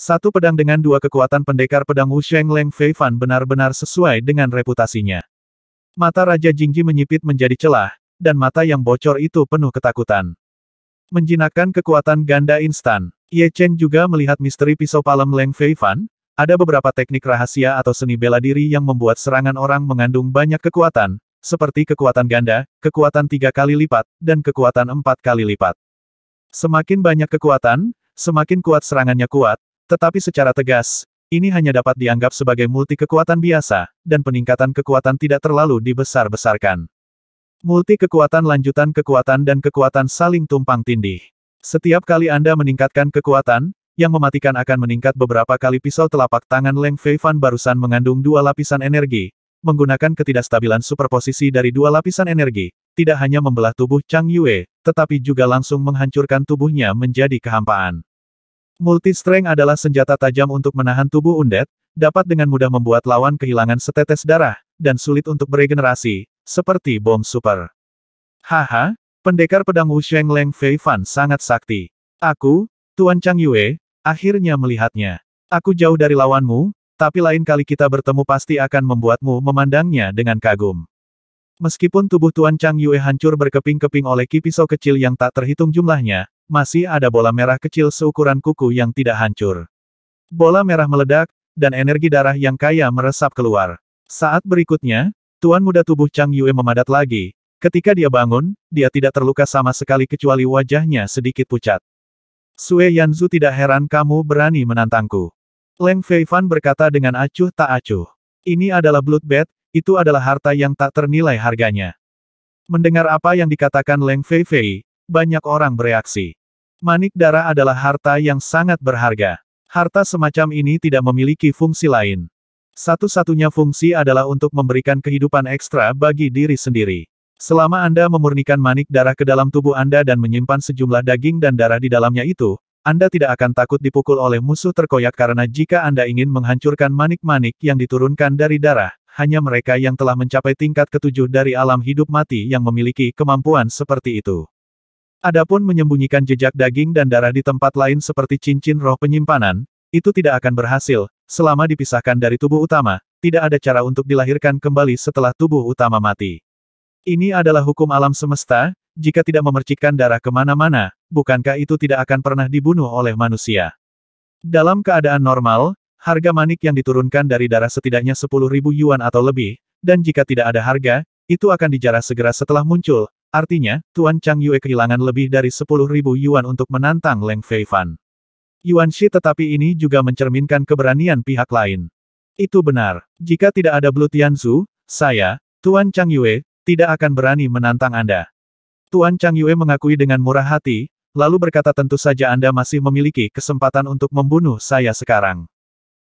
Satu pedang dengan dua kekuatan pendekar pedang Wusheng Leng Feifan benar-benar sesuai dengan reputasinya. Mata Raja Jingji menyipit menjadi celah, dan mata yang bocor itu penuh ketakutan. Menjinakkan kekuatan ganda instan. Ye Chen juga melihat misteri pisau palem Leng Feifan. Ada beberapa teknik rahasia atau seni bela diri yang membuat serangan orang mengandung banyak kekuatan, seperti kekuatan ganda, kekuatan 3 kali lipat, dan kekuatan 4 kali lipat. Semakin banyak kekuatan, semakin kuat serangannya kuat, tetapi secara tegas, ini hanya dapat dianggap sebagai multi kekuatan biasa, dan peningkatan kekuatan tidak terlalu dibesar-besarkan. Multi kekuatan lanjutan kekuatan dan kekuatan saling tumpang tindih. Setiap kali Anda meningkatkan kekuatan, yang mematikan akan meningkat beberapa kali. Pisau telapak tangan Leng Feifan barusan mengandung dua lapisan energi. Menggunakan ketidakstabilan superposisi dari dua lapisan energi, tidak hanya membelah tubuh Chang Yue, tetapi juga langsung menghancurkan tubuhnya menjadi kehampaan. Multi-strength adalah senjata tajam untuk menahan tubuh undead, dapat dengan mudah membuat lawan kehilangan setetes darah, dan sulit untuk beregenerasi, seperti bom super. Haha, pendekar pedang Wusheng Leng Feifan sangat sakti. Aku, Tuan Chang Yue, akhirnya melihatnya. Aku jauh dari lawanmu, tapi lain kali kita bertemu pasti akan membuatmu memandangnya dengan kagum. Meskipun tubuh Tuan Chang Yue hancur berkeping-keping oleh ki pisau kecil yang tak terhitung jumlahnya, masih ada bola merah kecil seukuran kuku yang tidak hancur. Bola merah meledak, dan energi darah yang kaya meresap keluar. Saat berikutnya, Tuan muda tubuh Chang Yue memadat lagi. Ketika dia bangun, dia tidak terluka sama sekali kecuali wajahnya sedikit pucat. Sue Yanzu, tidak heran kamu berani menantangku. Leng Feifan berkata dengan acuh tak acuh. Ini adalah bloodbath, itu adalah harta yang tak ternilai harganya. Mendengar apa yang dikatakan Leng Feifei, banyak orang bereaksi. Manik darah adalah harta yang sangat berharga. Harta semacam ini tidak memiliki fungsi lain. Satu-satunya fungsi adalah untuk memberikan kehidupan ekstra bagi diri sendiri. Selama Anda memurnikan manik darah ke dalam tubuh Anda dan menyimpan sejumlah daging dan darah di dalamnya itu, Anda tidak akan takut dipukul oleh musuh terkoyak karena jika Anda ingin menghancurkan manik-manik yang diturunkan dari darah, hanya mereka yang telah mencapai tingkat ketujuh dari alam hidup mati yang memiliki kemampuan seperti itu. Adapun menyembunyikan jejak daging dan darah di tempat lain seperti cincin roh penyimpanan, itu tidak akan berhasil, selama dipisahkan dari tubuh utama, tidak ada cara untuk dilahirkan kembali setelah tubuh utama mati. Ini adalah hukum alam semesta, jika tidak memercikkan darah kemana-mana, bukankah itu tidak akan pernah dibunuh oleh manusia? Dalam keadaan normal, harga manik yang diturunkan dari darah setidaknya 10.000 yuan atau lebih, dan jika tidak ada harga, itu akan dijarah segera setelah muncul. Artinya, Tuan Chang Yue kehilangan lebih dari 10.000 yuan untuk menantang Leng Feifan. Yuan Shi, tetapi ini juga mencerminkan keberanian pihak lain. Itu benar. Jika tidak ada Blood Yanzu, saya, Tuan Chang Yue, tidak akan berani menantang Anda. Tuan Chang Yue mengakui dengan murah hati, lalu berkata, tentu saja Anda masih memiliki kesempatan untuk membunuh saya sekarang.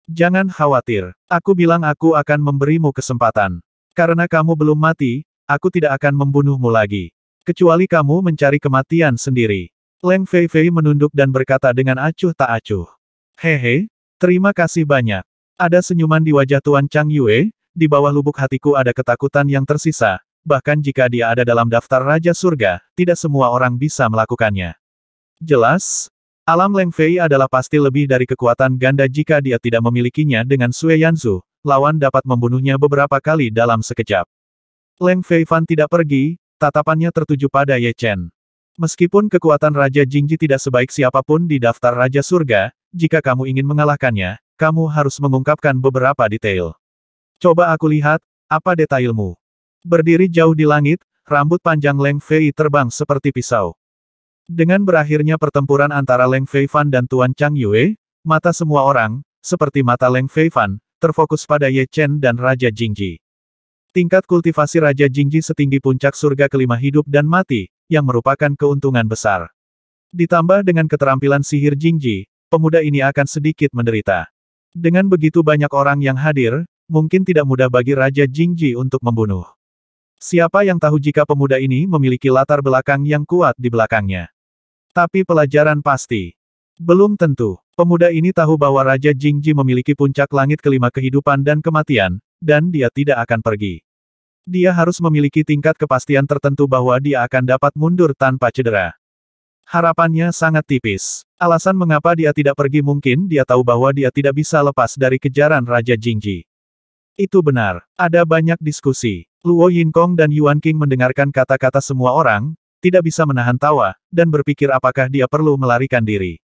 Jangan khawatir. Aku bilang aku akan memberimu kesempatan. Karena kamu belum mati, aku tidak akan membunuhmu lagi. Kecuali kamu mencari kematian sendiri. Leng Feifei menunduk dan berkata dengan acuh tak acuh. Hehe, terima kasih banyak. Ada senyuman di wajah Tuan Chang Yue, di bawah lubuk hatiku ada ketakutan yang tersisa, bahkan jika dia ada dalam daftar Raja Surga, tidak semua orang bisa melakukannya. Jelas, alam Leng Fei adalah pasti lebih dari kekuatan ganda jika dia tidak memilikinya. Dengan Sue Yanzu, lawan dapat membunuhnya beberapa kali dalam sekejap. Leng Feifan tidak pergi, tatapannya tertuju pada Ye Chen. Meskipun kekuatan Raja Jingji tidak sebaik siapapun di daftar Raja Surga, jika kamu ingin mengalahkannya, kamu harus mengungkapkan beberapa detail. Coba aku lihat, apa detailmu? Berdiri jauh di langit, rambut panjang Leng Fei terbang seperti pisau. Dengan berakhirnya pertempuran antara Leng Feifan dan Tuan Chang Yue, mata semua orang, seperti mata Leng Feifan, terfokus pada Ye Chen dan Raja Jingji. Tingkat kultivasi Raja Jingji setinggi puncak surga kelima hidup dan mati, yang merupakan keuntungan besar. Ditambah dengan keterampilan sihir Jingji, pemuda ini akan sedikit menderita. Dengan begitu banyak orang yang hadir, mungkin tidak mudah bagi Raja Jingji untuk membunuh. Siapa yang tahu jika pemuda ini memiliki latar belakang yang kuat di belakangnya? Tapi pelajaran pasti. Belum tentu. Pemuda ini tahu bahwa Raja Jingji memiliki puncak langit kelima kehidupan dan kematian, dan dia tidak akan pergi. Dia harus memiliki tingkat kepastian tertentu bahwa dia akan dapat mundur tanpa cedera. Harapannya sangat tipis. Alasan mengapa dia tidak pergi mungkin dia tahu bahwa dia tidak bisa lepas dari kejaran Raja Jingji. Itu benar. Ada banyak diskusi. Luo Yinkong dan Yuan King mendengarkan kata-kata semua orang, tidak bisa menahan tawa, dan berpikir apakah dia perlu melarikan diri.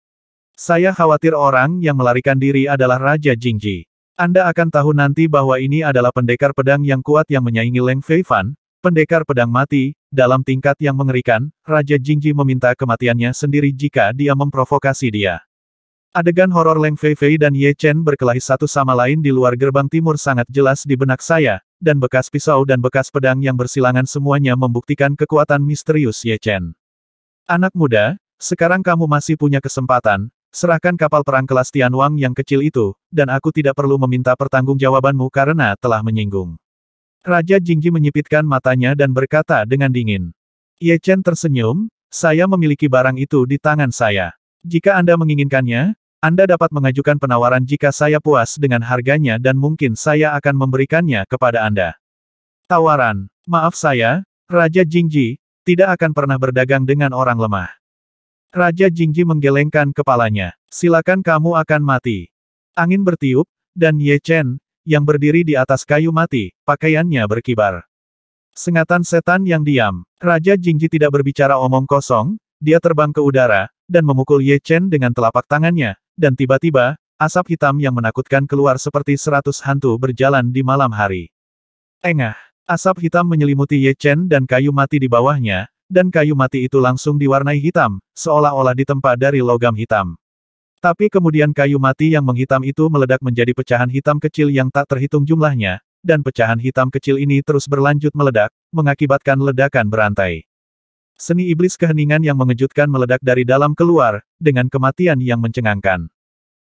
Saya khawatir orang yang melarikan diri adalah Raja Jingji. Anda akan tahu nanti bahwa ini adalah pendekar pedang yang kuat yang menyaingi Leng Feifan, pendekar pedang mati, dalam tingkat yang mengerikan, Raja Jingji meminta kematiannya sendiri jika dia memprovokasi dia. Adegan horor Leng Feifei dan Ye Chen berkelahi satu sama lain di luar gerbang timur sangat jelas di benak saya, dan bekas pisau dan bekas pedang yang bersilangan semuanya membuktikan kekuatan misterius Ye Chen. Anak muda, sekarang kamu masih punya kesempatan, serahkan kapal perang kelas Tianwang yang kecil itu, dan aku tidak perlu meminta pertanggungjawabanmu karena telah menyinggung. Raja Jingji menyipitkan matanya dan berkata dengan dingin. Ye Chen tersenyum, saya memiliki barang itu di tangan saya. Jika Anda menginginkannya, Anda dapat mengajukan penawaran jika saya puas dengan harganya dan mungkin saya akan memberikannya kepada Anda. Tawaran, maaf saya, Raja Jingji, tidak akan pernah berdagang dengan orang lemah. Raja Jingji menggelengkan kepalanya. Silakan kamu akan mati. Angin bertiup, dan Ye Chen, yang berdiri di atas kayu mati, pakaiannya berkibar. Sengatan setan yang diam. Raja Jingji tidak berbicara omong kosong, dia terbang ke udara, dan memukul Ye Chen dengan telapak tangannya, dan tiba-tiba, asap hitam yang menakutkan keluar seperti 100 hantu berjalan di malam hari. Engah, asap hitam menyelimuti Ye Chen dan kayu mati di bawahnya, dan kayu mati itu langsung diwarnai hitam, seolah-olah ditempa dari logam hitam. Tapi kemudian kayu mati yang menghitam itu meledak menjadi pecahan hitam kecil yang tak terhitung jumlahnya, dan pecahan hitam kecil ini terus berlanjut meledak, mengakibatkan ledakan berantai. Seni iblis keheningan yang mengejutkan meledak dari dalam keluar, dengan kematian yang mencengangkan.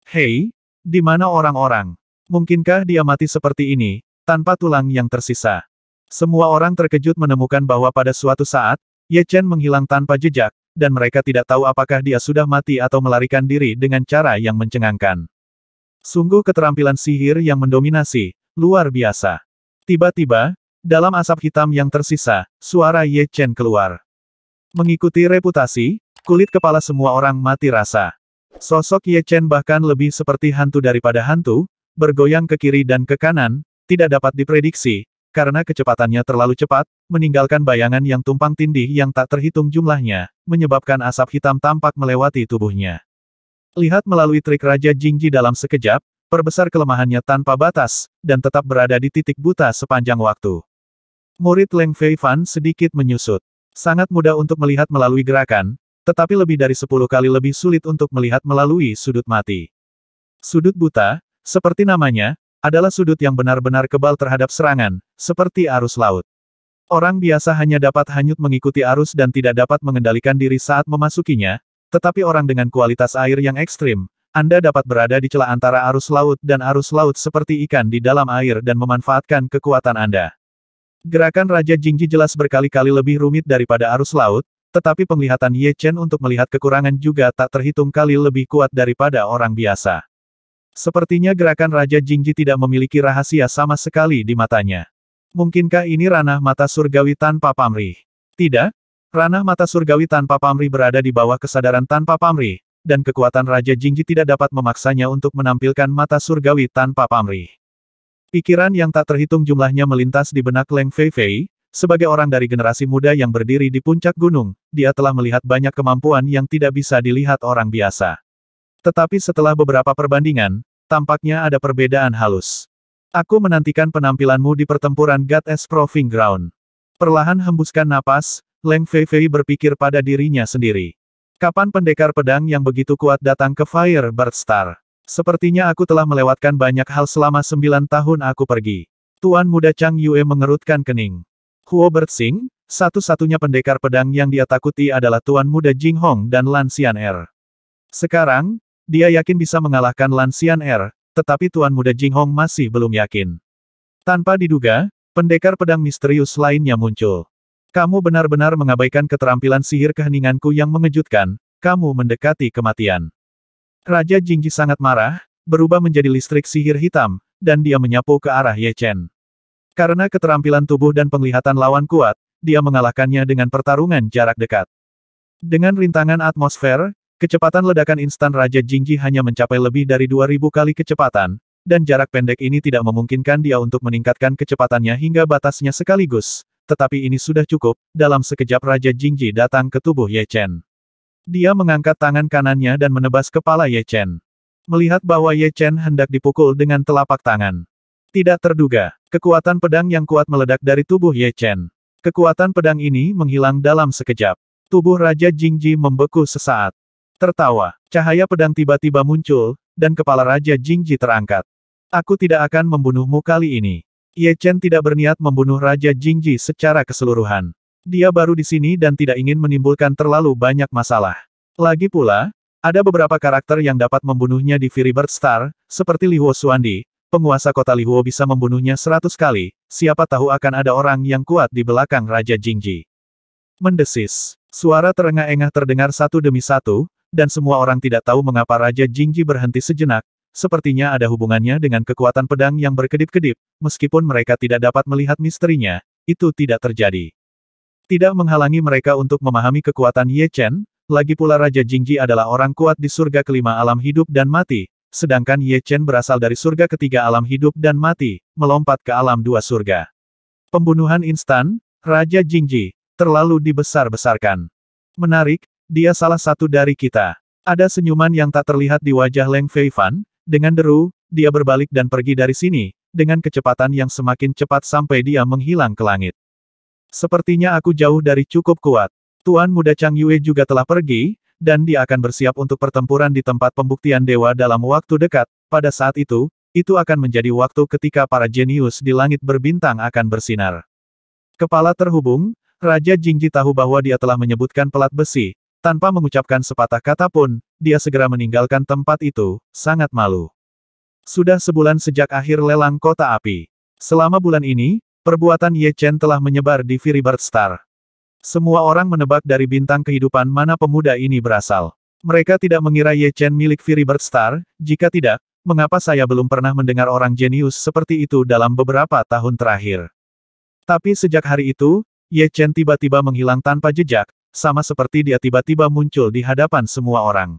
Hei, di mana orang-orang? Mungkinkah dia mati seperti ini, tanpa tulang yang tersisa? Semua orang terkejut menemukan bahwa pada suatu saat, Ye Chen menghilang tanpa jejak, dan mereka tidak tahu apakah dia sudah mati atau melarikan diri dengan cara yang mencengangkan. Sungguh keterampilan sihir yang mendominasi, luar biasa. Tiba-tiba, dalam asap hitam yang tersisa, suara Ye Chen keluar. Mengikuti reputasi, kulit kepala semua orang mati rasa. Sosok Ye Chen bahkan lebih seperti hantu daripada hantu, bergoyang ke kiri dan ke kanan, tidak dapat diprediksi, karena kecepatannya terlalu cepat, meninggalkan bayangan yang tumpang tindih yang tak terhitung jumlahnya, menyebabkan asap hitam tampak melewati tubuhnya. Lihat melalui trik Raja Jingji dalam sekejap, perbesar kelemahannya tanpa batas, dan tetap berada di titik buta sepanjang waktu. Murid Leng Feifan sedikit menyusut. Sangat mudah untuk melihat melalui gerakan, tetapi lebih dari 10 kali lebih sulit untuk melihat melalui sudut mati. Sudut buta, seperti namanya, adalah sudut yang benar-benar kebal terhadap serangan, seperti arus laut. Orang biasa hanya dapat hanyut mengikuti arus dan tidak dapat mengendalikan diri saat memasukinya, tetapi orang dengan kualitas air yang ekstrim, Anda dapat berada di celah antara arus laut dan arus laut seperti ikan di dalam air dan memanfaatkan kekuatan Anda. Gerakan Raja Jingji jelas berkali-kali lebih rumit daripada arus laut, tetapi penglihatan Ye Chen untuk melihat kekurangan juga tak terhitung kali lebih kuat daripada orang biasa. Sepertinya gerakan Raja Jingji tidak memiliki rahasia sama sekali di matanya. Mungkinkah ini ranah mata surgawi tanpa pamrih? Tidak. Ranah mata surgawi tanpa pamrih berada di bawah kesadaran tanpa pamrih, dan kekuatan Raja Jingji tidak dapat memaksanya untuk menampilkan mata surgawi tanpa pamrih. Pikiran yang tak terhitung jumlahnya melintas di benak Leng Feifei, sebagai orang dari generasi muda yang berdiri di puncak gunung, dia telah melihat banyak kemampuan yang tidak bisa dilihat orang biasa. Tetapi setelah beberapa perbandingan, tampaknya ada perbedaan halus. Aku menantikan penampilanmu di pertempuran Goddess Proving Ground. Perlahan hembuskan napas, Leng Feifei berpikir pada dirinya sendiri. Kapan pendekar pedang yang begitu kuat datang ke Firebird Star? Sepertinya aku telah melewatkan banyak hal selama 9 tahun aku pergi. Tuan Muda Chang Yue mengerutkan kening. Huo Bertsing, satu-satunya pendekar pedang yang dia takuti adalah Tuan Muda Jing Hong dan Lan Xian'er. Sekarang, dia yakin bisa mengalahkan Lan Xian'er, tetapi Tuan Muda Jing Hong masih belum yakin. Tanpa diduga, pendekar pedang misterius lainnya muncul. Kamu benar-benar mengabaikan keterampilan sihir keheninganku yang mengejutkan, kamu mendekati kematian. Raja Jingji sangat marah, berubah menjadi listrik sihir hitam, dan dia menyapu ke arah Ye Chen. Karena keterampilan tubuh dan penglihatan lawan kuat, dia mengalahkannya dengan pertarungan jarak dekat. Dengan rintangan atmosfer, kecepatan ledakan instan Raja Jingji hanya mencapai lebih dari 2000 kali kecepatan, dan jarak pendek ini tidak memungkinkan dia untuk meningkatkan kecepatannya hingga batasnya sekaligus. Tetapi ini sudah cukup, dalam sekejap Raja Jingji datang ke tubuh Ye Chen. Dia mengangkat tangan kanannya dan menebas kepala Ye Chen. Melihat bahwa Ye Chen hendak dipukul dengan telapak tangan. Tidak terduga, kekuatan pedang yang kuat meledak dari tubuh Ye Chen. Kekuatan pedang ini menghilang dalam sekejap. Tubuh Raja Jingji membeku sesaat. Tertawa, cahaya pedang tiba-tiba muncul, dan kepala Raja Jingji terangkat. Aku tidak akan membunuhmu kali ini. Ye Chen tidak berniat membunuh Raja Jingji secara keseluruhan. Dia baru di sini dan tidak ingin menimbulkan terlalu banyak masalah. Lagi pula, ada beberapa karakter yang dapat membunuhnya di Fury Bird Star, seperti Li Huo Xuandi, penguasa kota Li Huo bisa membunuhnya 100 kali, siapa tahu akan ada orang yang kuat di belakang Raja Jingji. Mendesis. Suara terengah-engah terdengar satu demi satu, dan semua orang tidak tahu mengapa Raja Jingji berhenti sejenak. Sepertinya ada hubungannya dengan kekuatan pedang yang berkedip-kedip, meskipun mereka tidak dapat melihat misterinya, itu tidak terjadi. Tidak menghalangi mereka untuk memahami kekuatan Ye Chen, lagi pula Raja Jingji adalah orang kuat di surga kelima alam hidup dan mati, sedangkan Ye Chen berasal dari surga ketiga alam hidup dan mati, melompat ke alam dua surga. Pembunuhan instan, Raja Jingji, terlalu dibesar-besarkan. Menarik, dia salah satu dari kita. Ada senyuman yang tak terlihat di wajah Leng Feifan. Dengan deru, dia berbalik dan pergi dari sini, dengan kecepatan yang semakin cepat sampai dia menghilang ke langit. Sepertinya aku jauh dari cukup kuat. Tuan Muda Chang Yue juga telah pergi, dan dia akan bersiap untuk pertempuran di tempat pembuktian dewa dalam waktu dekat. Pada saat itu akan menjadi waktu ketika para jenius di langit berbintang akan bersinar. Kepala terhubung, Raja Jingji tahu bahwa dia telah menyebutkan pelat besi. Tanpa mengucapkan sepatah kata pun, dia segera meninggalkan tempat itu, sangat malu. Sudah sebulan sejak akhir lelang kota api. Selama bulan ini, perbuatan Ye Chen telah menyebar di Fury Bird Star. Semua orang menebak dari bintang kehidupan mana pemuda ini berasal. Mereka tidak mengira Ye Chen milik Fury Bird Star, jika tidak, mengapa saya belum pernah mendengar orang jenius seperti itu dalam beberapa tahun terakhir. Tapi sejak hari itu, Ye Chen tiba-tiba menghilang tanpa jejak, sama seperti dia tiba-tiba muncul di hadapan semua orang.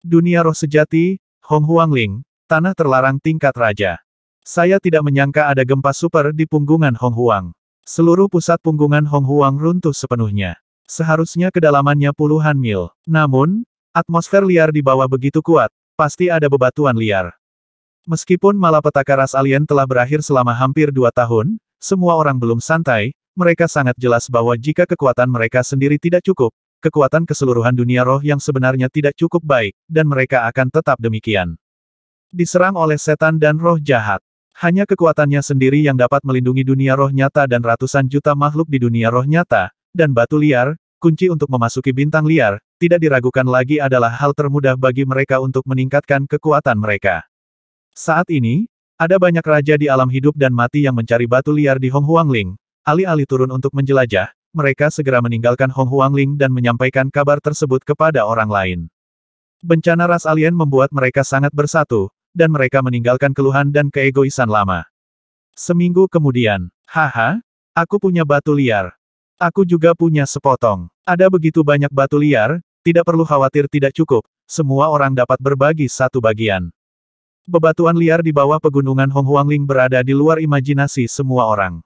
Dunia roh sejati, Hong Huangling, tanah terlarang tingkat raja. Saya tidak menyangka ada gempa super di punggungan Hong Huang. Seluruh pusat punggungan Hong Huang runtuh sepenuhnya. Seharusnya kedalamannya puluhan mil. Namun, atmosfer liar di bawah begitu kuat, pasti ada bebatuan liar. Meskipun malapetaka ras alien telah berakhir selama hampir 2 tahun, semua orang belum santai. Mereka sangat jelas bahwa jika kekuatan mereka sendiri tidak cukup, kekuatan keseluruhan dunia roh yang sebenarnya tidak cukup baik, dan mereka akan tetap demikian. Diserang oleh setan dan roh jahat. Hanya kekuatannya sendiri yang dapat melindungi dunia roh nyata dan ratusan juta makhluk di dunia roh nyata, dan batu liar, kunci untuk memasuki bintang liar, tidak diragukan lagi adalah hal termudah bagi mereka untuk meningkatkan kekuatan mereka. Saat ini, ada banyak raja di alam hidup dan mati yang mencari batu liar di Hong Huangling. Alih-alih turun untuk menjelajah, mereka segera meninggalkan Hong Huangling dan menyampaikan kabar tersebut kepada orang lain. Bencana ras alien membuat mereka sangat bersatu, dan mereka meninggalkan keluhan dan keegoisan lama. Seminggu kemudian, haha, aku punya batu liar. Aku juga punya sepotong. Ada begitu banyak batu liar, tidak perlu khawatir tidak cukup, semua orang dapat berbagi satu bagian. Bebatuan liar di bawah pegunungan Hong Huangling berada di luar imajinasi semua orang.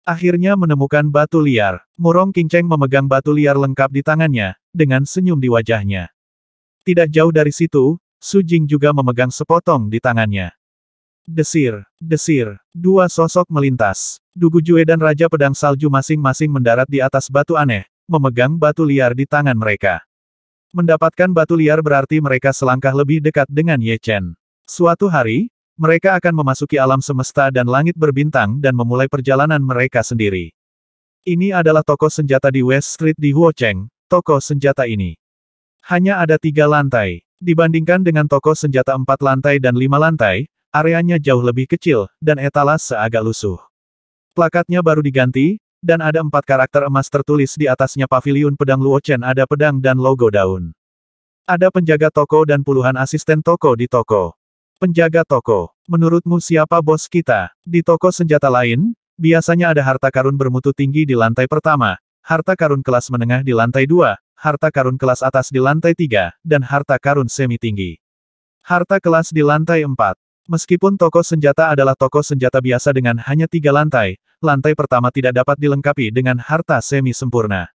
Akhirnya menemukan batu liar. Murong Qingcheng memegang batu liar lengkap di tangannya, dengan senyum di wajahnya. Tidak jauh dari situ, Su Jing juga memegang sepotong di tangannya. Desir, desir, dua sosok melintas. Dugu Jue dan Raja Pedang Salju masing-masing mendarat di atas batu aneh, memegang batu liar di tangan mereka. Mendapatkan batu liar berarti mereka selangkah lebih dekat dengan Ye Chen. Suatu hari, mereka akan memasuki alam semesta dan langit berbintang dan memulai perjalanan mereka sendiri. Ini adalah toko senjata di West Street di Huocheng, toko senjata ini. Hanya ada 3 lantai. Dibandingkan dengan toko senjata 4 lantai dan 5 lantai, areanya jauh lebih kecil, dan etalase agak lusuh. Plakatnya baru diganti, dan ada 4 karakter emas tertulis di atasnya paviliun pedang Luochen ada pedang dan logo daun. Ada penjaga toko dan puluhan asisten toko di toko. Penjaga toko, menurutmu siapa bos kita? Di toko senjata lain, biasanya ada harta karun bermutu tinggi di lantai pertama, harta karun kelas menengah di lantai 2, harta karun kelas atas di lantai 3, dan harta karun semi tinggi. Harta kelas di lantai 4. Meskipun toko senjata adalah toko senjata biasa dengan hanya 3 lantai, lantai pertama tidak dapat dilengkapi dengan harta semi sempurna.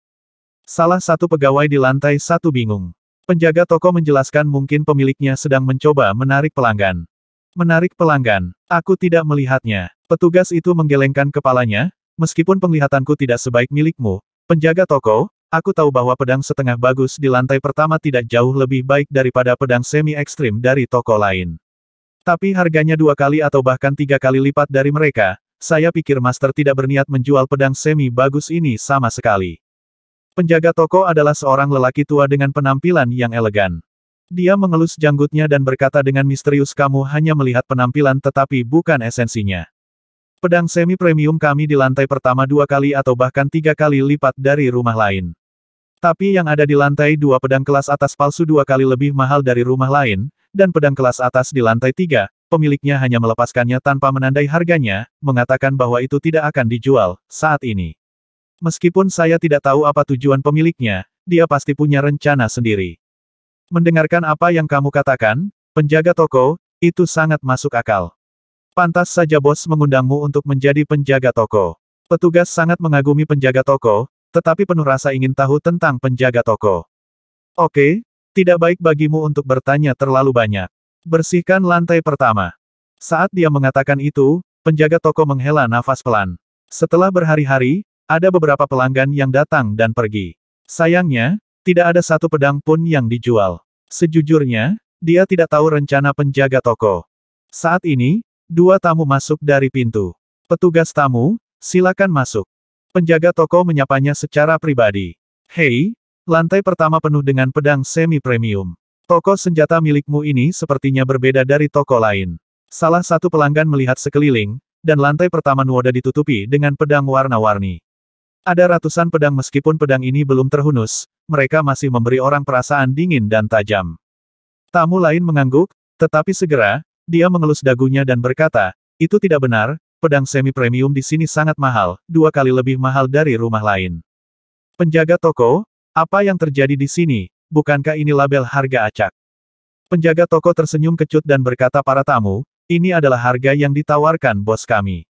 Salah satu pegawai di lantai 1 bingung. Penjaga toko menjelaskan mungkin pemiliknya sedang mencoba menarik pelanggan. Menarik pelanggan. Aku tidak melihatnya. Petugas itu menggelengkan kepalanya, meskipun penglihatanku tidak sebaik milikmu, penjaga toko, aku tahu bahwa pedang setengah bagus di lantai pertama tidak jauh lebih baik daripada pedang semi ekstrim dari toko lain. Tapi harganya 2 kali atau bahkan 3 kali lipat dari mereka, saya pikir Master tidak berniat menjual pedang semi bagus ini sama sekali. Penjaga toko adalah seorang lelaki tua dengan penampilan yang elegan. Dia mengelus janggutnya dan berkata dengan misterius, kamu hanya melihat penampilan tetapi bukan esensinya. Pedang semi premium kami di lantai pertama 2 kali atau bahkan 3 kali lipat dari rumah lain. Tapi yang ada di lantai 2 pedang kelas atas palsu 2 kali lebih mahal dari rumah lain, dan pedang kelas atas di lantai 3, pemiliknya hanya melepaskannya tanpa menandai harganya, mengatakan bahwa itu tidak akan dijual saat ini. Meskipun saya tidak tahu apa tujuan pemiliknya, dia pasti punya rencana sendiri. Mendengarkan apa yang kamu katakan, penjaga toko, itu sangat masuk akal. Pantas saja bos mengundangmu untuk menjadi penjaga toko. Petugas sangat mengagumi penjaga toko, tetapi penuh rasa ingin tahu tentang penjaga toko. Oke, tidak baik bagimu untuk bertanya terlalu banyak. Bersihkan lantai pertama. Saat dia mengatakan itu, penjaga toko menghela nafas pelan. Setelah berhari-hari, ada beberapa pelanggan yang datang dan pergi. Sayangnya, tidak ada satu pedang pun yang dijual. Sejujurnya, dia tidak tahu rencana penjaga toko. Saat ini, 2 tamu masuk dari pintu. Petugas tamu, silakan masuk. Penjaga toko menyapanya secara pribadi. Hei, lantai pertama penuh dengan pedang semi premium. Toko senjata milikmu ini sepertinya berbeda dari toko lain. Salah satu pelanggan melihat sekeliling, dan lantai pertama Nuoda ditutupi dengan pedang warna-warni. Ada ratusan pedang meskipun pedang ini belum terhunus, mereka masih memberi orang perasaan dingin dan tajam. Tamu lain mengangguk, tetapi segera, dia mengelus dagunya dan berkata, itu tidak benar, pedang semi premium di sini sangat mahal, 2 kali lebih mahal dari rumah lain. Penjaga toko, apa yang terjadi di sini, bukankah ini label harga acak? Penjaga toko tersenyum kecut dan berkata para tamu, ini adalah harga yang ditawarkan bos kami.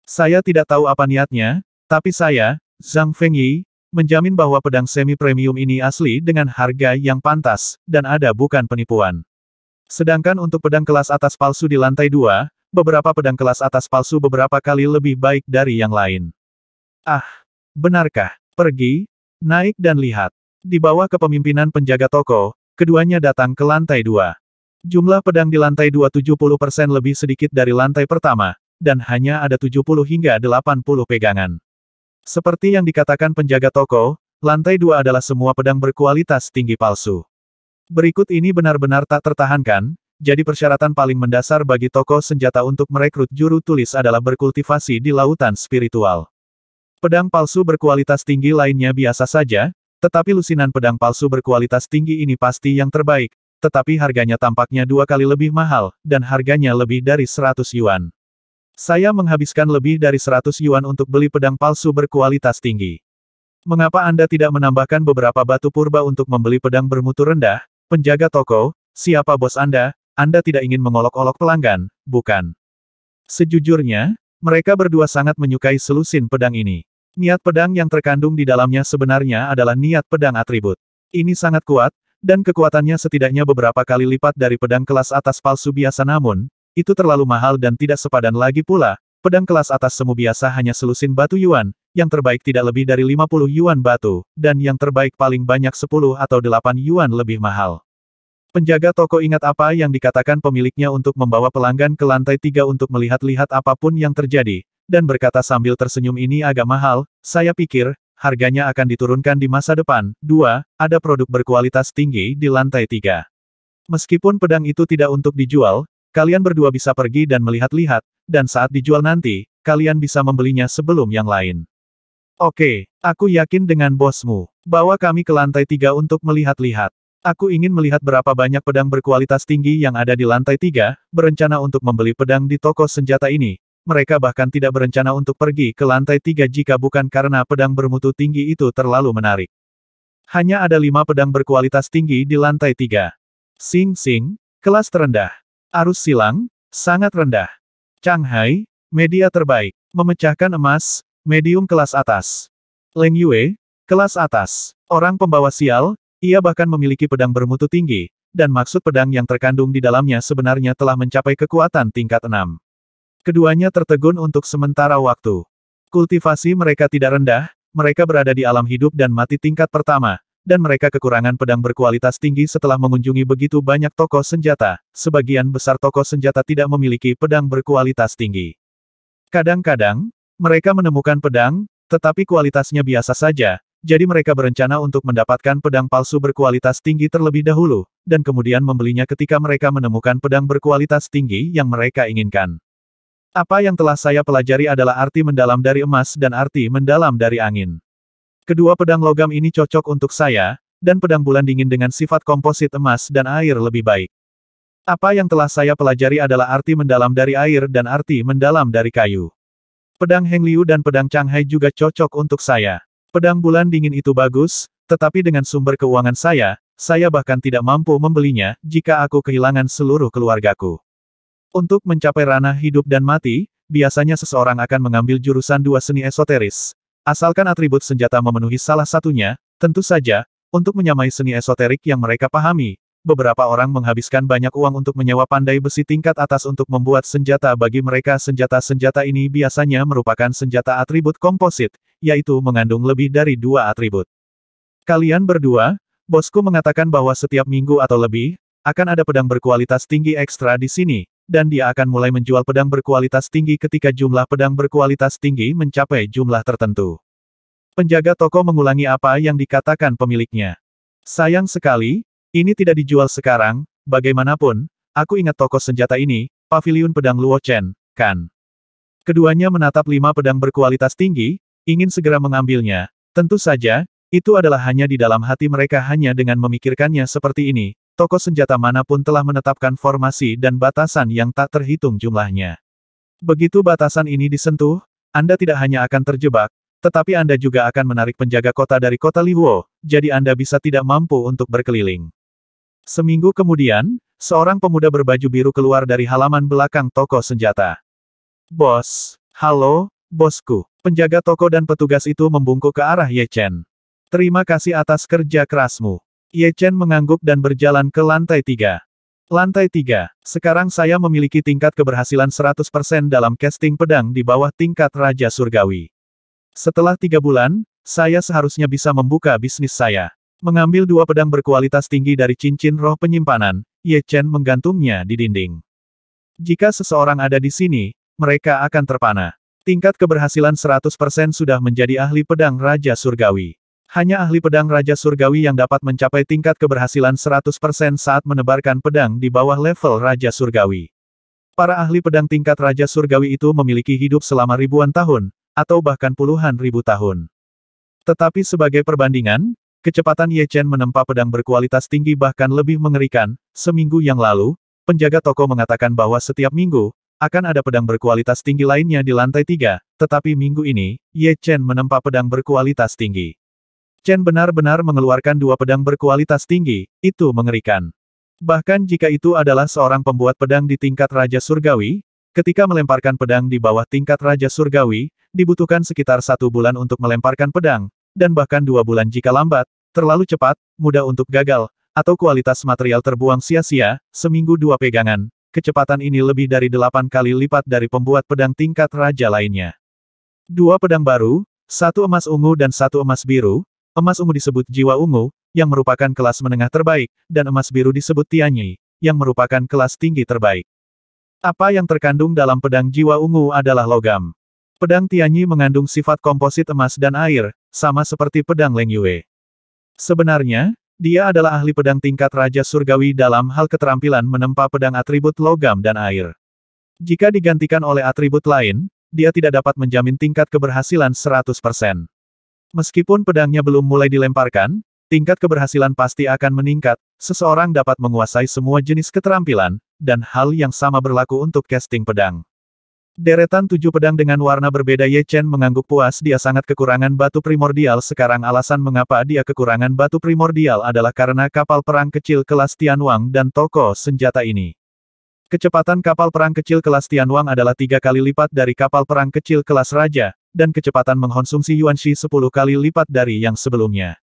Saya tidak tahu apa niatnya, tapi saya, Zhang Fengyi, menjamin bahwa pedang semi premium ini asli dengan harga yang pantas, dan ada bukan penipuan. Sedangkan untuk pedang kelas atas palsu di lantai 2, beberapa pedang kelas atas palsu beberapa kali lebih baik dari yang lain. Ah, benarkah? Pergi, naik dan lihat. Di bawah kepemimpinan penjaga toko, keduanya datang ke lantai 2. Jumlah pedang di lantai 2 70% lebih sedikit dari lantai pertama, dan hanya ada 70 hingga 80 pegangan. Seperti yang dikatakan penjaga toko, lantai 2 adalah semua pedang berkualitas tinggi palsu. Berikut ini benar-benar tak tertahankan, jadi persyaratan paling mendasar bagi toko senjata untuk merekrut juru tulis adalah berkultivasi di lautan spiritual. Pedang palsu berkualitas tinggi lainnya biasa saja, tetapi lusinan pedang palsu berkualitas tinggi ini pasti yang terbaik, tetapi harganya tampaknya 2 kali lebih mahal, dan harganya lebih dari 100 yuan. Saya menghabiskan lebih dari 100 yuan untuk beli pedang palsu berkualitas tinggi. Mengapa Anda tidak menambahkan beberapa batu purba untuk membeli pedang bermutu rendah? Penjaga toko, siapa bos Anda? Anda tidak ingin mengolok-olok pelanggan, bukan? Sejujurnya, mereka berdua sangat menyukai selusin pedang ini. Niat pedang yang terkandung di dalamnya sebenarnya adalah niat pedang atribut. Ini sangat kuat, dan kekuatannya setidaknya beberapa kali lipat dari pedang kelas atas palsu biasa namun, itu terlalu mahal dan tidak sepadan lagi pula, pedang kelas atas semu biasa hanya selusin batu yuan, yang terbaik tidak lebih dari 50 yuan batu, dan yang terbaik paling banyak 10 atau 8 yuan lebih mahal. Penjaga toko ingat apa yang dikatakan pemiliknya untuk membawa pelanggan ke lantai 3 untuk melihat-lihat apapun yang terjadi, dan berkata sambil tersenyum ini agak mahal, saya pikir, harganya akan diturunkan di masa depan. 2. Ada produk berkualitas tinggi di lantai 3. Meskipun pedang itu tidak untuk dijual, kalian berdua bisa pergi dan melihat-lihat, dan saat dijual nanti, kalian bisa membelinya sebelum yang lain. Oke, aku yakin dengan bosmu. Bawa kami ke lantai 3 untuk melihat-lihat. Aku ingin melihat berapa banyak pedang berkualitas tinggi yang ada di lantai 3, berencana untuk membeli pedang di toko senjata ini. Mereka bahkan tidak berencana untuk pergi ke lantai 3 jika bukan karena pedang bermutu tinggi itu terlalu menarik. Hanya ada 5 pedang berkualitas tinggi di lantai 3. Xing Xing, kelas terendah. Arus silang, sangat rendah. Changhai, media terbaik. Memecahkan emas, medium kelas atas. Leng Yue, kelas atas. Orang pembawa sial, ia bahkan memiliki pedang bermutu tinggi, dan maksud pedang yang terkandung di dalamnya sebenarnya telah mencapai kekuatan tingkat 6. Keduanya tertegun untuk sementara waktu. Kultivasi mereka tidak rendah, mereka berada di alam hidup dan mati tingkat pertama, dan mereka kekurangan pedang berkualitas tinggi setelah mengunjungi begitu banyak toko senjata. Sebagian besar toko senjata tidak memiliki pedang berkualitas tinggi. Kadang-kadang, mereka menemukan pedang, tetapi kualitasnya biasa saja, jadi mereka berencana untuk mendapatkan pedang palsu berkualitas tinggi terlebih dahulu, dan kemudian membelinya ketika mereka menemukan pedang berkualitas tinggi yang mereka inginkan. Apa yang telah saya pelajari adalah arti mendalam dari emas dan arti mendalam dari angin. Kedua pedang logam ini cocok untuk saya, dan pedang bulan dingin dengan sifat komposit emas dan air lebih baik. Apa yang telah saya pelajari adalah arti mendalam dari air dan arti mendalam dari kayu. Pedang Heng Liu dan pedang Changhai juga cocok untuk saya. Pedang bulan dingin itu bagus, tetapi dengan sumber keuangan saya bahkan tidak mampu membelinya jika aku kehilangan seluruh keluargaku. Untuk mencapai ranah hidup dan mati, biasanya seseorang akan mengambil jurusan 2 seni esoteris. Asalkan atribut senjata memenuhi salah satunya, tentu saja, untuk menyamai seni esoterik yang mereka pahami, beberapa orang menghabiskan banyak uang untuk menyewa pandai besi tingkat atas untuk membuat senjata bagi mereka. Senjata-senjata ini biasanya merupakan senjata atribut komposit, yaitu mengandung lebih dari 2 atribut. Kalian berdua, bosku mengatakan bahwa setiap minggu atau lebih, akan ada pedang berkualitas tinggi ekstra di sini, dan dia akan mulai menjual pedang berkualitas tinggi ketika jumlah pedang berkualitas tinggi mencapai jumlah tertentu. Penjaga toko mengulangi apa yang dikatakan pemiliknya. Sayang sekali, ini tidak dijual sekarang, bagaimanapun, aku ingat toko senjata ini, Paviliun Pedang Luo Chen, kan? Keduanya menatap 5 pedang berkualitas tinggi, ingin segera mengambilnya. Tentu saja, itu adalah hanya di dalam hati mereka. Hanya dengan memikirkannya seperti ini, toko senjata manapun telah menetapkan formasi dan batasan yang tak terhitung jumlahnya. Begitu batasan ini disentuh, Anda tidak hanya akan terjebak, tetapi Anda juga akan menarik penjaga kota dari kota Lihuo, jadi Anda bisa tidak mampu untuk berkeliling. Seminggu kemudian, seorang pemuda berbaju biru keluar dari halaman belakang toko senjata. Bos, halo, bosku. Penjaga toko dan petugas itu membungkuk ke arah Ye Chen. Terima kasih atas kerja kerasmu. Ye Chen mengangguk dan berjalan ke lantai 3. Lantai 3. Sekarang saya memiliki tingkat keberhasilan 100% dalam casting pedang di bawah tingkat Raja Surgawi. Setelah 3 bulan, saya seharusnya bisa membuka bisnis saya. Mengambil 2 pedang berkualitas tinggi dari cincin roh penyimpanan, Ye Chen menggantungnya di dinding. Jika seseorang ada di sini, mereka akan terpana. Tingkat keberhasilan 100% sudah menjadi ahli pedang Raja Surgawi. Hanya ahli pedang Raja Surgawi yang dapat mencapai tingkat keberhasilan 100% saat menebarkan pedang di bawah level Raja Surgawi. Para ahli pedang tingkat Raja Surgawi itu memiliki hidup selama ribuan tahun, atau bahkan puluhan ribu tahun. Tetapi sebagai perbandingan, kecepatan Ye Chen menempa pedang berkualitas tinggi bahkan lebih mengerikan. Seminggu yang lalu, penjaga toko mengatakan bahwa setiap minggu, akan ada pedang berkualitas tinggi lainnya di lantai 3, tetapi minggu ini, Ye Chen menempa pedang berkualitas tinggi. Chen benar-benar mengeluarkan 2 pedang berkualitas tinggi, itu mengerikan. Bahkan jika itu adalah seorang pembuat pedang di tingkat Raja Surgawi, ketika melemparkan pedang di bawah tingkat Raja Surgawi, dibutuhkan sekitar 1 bulan untuk melemparkan pedang, dan bahkan 2 bulan jika lambat, terlalu cepat, mudah untuk gagal, atau kualitas material terbuang sia-sia. Seminggu 2 pegangan, kecepatan ini lebih dari 8 kali lipat dari pembuat pedang tingkat Raja lainnya. 2 pedang baru, 1 emas ungu dan 1 emas biru. Emas ungu disebut Jiwa Ungu, yang merupakan kelas menengah terbaik, dan emas biru disebut Tianyi, yang merupakan kelas tinggi terbaik. Apa yang terkandung dalam pedang Jiwa Ungu adalah logam. Pedang Tianyi mengandung sifat komposit emas dan air, sama seperti pedang Leng Yue. Sebenarnya, dia adalah ahli pedang tingkat Raja Surgawi dalam hal keterampilan menempa pedang atribut logam dan air. Jika digantikan oleh atribut lain, dia tidak dapat menjamin tingkat keberhasilan 100%. Meskipun pedangnya belum mulai dilemparkan, tingkat keberhasilan pasti akan meningkat. Seseorang dapat menguasai semua jenis keterampilan, dan hal yang sama berlaku untuk casting pedang. Deretan 7 pedang dengan warna berbeda. Ye Chen mengangguk puas. Dia sangat kekurangan batu primordial. Sekarang alasan mengapa dia kekurangan batu primordial adalah karena kapal perang kecil kelas Tianwang dan toko senjata ini. Kecepatan kapal perang kecil kelas Tianwang adalah 3 kali lipat dari kapal perang kecil kelas Raja, dan kecepatan mengkonsumsi Yuanshi 10 kali lipat dari yang sebelumnya.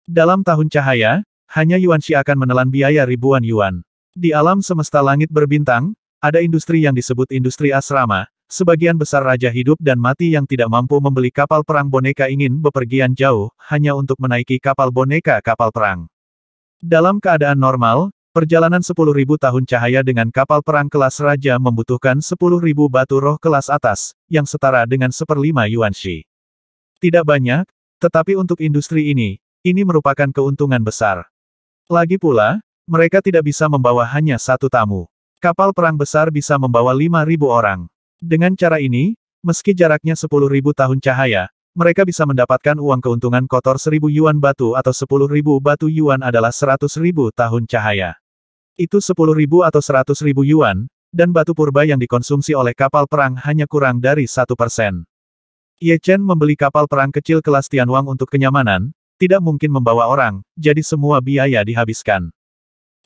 Dalam tahun cahaya, hanya Yuanshi akan menelan biaya ribuan yuan. Di alam semesta langit berbintang, ada industri yang disebut industri asrama. Sebagian besar raja hidup dan mati yang tidak mampu membeli kapal perang boneka ingin bepergian jauh, hanya untuk menaiki kapal boneka kapal perang. Dalam keadaan normal, perjalanan 10.000 tahun cahaya dengan kapal perang kelas raja membutuhkan 10.000 batu roh kelas atas, yang setara dengan 1/5 Yuanshi. Tidak banyak, tetapi untuk industri ini merupakan keuntungan besar. Lagi pula, mereka tidak bisa membawa hanya satu tamu. Kapal perang besar bisa membawa 5.000 orang. Dengan cara ini, meski jaraknya 10.000 tahun cahaya, mereka bisa mendapatkan uang keuntungan kotor 1.000 yuan batu atau 10.000 batu yuan adalah 100.000 tahun cahaya. Itu 10.000 atau 100.000 yuan, dan batu purba yang dikonsumsi oleh kapal perang hanya kurang dari 1%. Ye Chen membeli kapal perang kecil kelas Tianwang untuk kenyamanan, tidak mungkin membawa orang, jadi semua biaya dihabiskan.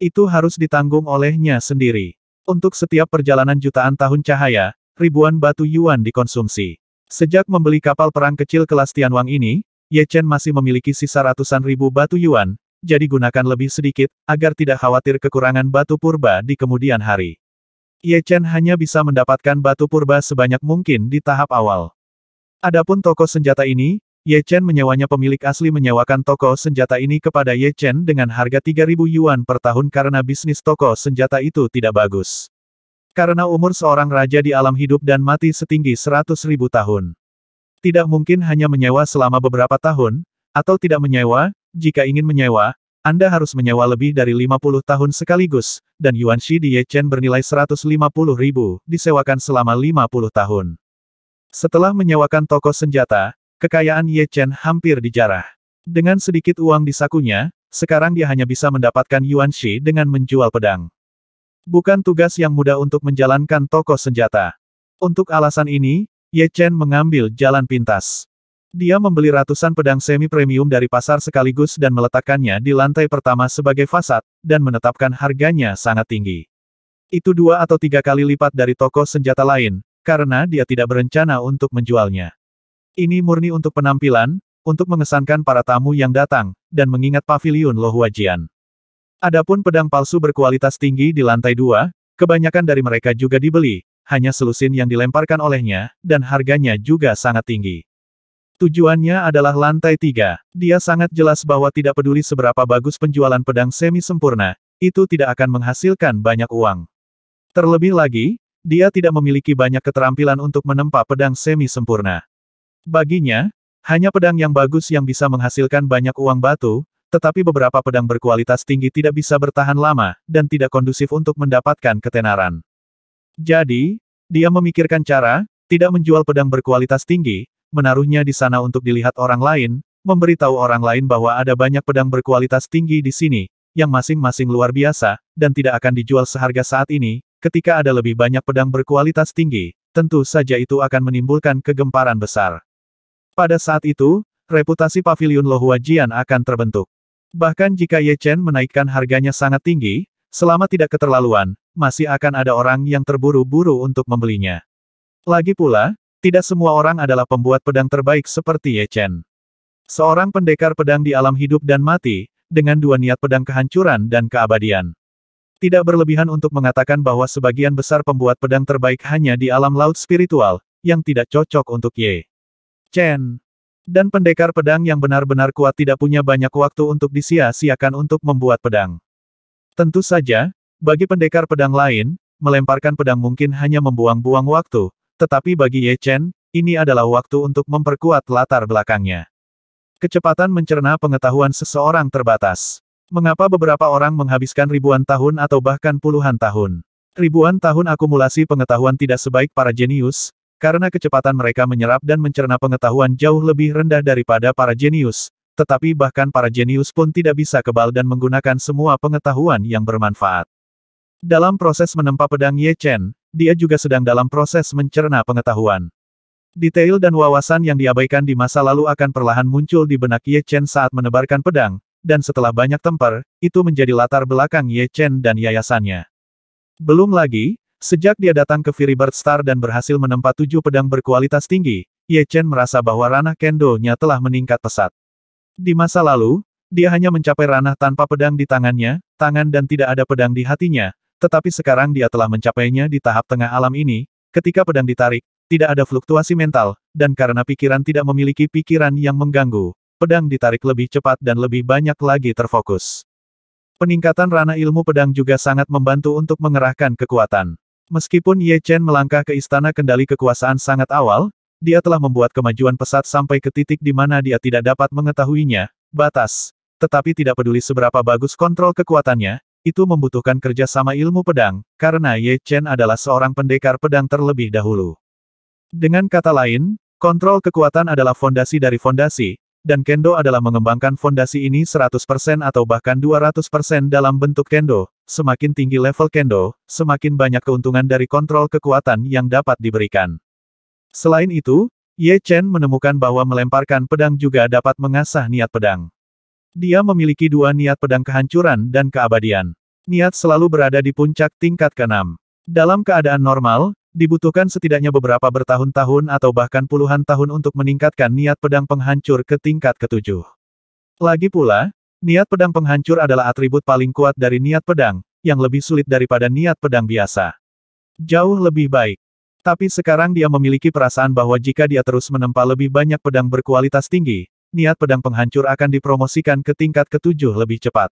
Itu harus ditanggung olehnya sendiri. Untuk setiap perjalanan jutaan tahun cahaya, ribuan batu yuan dikonsumsi. Sejak membeli kapal perang kecil kelas Tianwang ini, Ye Chen masih memiliki sisa ratusan ribu batu yuan, jadi gunakan lebih sedikit, agar tidak khawatir kekurangan batu purba di kemudian hari. Ye Chen hanya bisa mendapatkan batu purba sebanyak mungkin di tahap awal. Adapun toko senjata ini, Ye Chen menyewanya. Pemilik asli menyewakan toko senjata ini kepada Ye Chen dengan harga 3.000 yuan per tahun karena bisnis toko senjata itu tidak bagus. Karena umur seorang raja di alam hidup dan mati setinggi 100.000 tahun. Tidak mungkin hanya menyewa selama beberapa tahun, atau tidak menyewa. Jika ingin menyewa, Anda harus menyewa lebih dari 50 tahun sekaligus, dan Yuanshi di Ye Chen bernilai 150.000, disewakan selama 50 tahun. Setelah menyewakan toko senjata, kekayaan Ye Chen hampir dijarah. Dengan sedikit uang di sakunya, sekarang dia hanya bisa mendapatkan Yuanshi dengan menjual pedang. Bukan tugas yang mudah untuk menjalankan toko senjata. Untuk alasan ini, Ye Chen mengambil jalan pintas. Dia membeli ratusan pedang semi-premium dari pasar sekaligus dan meletakkannya di lantai pertama sebagai fasad, dan menetapkan harganya sangat tinggi. Itu 2 atau 3 kali lipat dari toko senjata lain, karena dia tidak berencana untuk menjualnya. Ini murni untuk penampilan, untuk mengesankan para tamu yang datang, dan mengingat paviliun Lohuajian. Adapun pedang palsu berkualitas tinggi di lantai 2, kebanyakan dari mereka juga dibeli, hanya selusin yang dilemparkan olehnya, dan harganya juga sangat tinggi. Tujuannya adalah lantai 3. Dia sangat jelas bahwa tidak peduli seberapa bagus penjualan pedang semi-sempurna, itu tidak akan menghasilkan banyak uang. Terlebih lagi, dia tidak memiliki banyak keterampilan untuk menempa pedang semi-sempurna. Baginya, hanya pedang yang bagus yang bisa menghasilkan banyak uang batu, tetapi beberapa pedang berkualitas tinggi tidak bisa bertahan lama, dan tidak kondusif untuk mendapatkan ketenaran. Jadi, dia memikirkan cara, tidak menjual pedang berkualitas tinggi, menaruhnya di sana untuk dilihat orang lain, memberitahu orang lain bahwa ada banyak pedang berkualitas tinggi di sini, yang masing-masing luar biasa, dan tidak akan dijual seharga saat ini. Ketika ada lebih banyak pedang berkualitas tinggi, tentu saja itu akan menimbulkan kegemparan besar. Pada saat itu, reputasi paviliun Lohuajian akan terbentuk. Bahkan jika Ye Chen menaikkan harganya sangat tinggi, selama tidak keterlaluan, masih akan ada orang yang terburu-buru untuk membelinya. Lagi pula, tidak semua orang adalah pembuat pedang terbaik seperti Ye Chen. Seorang pendekar pedang di alam hidup dan mati, dengan 2 niat pedang kehancuran dan keabadian. Tidak berlebihan untuk mengatakan bahwa sebagian besar pembuat pedang terbaik hanya di alam laut spiritual, yang tidak cocok untuk Ye Chen. Dan pendekar pedang yang benar-benar kuat tidak punya banyak waktu untuk disia-siakan untuk membuat pedang. Tentu saja, bagi pendekar pedang lain, melemparkan pedang mungkin hanya membuang-buang waktu, tetapi bagi Ye Chen, ini adalah waktu untuk memperkuat latar belakangnya. Kecepatan mencerna pengetahuan seseorang terbatas. Mengapa beberapa orang menghabiskan ribuan tahun atau bahkan puluhan tahun? Ribuan tahun akumulasi pengetahuan tidak sebaik para jenius, karena kecepatan mereka menyerap dan mencerna pengetahuan jauh lebih rendah daripada para jenius, tetapi bahkan para jenius pun tidak bisa kebal dan menggunakan semua pengetahuan yang bermanfaat. Dalam proses menempa pedang Ye Chen, dia juga sedang dalam proses mencerna pengetahuan. Detail dan wawasan yang diabaikan di masa lalu akan perlahan muncul di benak Ye Chen saat menebarkan pedang, dan setelah banyak temper, itu menjadi latar belakang Ye Chen dan yayasannya. Belum lagi, sejak dia datang ke Firibird Star dan berhasil menempa 7 pedang berkualitas tinggi, Ye Chen merasa bahwa ranah Kendo-nya telah meningkat pesat. Di masa lalu, dia hanya mencapai ranah tanpa pedang di tangannya, tangan dan tidak ada pedang di hatinya, tetapi sekarang dia telah mencapainya di tahap tengah alam ini, ketika pedang ditarik, tidak ada fluktuasi mental, dan karena pikiran tidak memiliki pikiran yang mengganggu, pedang ditarik lebih cepat dan lebih banyak lagi terfokus. Peningkatan ranah ilmu pedang juga sangat membantu untuk mengerahkan kekuatan. Meskipun Ye Chen melangkah ke istana kendali kekuasaan sangat awal, dia telah membuat kemajuan pesat sampai ke titik di mana dia tidak dapat mengetahuinya, batas. Tetapi tidak peduli seberapa bagus kontrol kekuatannya, itu membutuhkan kerjasama ilmu pedang, karena Ye Chen adalah seorang pendekar pedang terlebih dahulu. Dengan kata lain, kontrol kekuatan adalah fondasi dari fondasi, dan Kendo adalah mengembangkan fondasi ini 100% atau bahkan 200% dalam bentuk Kendo. Semakin tinggi level Kendo, semakin banyak keuntungan dari kontrol kekuatan yang dapat diberikan. Selain itu, Ye Chen menemukan bahwa melemparkan pedang juga dapat mengasah niat pedang. Dia memiliki 2 niat pedang kehancuran dan keabadian. Niat selalu berada di puncak tingkat ke-6. Dalam keadaan normal, dibutuhkan setidaknya beberapa bertahun-tahun atau bahkan puluhan tahun untuk meningkatkan niat pedang penghancur ke tingkat ke-7. Lagi pula, niat pedang penghancur adalah atribut paling kuat dari niat pedang, yang lebih sulit daripada niat pedang biasa. Jauh lebih baik. Tapi sekarang dia memiliki perasaan bahwa jika dia terus menempa lebih banyak pedang berkualitas tinggi, niat pedang penghancur akan dipromosikan ke tingkat ke-7 lebih cepat.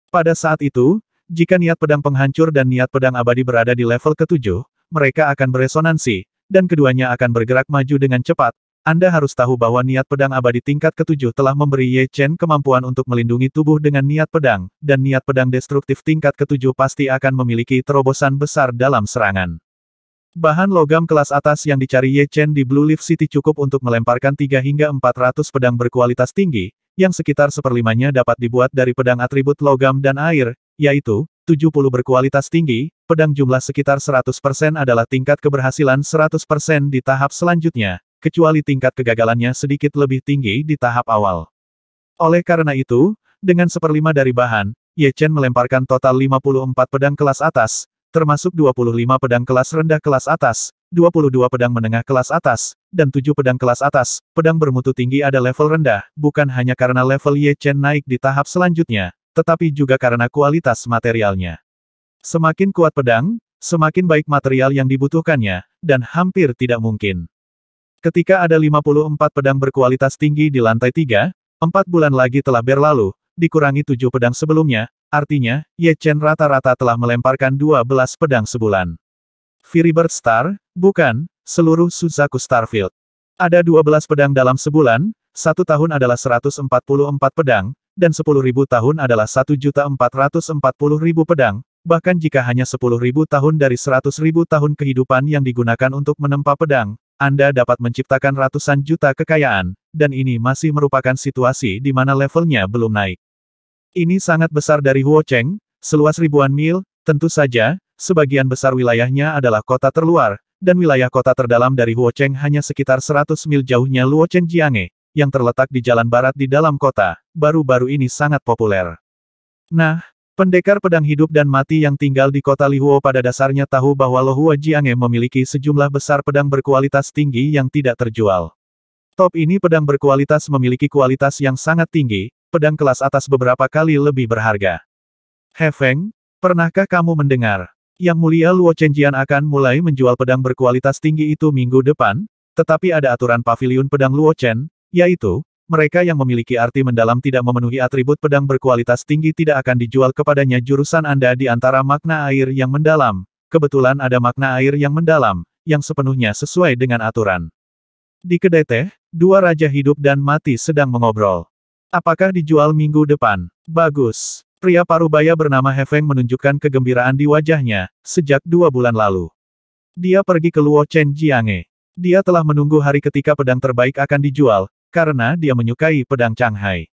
Pada saat itu, jika niat pedang penghancur dan niat pedang abadi berada di level ke-7, mereka akan beresonansi, dan keduanya akan bergerak maju dengan cepat. Anda harus tahu bahwa niat pedang abadi tingkat ke-7 telah memberi Ye Chen kemampuan untuk melindungi tubuh dengan niat pedang, dan niat pedang destruktif tingkat ke-7 pasti akan memiliki terobosan besar dalam serangan. Bahan logam kelas atas yang dicari Ye Chen di Blue Leaf City cukup untuk melemparkan 3 hingga 400 pedang berkualitas tinggi, yang sekitar seperlimanya dapat dibuat dari pedang atribut logam dan air, yaitu 70 berkualitas tinggi, pedang jumlah sekitar 100% adalah tingkat keberhasilan 100% di tahap selanjutnya, kecuali tingkat kegagalannya sedikit lebih tinggi di tahap awal. Oleh karena itu, dengan seperlima dari bahan, Ye Chen melemparkan total 54 pedang kelas atas, termasuk 25 pedang kelas rendah kelas atas, 22 pedang menengah kelas atas, dan 7 pedang kelas atas. Pedang bermutu tinggi ada level rendah, bukan hanya karena level Ye Chen naik di tahap selanjutnya, tetapi juga karena kualitas materialnya. Semakin kuat pedang, semakin baik material yang dibutuhkannya, dan hampir tidak mungkin. Ketika ada 54 pedang berkualitas tinggi di lantai 3, 4 bulan lagi telah berlalu, dikurangi 7 pedang sebelumnya, artinya, Ye Chen rata-rata telah melemparkan 12 pedang sebulan. Firibird Star, bukan, seluruh Suzaku Starfield. Ada 12 pedang dalam sebulan, 1 tahun adalah 144 pedang, dan 10.000 tahun adalah 1.440.000 pedang, bahkan jika hanya 10.000 tahun dari 100.000 tahun kehidupan yang digunakan untuk menempa pedang, Anda dapat menciptakan ratusan juta kekayaan, dan ini masih merupakan situasi di mana levelnya belum naik. Ini sangat besar dari Huocheng, seluas ribuan mil, tentu saja, sebagian besar wilayahnya adalah kota terluar, dan wilayah kota terdalam dari Huocheng hanya sekitar 100 mil jauhnya Luocheng Jiange, yang terletak di jalan barat di dalam kota, baru-baru ini sangat populer. Nah, pendekar pedang hidup dan mati yang tinggal di kota Lihuo pada dasarnya tahu bahwa Lohua Jiange memiliki sejumlah besar pedang berkualitas tinggi yang tidak terjual. Top ini pedang berkualitas memiliki kualitas yang sangat tinggi, pedang kelas atas beberapa kali lebih berharga. He Feng, pernahkah kamu mendengar? Yang Mulia Luo Chenjian akan mulai menjual pedang berkualitas tinggi itu minggu depan, tetapi ada aturan paviliun pedang Luo Chen, yaitu, mereka yang memiliki arti mendalam tidak memenuhi atribut pedang berkualitas tinggi tidak akan dijual kepadanya jurusan Anda di antara makna air yang mendalam. Kebetulan ada makna air yang mendalam, yang sepenuhnya sesuai dengan aturan. Di kedai teh, 2 raja hidup dan mati sedang mengobrol. Apakah dijual minggu depan? Bagus. Pria parubaya bernama He Feng menunjukkan kegembiraan di wajahnya, sejak 2 bulan lalu. Dia pergi ke Luo Chen Jiange. Dia telah menunggu hari ketika pedang terbaik akan dijual, karena dia menyukai pedang Shanghai.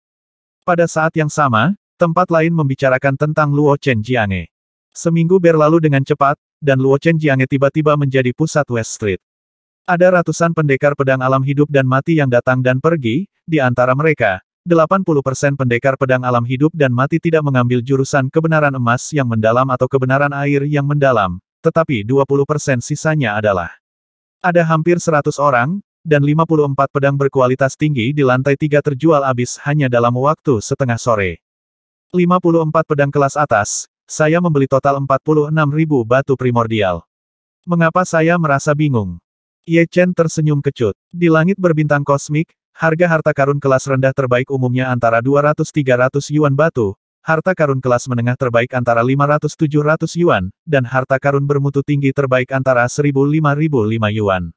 Pada saat yang sama, tempat lain membicarakan tentang Luo Chen Jiange. Seminggu berlalu dengan cepat, dan Luochen Jiange tiba-tiba menjadi pusat West Street. Ada ratusan pendekar pedang alam hidup dan mati yang datang dan pergi, di antara mereka, 80% pendekar pedang alam hidup dan mati tidak mengambil jurusan kebenaran emas yang mendalam atau kebenaran air yang mendalam, tetapi 20% sisanya adalah. Ada hampir 100 orang, dan 54 pedang berkualitas tinggi di lantai 3 terjual habis hanya dalam waktu setengah sore. 54 pedang kelas atas, saya membeli total 46.000 batu primordial. Mengapa saya merasa bingung? Ye Chen tersenyum kecut. Di langit berbintang kosmik, harga harta karun kelas rendah terbaik umumnya antara 200-300 yuan batu, harta karun kelas menengah terbaik antara 500-700 yuan, dan harta karun bermutu tinggi terbaik antara 1.000-5.005 yuan.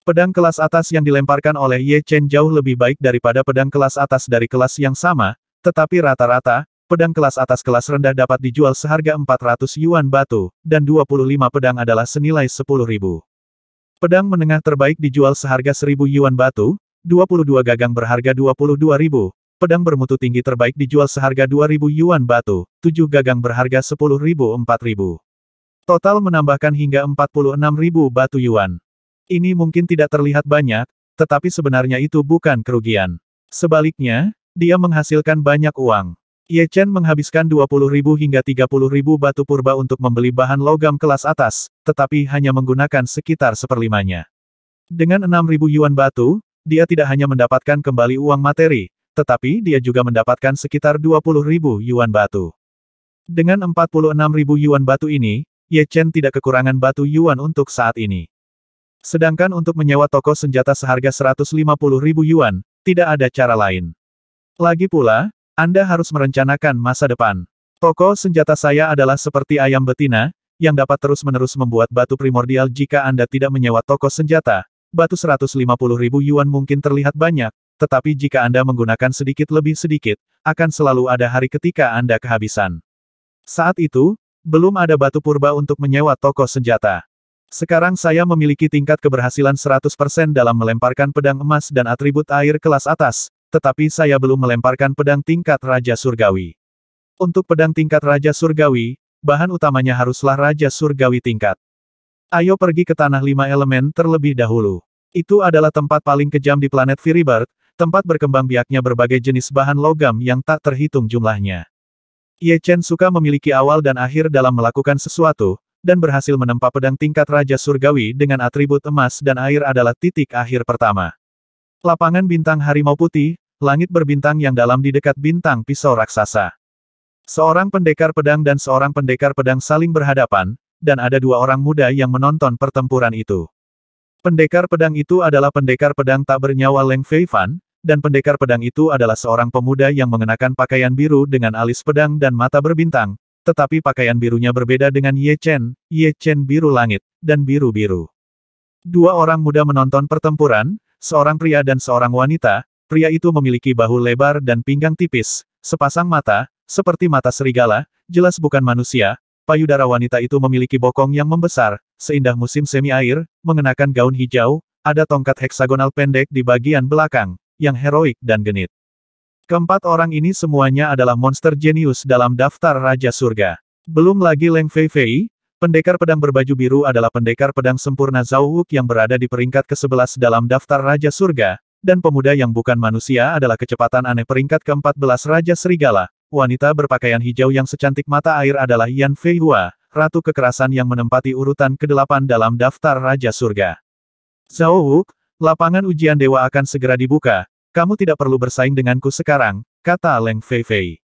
Pedang kelas atas yang dilemparkan oleh Ye Chen jauh lebih baik daripada pedang kelas atas dari kelas yang sama, tetapi rata-rata, pedang kelas atas kelas rendah dapat dijual seharga 400 yuan batu, dan 25 pedang adalah senilai 10.000. Pedang menengah terbaik dijual seharga 1.000 yuan batu, 22 gagang berharga 22.000, pedang bermutu tinggi terbaik dijual seharga 2.000 yuan batu, 7 gagang berharga 10.000 4.000. Total menambahkan hingga 46.000 batu yuan. Ini mungkin tidak terlihat banyak, tetapi sebenarnya itu bukan kerugian. Sebaliknya, dia menghasilkan banyak uang. Ye Chen menghabiskan 20.000 hingga 30.000 batu purba untuk membeli bahan logam kelas atas, tetapi hanya menggunakan sekitar seperlimanya. Dengan 6.000 yuan batu, dia tidak hanya mendapatkan kembali uang materi, tetapi dia juga mendapatkan sekitar 20.000 yuan batu. Dengan 46.000 yuan batu ini, Ye Chen tidak kekurangan batu yuan untuk saat ini. Sedangkan untuk menyewa toko senjata seharga 150.000 yuan, tidak ada cara lain. Lagi pula, Anda harus merencanakan masa depan. Toko senjata saya adalah seperti ayam betina, yang dapat terus-menerus membuat batu primordial jika Anda tidak menyewa toko senjata. Batu 150.000 yuan mungkin terlihat banyak, tetapi jika Anda menggunakan sedikit lebih sedikit, akan selalu ada hari ketika Anda kehabisan. Saat itu, belum ada batu purba untuk menyewa toko senjata. Sekarang saya memiliki tingkat keberhasilan 100% dalam melemparkan pedang emas dan atribut air kelas atas, tetapi saya belum melemparkan pedang tingkat Raja Surgawi. Untuk pedang tingkat Raja Surgawi, bahan utamanya haruslah Raja Surgawi tingkat. Ayo pergi ke Tanah 5 Elemen terlebih dahulu. Itu adalah tempat paling kejam di planet Firibird, tempat berkembang biaknya berbagai jenis bahan logam yang tak terhitung jumlahnya. Ye Chen suka memiliki awal dan akhir dalam melakukan sesuatu, dan berhasil menempa pedang tingkat Raja Surgawi dengan atribut emas dan air adalah titik akhir pertama. Lapangan bintang harimau putih, langit berbintang yang dalam di dekat bintang pisau raksasa. Seorang pendekar pedang dan seorang pendekar pedang saling berhadapan, dan ada dua orang muda yang menonton pertempuran itu. Pendekar pedang itu adalah pendekar pedang tak bernyawa Leng Feifan, dan pendekar pedang itu adalah seorang pemuda yang mengenakan pakaian biru dengan alis pedang dan mata berbintang, tetapi pakaian birunya berbeda dengan Ye Chen biru langit, dan biru-biru. Dua orang muda menonton pertempuran, seorang pria dan seorang wanita. Pria itu memiliki bahu lebar dan pinggang tipis, sepasang mata, seperti mata serigala, jelas bukan manusia. Payudara wanita itu memiliki bokong yang membesar, seindah musim semi air, mengenakan gaun hijau, ada tongkat heksagonal pendek di bagian belakang, yang heroik dan genit. Keempat orang ini semuanya adalah monster jenius dalam daftar Raja Surga. Belum lagi Leng Feifei, pendekar pedang berbaju biru adalah pendekar pedang sempurna Zhao Wuk yang berada di peringkat ke-11 dalam daftar Raja Surga, dan pemuda yang bukan manusia adalah kecepatan aneh peringkat ke-14 Raja Serigala. Wanita berpakaian hijau yang secantik mata air adalah Yan Fei Hua, ratu kekerasan yang menempati urutan ke-8 dalam daftar Raja Surga. Zhao Wuk, lapangan ujian dewa akan segera dibuka. Kamu tidak perlu bersaing denganku sekarang, kata Leng Feifei.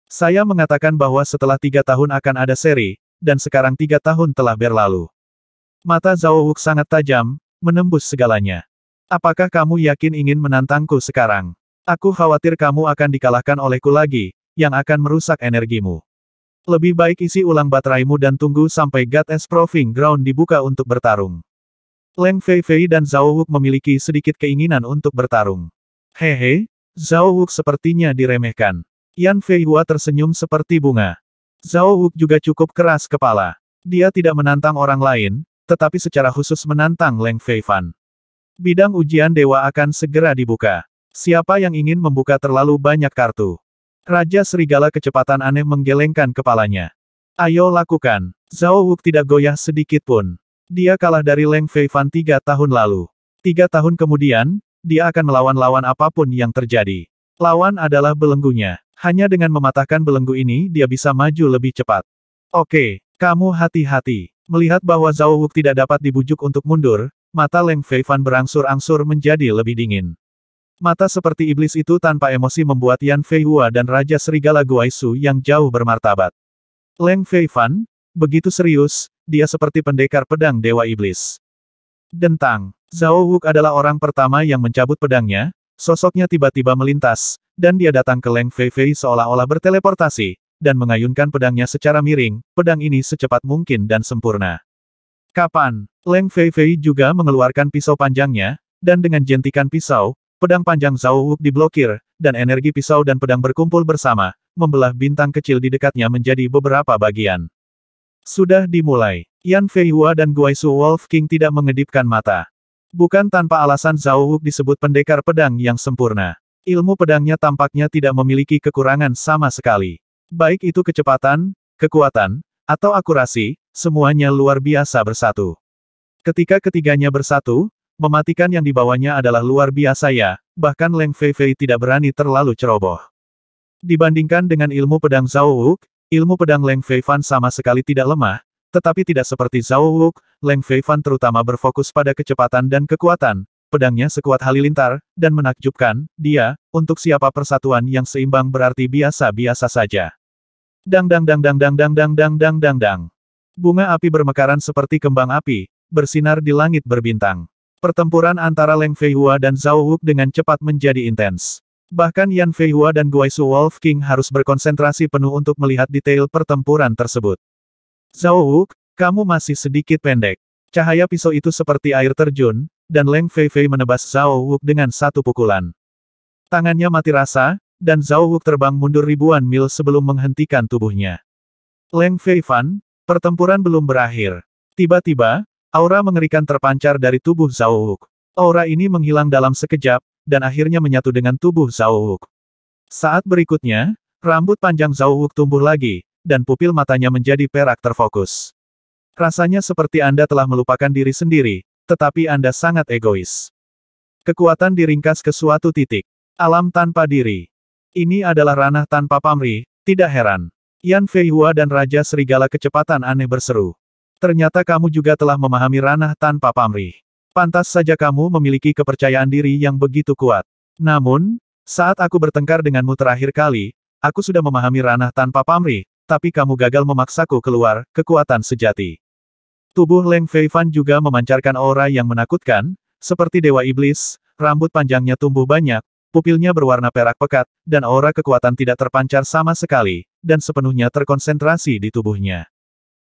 Saya mengatakan bahwa setelah 3 tahun akan ada seri, dan sekarang 3 tahun telah berlalu. Mata Zhao Wuk sangat tajam, menembus segalanya. Apakah kamu yakin ingin menantangku sekarang? Aku khawatir kamu akan dikalahkan olehku lagi, yang akan merusak energimu. Lebih baik isi ulang bateraimu dan tunggu sampai Goddess Proving Ground dibuka untuk bertarung. Leng Feifei dan Zhao Wuk memiliki sedikit keinginan untuk bertarung. Hehe, Zhao Wuk sepertinya diremehkan. Yan Fei Hua tersenyum seperti bunga. Zhao Wuk juga cukup keras kepala. Dia tidak menantang orang lain, tetapi secara khusus menantang Leng Feifan. Bidang ujian dewa akan segera dibuka. Siapa yang ingin membuka terlalu banyak kartu? Raja Serigala kecepatan aneh menggelengkan kepalanya. Ayo lakukan. Zhao Wuk tidak goyah sedikit pun. Dia kalah dari Leng Feifan 3 tahun lalu. 3 tahun kemudian, dia akan melawan lawan apapun yang terjadi. Lawan adalah belenggunya. Hanya dengan mematahkan belenggu ini dia bisa maju lebih cepat. Oke, kamu hati-hati. Melihat bahwa Zhao Wuk tidak dapat dibujuk untuk mundur, mata Leng Feifan berangsur-angsur menjadi lebih dingin. Mata seperti iblis itu tanpa emosi membuat Yan Feihua dan Raja Serigala Guaisu yang jauh bermartabat. Leng Feifan, begitu serius, dia seperti pendekar pedang Dewa Iblis. Dentang. Zhao Wuk adalah orang pertama yang mencabut pedangnya, sosoknya tiba-tiba melintas, dan dia datang ke Leng Feifei seolah-olah berteleportasi, dan mengayunkan pedangnya secara miring, pedang ini secepat mungkin dan sempurna. Kapan? Leng Feifei juga mengeluarkan pisau panjangnya, dan dengan jentikan pisau, pedang panjang Zhao Wuk diblokir, dan energi pisau dan pedang berkumpul bersama, membelah bintang kecil di dekatnya menjadi beberapa bagian. Sudah dimulai. Yan Feihua dan Guaisu Wolf King tidak mengedipkan mata. Bukan tanpa alasan Zhao Wuk disebut pendekar pedang yang sempurna. Ilmu pedangnya tampaknya tidak memiliki kekurangan sama sekali. Baik itu kecepatan, kekuatan, atau akurasi, semuanya luar biasa bersatu. Ketika ketiganya bersatu, mematikan yang dibawanya adalah luar biasa ya, bahkan Leng Feifei tidak berani terlalu ceroboh. Dibandingkan dengan ilmu pedang Zhao Wuk, ilmu pedang Leng Feifan sama sekali tidak lemah, tetapi tidak seperti Zhao Wuk, Leng Feifan terutama berfokus pada kecepatan dan kekuatan, pedangnya sekuat halilintar, dan menakjubkan, dia, untuk siapa persatuan yang seimbang berarti biasa-biasa saja. Dang dang dang dang dang dang dang dang dang dang dang. Bunga api bermekaran seperti kembang api, bersinar di langit berbintang. Pertempuran antara Leng Feihua dan Zhao Wuk dengan cepat menjadi intens. Bahkan Yan Feihua dan Guaisu Wolf King harus berkonsentrasi penuh untuk melihat detail pertempuran tersebut. Zhao Wuk, kamu masih sedikit pendek. Cahaya pisau itu seperti air terjun, dan Leng Feifei menebas Zhao Wuk dengan satu pukulan. Tangannya mati rasa, dan Zhao Wuk terbang mundur ribuan mil sebelum menghentikan tubuhnya. Leng Feifan, pertempuran belum berakhir. Tiba-tiba, aura mengerikan terpancar dari tubuh Zhao Wuk. Aura ini menghilang dalam sekejap, dan akhirnya menyatu dengan tubuh Zhao Wuk. Saat berikutnya, rambut panjang Zhao Wuk tumbuh lagi, dan pupil matanya menjadi perak terfokus. Rasanya seperti Anda telah melupakan diri sendiri, tetapi Anda sangat egois. Kekuatan diringkas ke suatu titik. Alam tanpa diri. Ini adalah ranah tanpa pamrih, tidak heran. Yan Feihua dan Raja Serigala Kecepatan aneh berseru. Ternyata kamu juga telah memahami ranah tanpa pamrih. Pantas saja kamu memiliki kepercayaan diri yang begitu kuat. Namun, saat aku bertengkar denganmu terakhir kali, aku sudah memahami ranah tanpa pamrih, tapi kamu gagal memaksaku keluar, kekuatan sejati. Tubuh Leng Feifan juga memancarkan aura yang menakutkan, seperti Dewa Iblis, rambut panjangnya tumbuh banyak, pupilnya berwarna perak pekat, dan aura kekuatan tidak terpancar sama sekali, dan sepenuhnya terkonsentrasi di tubuhnya.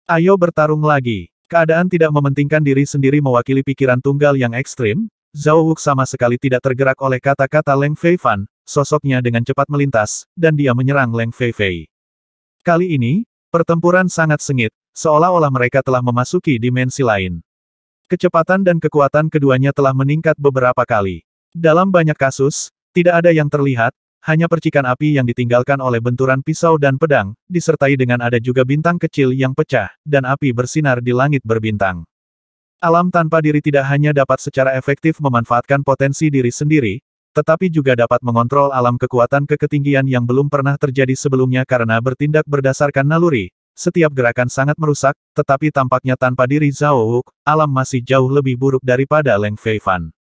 Ayo bertarung lagi. Keadaan tidak mementingkan diri sendiri mewakili pikiran tunggal yang ekstrim, Zhao Wuk sama sekali tidak tergerak oleh kata-kata Leng Feifan, sosoknya dengan cepat melintas, dan dia menyerang Leng Feifei. Kali ini, pertempuran sangat sengit, seolah-olah mereka telah memasuki dimensi lain. Kecepatan dan kekuatan keduanya telah meningkat beberapa kali. Dalam banyak kasus, tidak ada yang terlihat, hanya percikan api yang ditinggalkan oleh benturan pisau dan pedang, disertai dengan ada juga bintang kecil yang pecah, dan api bersinar di langit berbintang. Alam tanpa diri tidak hanya dapat secara efektif memanfaatkan potensi diri sendiri, tetapi juga dapat mengontrol alam kekuatan ke ketinggian yang belum pernah terjadi sebelumnya karena bertindak berdasarkan naluri. Setiap gerakan sangat merusak, tetapi tampaknya tanpa diri Zhao Wuk, alam masih jauh lebih buruk daripada Leng Feifan.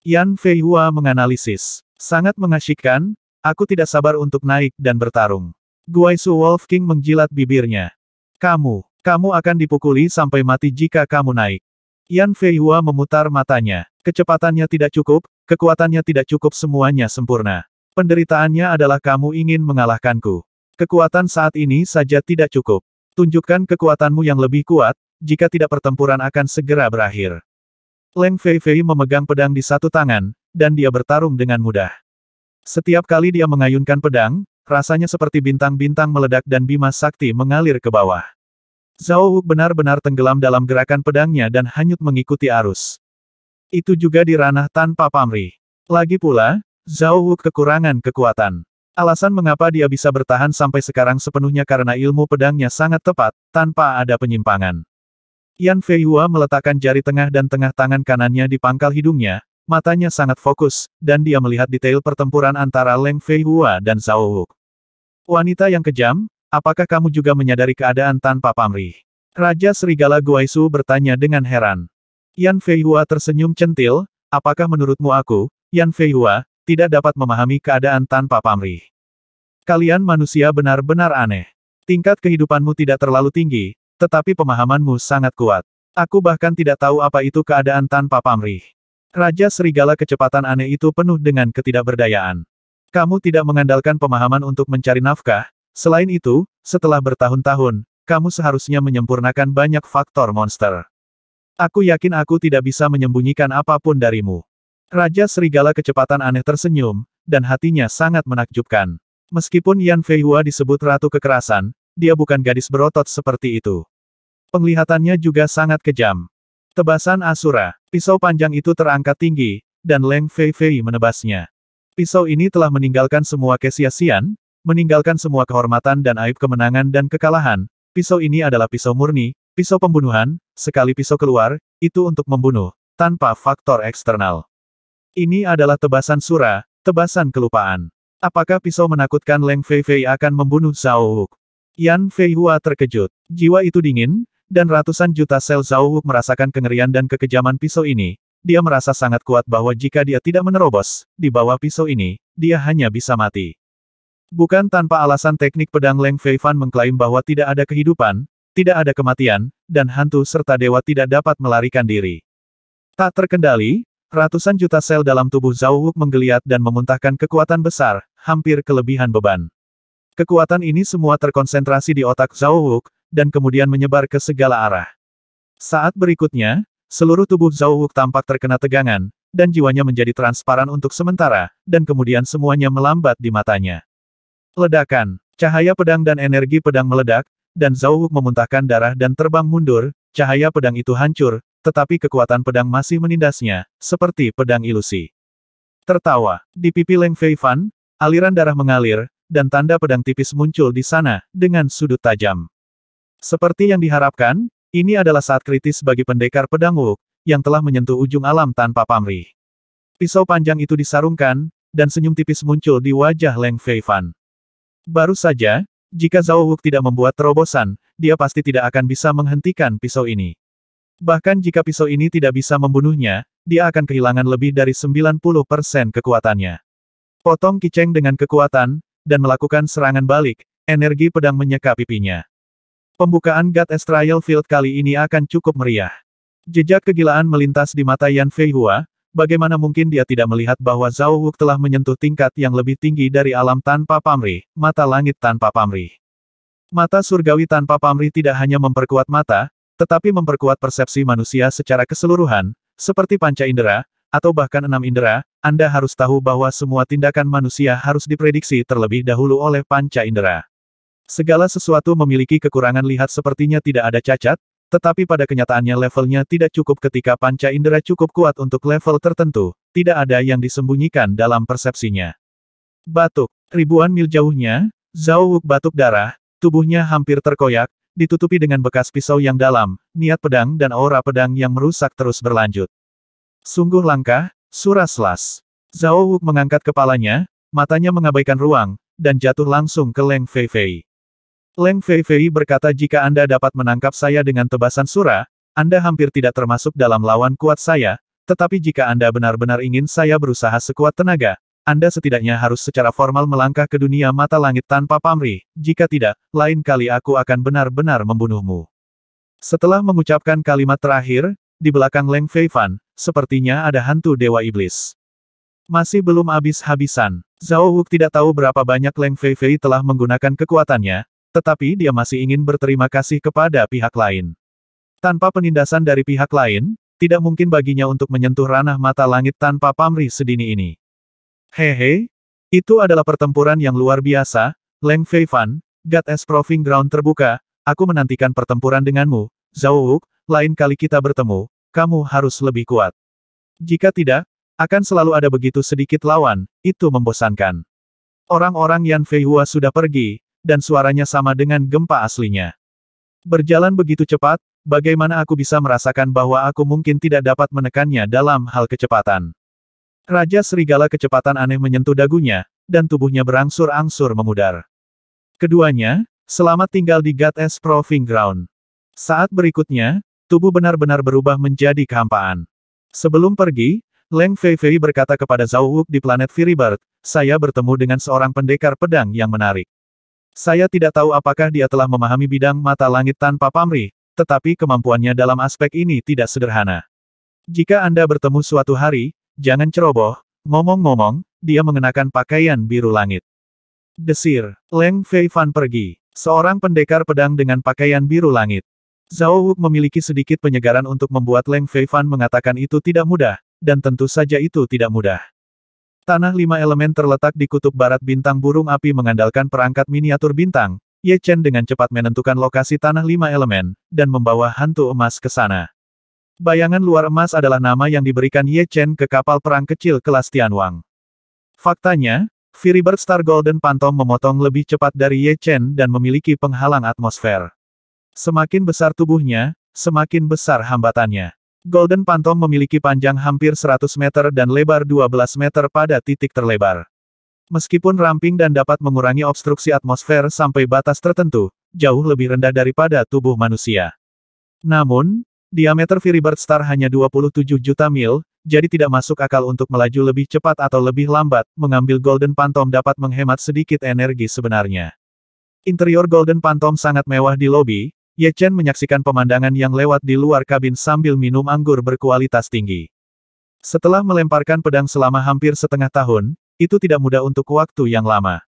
Yan Feihua menganalisis. Sangat mengasyikkan. Aku tidak sabar untuk naik dan bertarung. Guaisu Wolf King menjilat bibirnya. Kamu akan dipukuli sampai mati jika kamu naik. Yan Feihua memutar matanya. Kecepatannya tidak cukup, kekuatannya tidak cukup, semuanya sempurna. Penderitaannya adalah kamu ingin mengalahkanku. Kekuatan saat ini saja tidak cukup. Tunjukkan kekuatanmu yang lebih kuat, jika tidak pertempuran akan segera berakhir. Leng Feifei memegang pedang di satu tangan, dan dia bertarung dengan mudah. Setiap kali dia mengayunkan pedang, rasanya seperti bintang-bintang meledak dan bima sakti mengalir ke bawah. Zhao Wuk benar-benar tenggelam dalam gerakan pedangnya dan hanyut mengikuti arus. Itu juga di ranah tanpa pamrih. Lagi pula, Zhao Wuk kekurangan kekuatan. Alasan mengapa dia bisa bertahan sampai sekarang sepenuhnya karena ilmu pedangnya sangat tepat, tanpa ada penyimpangan. Yan Feihua meletakkan jari tengah dan tengah tangan kanannya di pangkal hidungnya, matanya sangat fokus, dan dia melihat detail pertempuran antara Leng Feihua dan Zhao Wuk. Wanita yang kejam, apakah kamu juga menyadari keadaan tanpa pamrih? Raja Serigala Guaisu bertanya dengan heran. Yan Feihua tersenyum centil, apakah menurutmu aku, Yan Feihua, tidak dapat memahami keadaan tanpa pamrih? Kalian manusia benar-benar aneh. Tingkat kehidupanmu tidak terlalu tinggi, tetapi pemahamanmu sangat kuat. Aku bahkan tidak tahu apa itu keadaan tanpa pamrih. Raja Serigala kecepatan aneh itu penuh dengan ketidakberdayaan. Kamu tidak mengandalkan pemahaman untuk mencari nafkah, selain itu, setelah bertahun-tahun, kamu seharusnya menyempurnakan banyak faktor monster. Aku yakin aku tidak bisa menyembunyikan apapun darimu. Raja Serigala kecepatan aneh tersenyum, dan hatinya sangat menakjubkan. Meskipun Yan Feihua disebut Ratu Kekerasan, dia bukan gadis berotot seperti itu. Penglihatannya juga sangat kejam. Tebasan Asura, pisau panjang itu terangkat tinggi, dan Leng Feifei menebasnya. Pisau ini telah meninggalkan semua kesia-sian, meninggalkan semua kehormatan dan aib kemenangan dan kekalahan. Pisau ini adalah pisau murni, pisau pembunuhan, sekali pisau keluar, itu untuk membunuh, tanpa faktor eksternal. Ini adalah tebasan Sura, tebasan kelupaan. Apakah pisau menakutkan Leng Feifei akan membunuh Zhao Wuk? Yan Feihua terkejut. Jiwa itu dingin, dan ratusan juta sel Zhao Wuk merasakan kengerian dan kekejaman pisau ini. Dia merasa sangat kuat bahwa jika dia tidak menerobos, di bawah pisau ini, dia hanya bisa mati. Bukan tanpa alasan teknik pedang Leng Feifan mengklaim bahwa tidak ada kehidupan, tidak ada kematian, dan hantu serta dewa tidak dapat melarikan diri. Tak terkendali, ratusan juta sel dalam tubuh Zhao Wuk menggeliat dan memuntahkan kekuatan besar, hampir kelebihan beban. Kekuatan ini semua terkonsentrasi di otak Zhao Wuk, dan kemudian menyebar ke segala arah. Saat berikutnya, seluruh tubuh Zhao Wuk tampak terkena tegangan, dan jiwanya menjadi transparan untuk sementara, dan kemudian semuanya melambat di matanya. Ledakan, cahaya pedang dan energi pedang meledak, dan Zhao Wuk memuntahkan darah dan terbang mundur, cahaya pedang itu hancur, tetapi kekuatan pedang masih menindasnya, seperti pedang ilusi. Tertawa, di pipi Leng Feifan, aliran darah mengalir, dan tanda pedang tipis muncul di sana, dengan sudut tajam. Seperti yang diharapkan, ini adalah saat kritis bagi pendekar pedang Wuk, yang telah menyentuh ujung alam tanpa pamrih. Pisau panjang itu disarungkan, dan senyum tipis muncul di wajah Leng Feifan. Baru saja, jika Zhao Wuk tidak membuat terobosan, dia pasti tidak akan bisa menghentikan pisau ini. Bahkan jika pisau ini tidak bisa membunuhnya, dia akan kehilangan lebih dari 90% kekuatannya. Potong Kiceng dengan kekuatan, dan melakukan serangan balik, energi pedang menyeka pipinya. Pembukaan God Astral Field kali ini akan cukup meriah. Jejak kegilaan melintas di mata Yan Feihua, bagaimana mungkin dia tidak melihat bahwa Zhao Wuk telah menyentuh tingkat yang lebih tinggi dari alam tanpa pamrih, mata langit tanpa pamrih. Mata surgawi tanpa pamrih tidak hanya memperkuat mata, tetapi memperkuat persepsi manusia secara keseluruhan, seperti panca indera, atau bahkan 6 indera. Anda harus tahu bahwa semua tindakan manusia harus diprediksi terlebih dahulu oleh panca indera. Segala sesuatu memiliki kekurangan lihat sepertinya tidak ada cacat, tetapi pada kenyataannya levelnya tidak cukup ketika panca indera cukup kuat untuk level tertentu, tidak ada yang disembunyikan dalam persepsinya. Batuk, ribuan mil jauhnya, Zhao Wuk batuk darah, tubuhnya hampir terkoyak, ditutupi dengan bekas pisau yang dalam, niat pedang dan aura pedang yang merusak terus berlanjut. Sungguh langka, Sura Slas. Zhao Wuk mengangkat kepalanya, matanya mengabaikan ruang, dan jatuh langsung ke Leng Feifei. Leng Feifei berkata jika Anda dapat menangkap saya dengan tebasan Sura, Anda hampir tidak termasuk dalam lawan kuat saya, tetapi jika Anda benar-benar ingin saya berusaha sekuat tenaga, Anda setidaknya harus secara formal melangkah ke dunia mata langit tanpa pamrih, jika tidak, lain kali aku akan benar-benar membunuhmu. Setelah mengucapkan kalimat terakhir, di belakang Leng Feifan, sepertinya ada hantu Dewa Iblis. Masih belum habis-habisan, Zhao Wuk tidak tahu berapa banyak Leng Feifei telah menggunakan kekuatannya, tetapi dia masih ingin berterima kasih kepada pihak lain. Tanpa penindasan dari pihak lain, tidak mungkin baginya untuk menyentuh ranah mata langit tanpa pamrih sedini ini. Hehe, itu adalah pertempuran yang luar biasa, Leng Feifan, God S Proving Ground terbuka, aku menantikan pertempuran denganmu, Zhao Wuk, lain kali kita bertemu, kamu harus lebih kuat. Jika tidak, akan selalu ada begitu sedikit lawan, itu membosankan. Orang-orang Yan Fei Hua sudah pergi, dan suaranya sama dengan gempa aslinya. Berjalan begitu cepat, bagaimana aku bisa merasakan bahwa aku mungkin tidak dapat menekannya dalam hal kecepatan. Raja Serigala kecepatan aneh menyentuh dagunya, dan tubuhnya berangsur-angsur memudar. Keduanya, selamat tinggal di Goddess Proving Ground. Saat berikutnya, tubuh benar-benar berubah menjadi kehampaan. Sebelum pergi, Leng Feifei berkata kepada Zhao Wuk di planet Firibird, saya bertemu dengan seorang pendekar pedang yang menarik. Saya tidak tahu apakah dia telah memahami bidang mata langit tanpa pamrih, tetapi kemampuannya dalam aspek ini tidak sederhana. Jika Anda bertemu suatu hari, jangan ceroboh, ngomong-ngomong, dia mengenakan pakaian biru langit. Desir, Leng Feifan pergi. Seorang pendekar pedang dengan pakaian biru langit. Zhao Wuk memiliki sedikit penyegaran untuk membuat Leng Feifan mengatakan itu tidak mudah, dan tentu saja itu tidak mudah. Tanah 5 elemen terletak di kutub barat bintang burung api mengandalkan perangkat miniatur bintang. Ye Chen dengan cepat menentukan lokasi tanah 5 elemen, dan membawa hantu emas ke sana. Bayangan luar emas adalah nama yang diberikan Ye Chen ke kapal perang kecil kelas Tianwang. Faktanya, Firibird Star Golden Phantom memotong lebih cepat dari Ye Chen dan memiliki penghalang atmosfer. Semakin besar tubuhnya, semakin besar hambatannya. Golden Phantom memiliki panjang hampir 100 meter dan lebar 12 meter pada titik terlebar. Meskipun ramping dan dapat mengurangi obstruksi atmosfer sampai batas tertentu, jauh lebih rendah daripada tubuh manusia. Namun, diameter Firibird Star hanya 27 juta mil, jadi tidak masuk akal untuk melaju lebih cepat atau lebih lambat. Mengambil Golden Phantom dapat menghemat sedikit energi sebenarnya. Interior Golden Phantom sangat mewah di lobi. Ye Chen menyaksikan pemandangan yang lewat di luar kabin sambil minum anggur berkualitas tinggi. Setelah melemparkan pedang selama hampir setengah tahun, itu tidak mudah untuk waktu yang lama.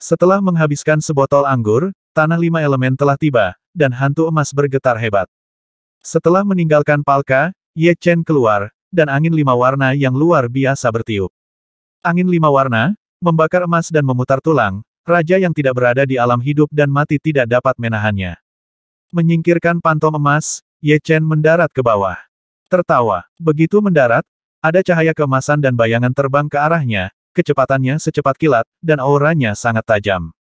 Setelah menghabiskan sebotol anggur, tanah 5 elemen telah tiba, dan hantu emas bergetar hebat. Setelah meninggalkan Palka, Ye Chen keluar, dan angin 5 warna yang luar biasa bertiup. Angin 5 warna, membakar emas dan memutar tulang, raja yang tidak berada di alam hidup dan mati tidak dapat menahannya. Menyingkirkan pantom emas, Ye Chen mendarat ke bawah. Tertawa. Begitu mendarat, ada cahaya keemasan dan bayangan terbang ke arahnya, kecepatannya secepat kilat, dan auranya sangat tajam.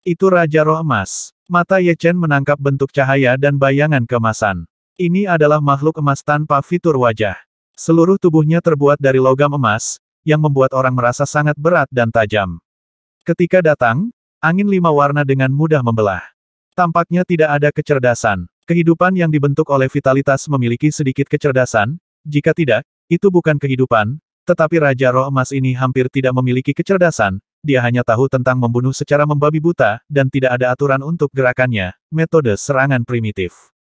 Itu Raja Roh Emas. Mata Ye Chen menangkap bentuk cahaya dan bayangan keemasan. Ini adalah makhluk emas tanpa fitur wajah. Seluruh tubuhnya terbuat dari logam emas, yang membuat orang merasa sangat berat dan tajam. Ketika datang, angin 5 warna dengan mudah membelah. Tampaknya tidak ada kecerdasan. Kehidupan yang dibentuk oleh vitalitas memiliki sedikit kecerdasan, jika tidak, itu bukan kehidupan, tetapi Raja Roh Emas ini hampir tidak memiliki kecerdasan, dia hanya tahu tentang membunuh secara membabi buta, dan tidak ada aturan untuk gerakannya, metode serangan primitif.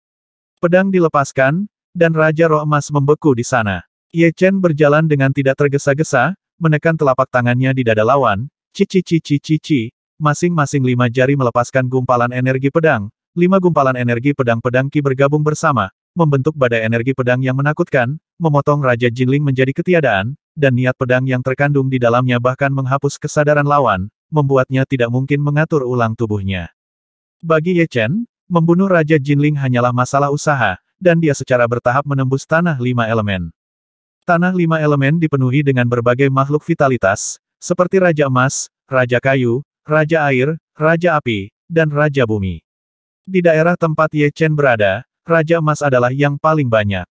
Pedang dilepaskan, dan Raja Roh Emas membeku di sana. Ye Chen berjalan dengan tidak tergesa-gesa, menekan telapak tangannya di dada lawan, cici. Masing-masing 5 jari melepaskan gumpalan energi pedang, 5 gumpalan energi pedang-pedang Qi bergabung bersama, membentuk badai energi pedang yang menakutkan, memotong Raja Jinling menjadi ketiadaan, dan niat pedang yang terkandung di dalamnya bahkan menghapus kesadaran lawan, membuatnya tidak mungkin mengatur ulang tubuhnya. Bagi Ye Chen, membunuh Raja Jinling hanyalah masalah usaha, dan dia secara bertahap menembus tanah 5 elemen. Tanah 5 elemen dipenuhi dengan berbagai makhluk vitalitas, seperti Raja Emas, Raja Kayu, Raja Air, Raja Api, dan Raja Bumi. Di daerah tempat Ye Chen berada, Raja Emas adalah yang paling banyak.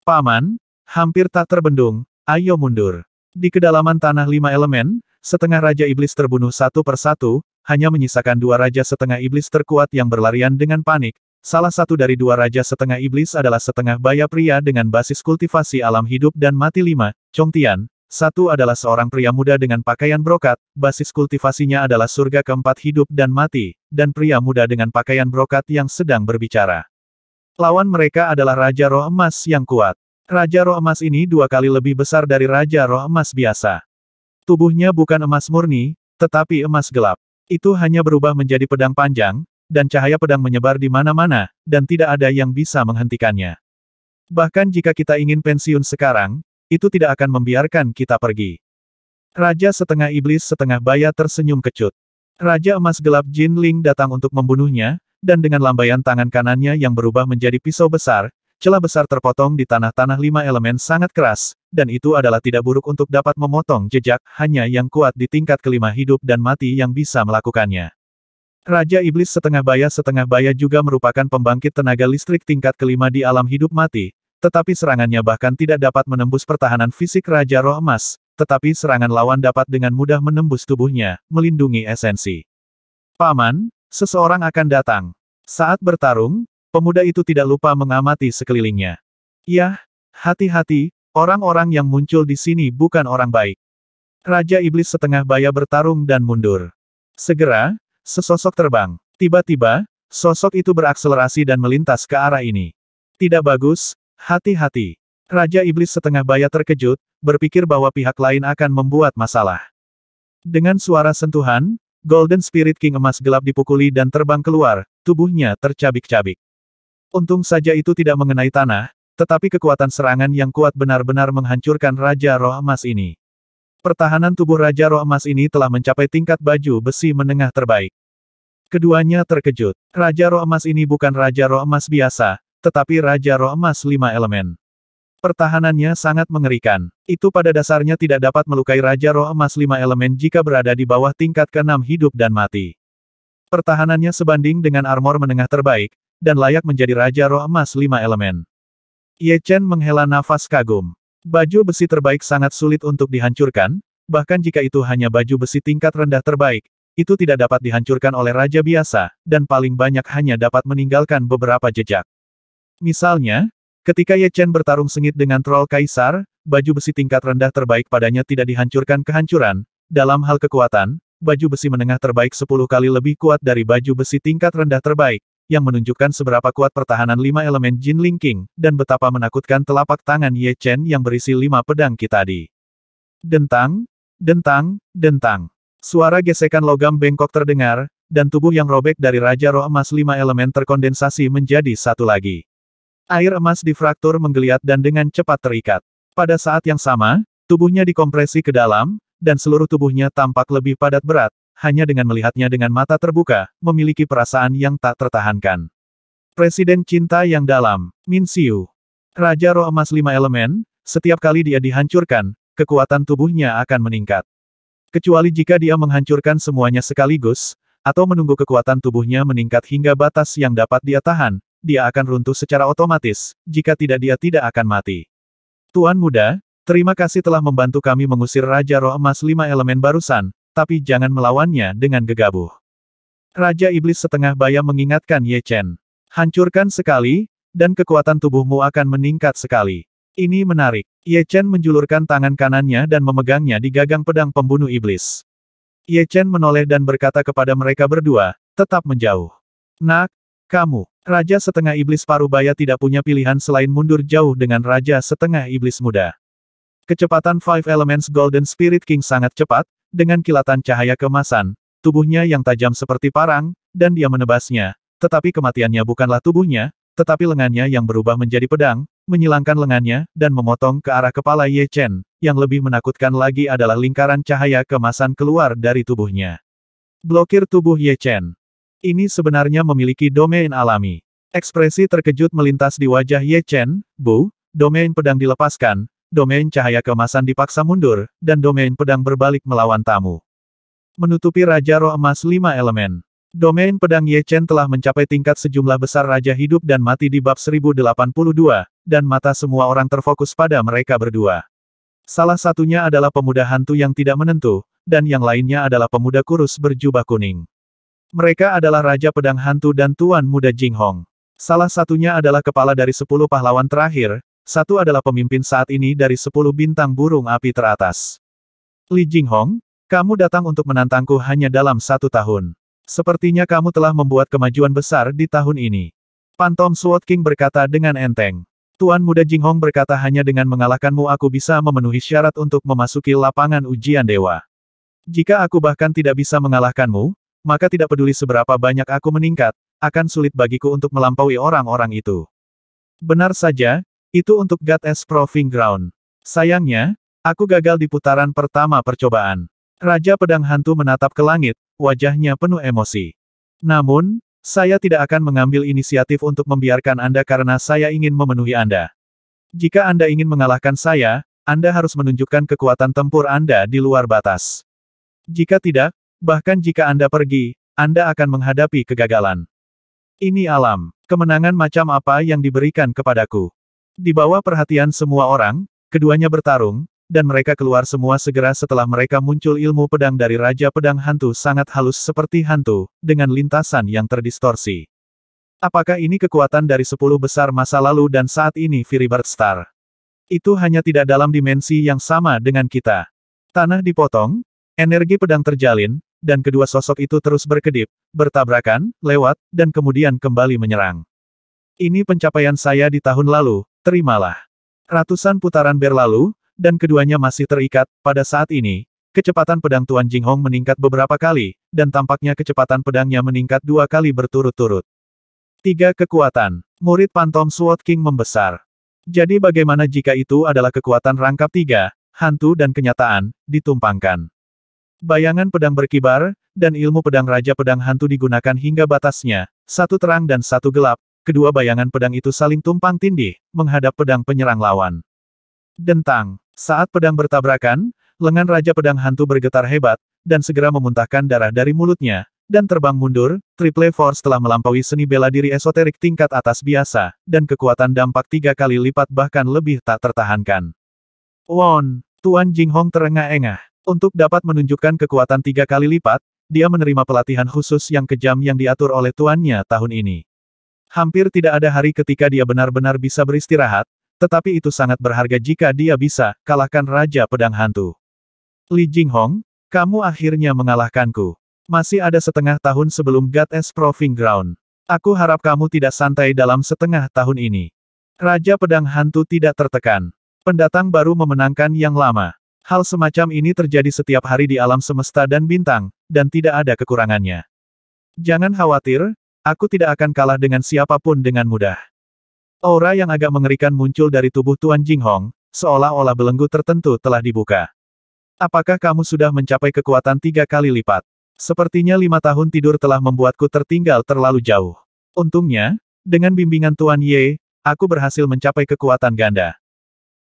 Paman, hampir tak terbendung, ayo mundur. Di kedalaman tanah 5 elemen, setengah Raja Iblis terbunuh satu persatu, hanya menyisakan 2 Raja setengah Iblis terkuat yang berlarian dengan panik. Salah satu dari 2 Raja setengah Iblis adalah setengah baya pria dengan basis kultivasi alam hidup dan mati 5, Chong Tian. Satu adalah seorang pria muda dengan pakaian brokat, basis kultivasinya adalah surga keempat hidup dan mati, dan pria muda dengan pakaian brokat yang sedang berbicara. Lawan mereka adalah Raja Roh Emas yang kuat. Raja Roh Emas ini 2 kali lebih besar dari Raja Roh Emas biasa. Tubuhnya bukan emas murni, tetapi emas gelap. Itu hanya berubah menjadi pedang panjang, dan cahaya pedang menyebar di mana-mana, dan tidak ada yang bisa menghentikannya. Bahkan jika kita ingin pensiun sekarang, itu tidak akan membiarkan kita pergi. Raja setengah iblis setengah baya tersenyum kecut. Raja emas gelap Jinling datang untuk membunuhnya, dan dengan lambaian tangan kanannya yang berubah menjadi pisau besar, celah besar terpotong di tanah-tanah 5 elemen sangat keras, dan itu adalah tidak buruk untuk dapat memotong jejak, hanya yang kuat di tingkat kelima hidup dan mati yang bisa melakukannya. Raja Iblis setengah baya juga merupakan pembangkit tenaga listrik tingkat kelima di alam hidup mati, tetapi serangannya bahkan tidak dapat menembus pertahanan fisik Raja Roh Emas, tetapi serangan lawan dapat dengan mudah menembus tubuhnya, melindungi esensi. Paman, seseorang akan datang. Saat bertarung, pemuda itu tidak lupa mengamati sekelilingnya. Yah, hati-hati, orang-orang yang muncul di sini bukan orang baik. Raja Iblis setengah baya bertarung dan mundur. Segera, sesosok terbang. Tiba-tiba, sosok itu berakselerasi dan melintas ke arah ini. Tidak bagus, hati-hati. Raja Iblis setengah baya terkejut, berpikir bahwa pihak lain akan membuat masalah. Dengan suara sentuhan, Golden Spirit King emas gelap dipukuli dan terbang keluar, tubuhnya tercabik-cabik. Untung saja itu tidak mengenai tanah, tetapi kekuatan serangan yang kuat benar-benar menghancurkan Raja Roh Emas ini. Pertahanan tubuh Raja Roh Emas ini telah mencapai tingkat baju besi menengah terbaik. Keduanya terkejut. Raja Roh Emas ini bukan Raja Roh Emas biasa, tetapi Raja Roh Emas 5 elemen. Pertahanannya sangat mengerikan. Itu pada dasarnya tidak dapat melukai Raja Roh Emas 5 elemen jika berada di bawah tingkat ke-6 hidup dan mati. Pertahanannya sebanding dengan armor menengah terbaik, dan layak menjadi Raja Roh Emas 5 elemen. Ye Chen menghela nafas kagum. Baju besi terbaik sangat sulit untuk dihancurkan, bahkan jika itu hanya baju besi tingkat rendah terbaik, itu tidak dapat dihancurkan oleh raja biasa, dan paling banyak hanya dapat meninggalkan beberapa jejak. Misalnya, ketika Ye Chen bertarung sengit dengan Troll Kaisar, baju besi tingkat rendah terbaik padanya tidak dihancurkan kehancuran. Dalam hal kekuatan, baju besi menengah terbaik 10 kali lebih kuat dari baju besi tingkat rendah terbaik, yang menunjukkan seberapa kuat pertahanan 5 elemen Jin Ling King, dan betapa menakutkan telapak tangan Ye Chen yang berisi 5 pedang Qi tadi. Dentang, dentang, dentang. Suara gesekan logam bengkok terdengar, dan tubuh yang robek dari Raja Roh Emas 5 elemen terkondensasi menjadi satu lagi. Air emas difraktur menggeliat dan dengan cepat terikat. Pada saat yang sama, tubuhnya dikompresi ke dalam, dan seluruh tubuhnya tampak lebih padat berat, hanya dengan melihatnya dengan mata terbuka, memiliki perasaan yang tak tertahankan. Presiden Cinta yang Dalam, Min Xiu. Raja Roh Emas 5 elemen, setiap kali dia dihancurkan, kekuatan tubuhnya akan meningkat. Kecuali jika dia menghancurkan semuanya sekaligus, atau menunggu kekuatan tubuhnya meningkat hingga batas yang dapat dia tahan, dia akan runtuh secara otomatis, jika tidak dia tidak akan mati. Tuan Muda, terima kasih telah membantu kami mengusir Raja Roh Emas 5 elemen barusan, tapi jangan melawannya dengan gegabah. Raja Iblis setengah baya mengingatkan Ye Chen. Hancurkan sekali, dan kekuatan tubuhmu akan meningkat sekali. Ini menarik. Ye Chen menjulurkan tangan kanannya dan memegangnya di gagang pedang pembunuh iblis. Ye Chen menoleh dan berkata kepada mereka berdua, tetap menjauh. Nak, kamu, Raja setengah iblis paruh baya tidak punya pilihan selain mundur jauh dengan Raja setengah iblis muda. Kecepatan Five Elements Golden Spirit King sangat cepat, dengan kilatan cahaya keemasan, tubuhnya yang tajam seperti parang, dan dia menebasnya, tetapi kematiannya bukanlah tubuhnya, tetapi lengannya yang berubah menjadi pedang, menyilangkan lengannya, dan memotong ke arah kepala Ye Chen. Yang lebih menakutkan lagi adalah lingkaran cahaya keemasan keluar dari tubuhnya. Blokir tubuh Ye Chen. Ini sebenarnya memiliki domain alami. Ekspresi terkejut melintas di wajah Ye Chen. Bu, domain pedang dilepaskan, domain cahaya keemasan dipaksa mundur, dan domain pedang berbalik melawan tamu. Menutupi Raja Roh Emas 5 elemen. Domain pedang Ye Chen telah mencapai tingkat sejumlah besar Raja hidup dan mati di bab 1082, dan mata semua orang terfokus pada mereka berdua. Salah satunya adalah pemuda hantu yang tidak menentu, dan yang lainnya adalah pemuda kurus berjubah kuning. Mereka adalah Raja Pedang Hantu dan Tuan Muda Jing Hong. Salah satunya adalah kepala dari 10 pahlawan terakhir, satu adalah pemimpin saat ini dari 10 bintang burung api teratas. Li Jing Hong, kamu datang untuk menantangku hanya dalam 1 tahun. Sepertinya kamu telah membuat kemajuan besar di tahun ini. Phantom Sword King berkata dengan enteng. Tuan Muda Jing Hong berkata hanya dengan mengalahkanmu aku bisa memenuhi syarat untuk memasuki lapangan ujian dewa. Jika aku bahkan tidak bisa mengalahkanmu, maka tidak peduli seberapa banyak aku meningkat, akan sulit bagiku untuk melampaui orang-orang itu. Benar saja, itu untuk Goddess Proving Ground. Sayangnya, aku gagal di putaran pertama percobaan. Raja Pedang Hantu menatap ke langit, wajahnya penuh emosi. Namun, Saya tidak akan mengambil inisiatif untuk membiarkan Anda karena saya ingin memenuhi Anda. Jika Anda ingin mengalahkan saya, Anda harus menunjukkan kekuatan tempur Anda di luar batas. Jika tidak, bahkan jika Anda pergi, Anda akan menghadapi kegagalan. Ini alam. Kemenangan macam apa yang diberikan kepadaku? Di bawah perhatian semua orang, keduanya bertarung, dan mereka keluar semua segera setelah mereka muncul ilmu pedang dari Raja Pedang Hantu sangat halus seperti hantu, dengan lintasan yang terdistorsi. Apakah ini kekuatan dari 10 besar masa lalu dan saat ini Firibird Star? Itu hanya tidak dalam dimensi yang sama dengan kita. Tanah dipotong, energi pedang terjalin, dan kedua sosok itu terus berkedip, bertabrakan, lewat, dan kemudian kembali menyerang. Ini pencapaian saya di tahun lalu, terimalah. Ratusan putaran berlalu, dan keduanya masih terikat. Pada saat ini, kecepatan pedang Tuan Jinghong meningkat beberapa kali, dan tampaknya kecepatan pedangnya meningkat 2 kali berturut-turut. 3 kekuatan. Murid Phantom Sword King membesar. Jadi bagaimana jika itu adalah kekuatan rangkap 3, hantu dan kenyataan, ditumpangkan. Bayangan pedang berkibar, dan ilmu pedang Raja Pedang Hantu digunakan hingga batasnya, satu terang dan satu gelap, kedua bayangan pedang itu saling tumpang tindih, menghadap pedang penyerang lawan. Dentang. Saat pedang bertabrakan, lengan Raja Pedang Hantu bergetar hebat, dan segera memuntahkan darah dari mulutnya, dan terbang mundur. Triple Force telah melampaui seni bela diri esoterik tingkat atas biasa, dan kekuatan dampak 3 kali lipat bahkan lebih tak tertahankan. Won, Tuan Jinghong terengah-engah. Untuk dapat menunjukkan kekuatan 3 kali lipat, dia menerima pelatihan khusus yang kejam yang diatur oleh tuannya tahun ini. Hampir tidak ada hari ketika dia benar-benar bisa beristirahat, tetapi itu sangat berharga jika dia bisa kalahkan Raja Pedang Hantu. Li Jinghong, kamu akhirnya mengalahkanku. Masih ada setengah tahun sebelum Goddess Proving Ground. Aku harap kamu tidak santai dalam setengah tahun ini. Raja Pedang Hantu tidak tertekan. Pendatang baru memenangkan yang lama. Hal semacam ini terjadi setiap hari di alam semesta dan bintang, dan tidak ada kekurangannya. Jangan khawatir, aku tidak akan kalah dengan siapapun dengan mudah. Aura yang agak mengerikan muncul dari tubuh Tuan Jinghong, seolah-olah belenggu tertentu telah dibuka. Apakah kamu sudah mencapai kekuatan 3 kali lipat? Sepertinya 5 tahun tidur telah membuatku tertinggal terlalu jauh. Untungnya, dengan bimbingan Tuan Ye, aku berhasil mencapai kekuatan ganda.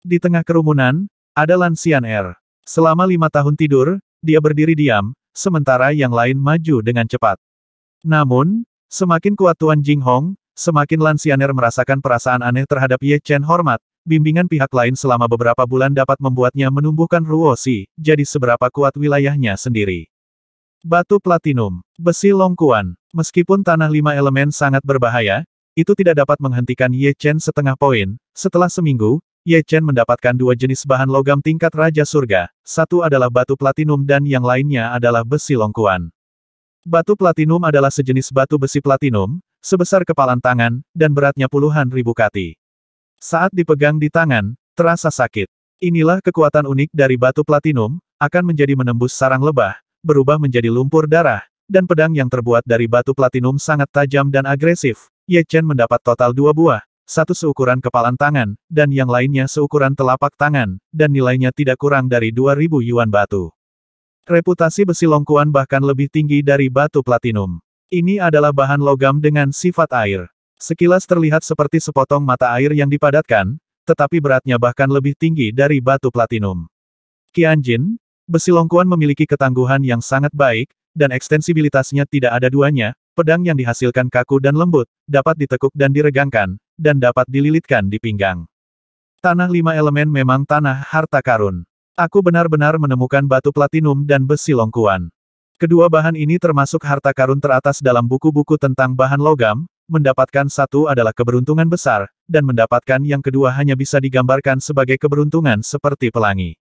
Di tengah kerumunan, ada Lansian Er. Selama 5 tahun tidur, dia berdiri diam, sementara yang lain maju dengan cepat. Namun, semakin kuat Tuan Jinghong, semakin Lansianer merasakan perasaan aneh terhadap Ye Chen hormat. Bimbingan pihak lain selama beberapa bulan dapat membuatnya menumbuhkan Ruoshi, jadi seberapa kuat wilayahnya sendiri. Batu Platinum, Besi Longkuan. Meskipun tanah 5 elemen sangat berbahaya, itu tidak dapat menghentikan Ye Chen setengah poin. Setelah seminggu, Ye Chen mendapatkan 2 jenis bahan logam tingkat Raja Surga. Satu adalah batu platinum dan yang lainnya adalah besi longkuan. Batu platinum adalah sejenis batu besi platinum, sebesar kepalan tangan, dan beratnya puluhan ribu kati. Saat dipegang di tangan, terasa sakit. Inilah kekuatan unik dari batu platinum, akan menjadi menembus sarang lebah, berubah menjadi lumpur darah, dan pedang yang terbuat dari batu platinum sangat tajam dan agresif. Ye Chen mendapat total 2 buah, satu seukuran kepalan tangan, dan yang lainnya seukuran telapak tangan, dan nilainya tidak kurang dari 2.000 yuan batu. Reputasi besi longkuan bahkan lebih tinggi dari batu platinum. Ini adalah bahan logam dengan sifat air. Sekilas terlihat seperti sepotong mata air yang dipadatkan, tetapi beratnya bahkan lebih tinggi dari batu platinum. Qianjin, besi longkuan memiliki ketangguhan yang sangat baik, dan ekstensibilitasnya tidak ada duanya. Pedang yang dihasilkan kaku dan lembut, dapat ditekuk dan diregangkan, dan dapat dililitkan di pinggang. Tanah 5 elemen memang tanah harta karun. Aku benar-benar menemukan batu platinum dan besi longkuan. Kedua bahan ini termasuk harta karun teratas dalam buku-buku tentang bahan logam. Mendapatkan satu adalah keberuntungan besar, dan mendapatkan yang kedua hanya bisa digambarkan sebagai keberuntungan seperti pelangi.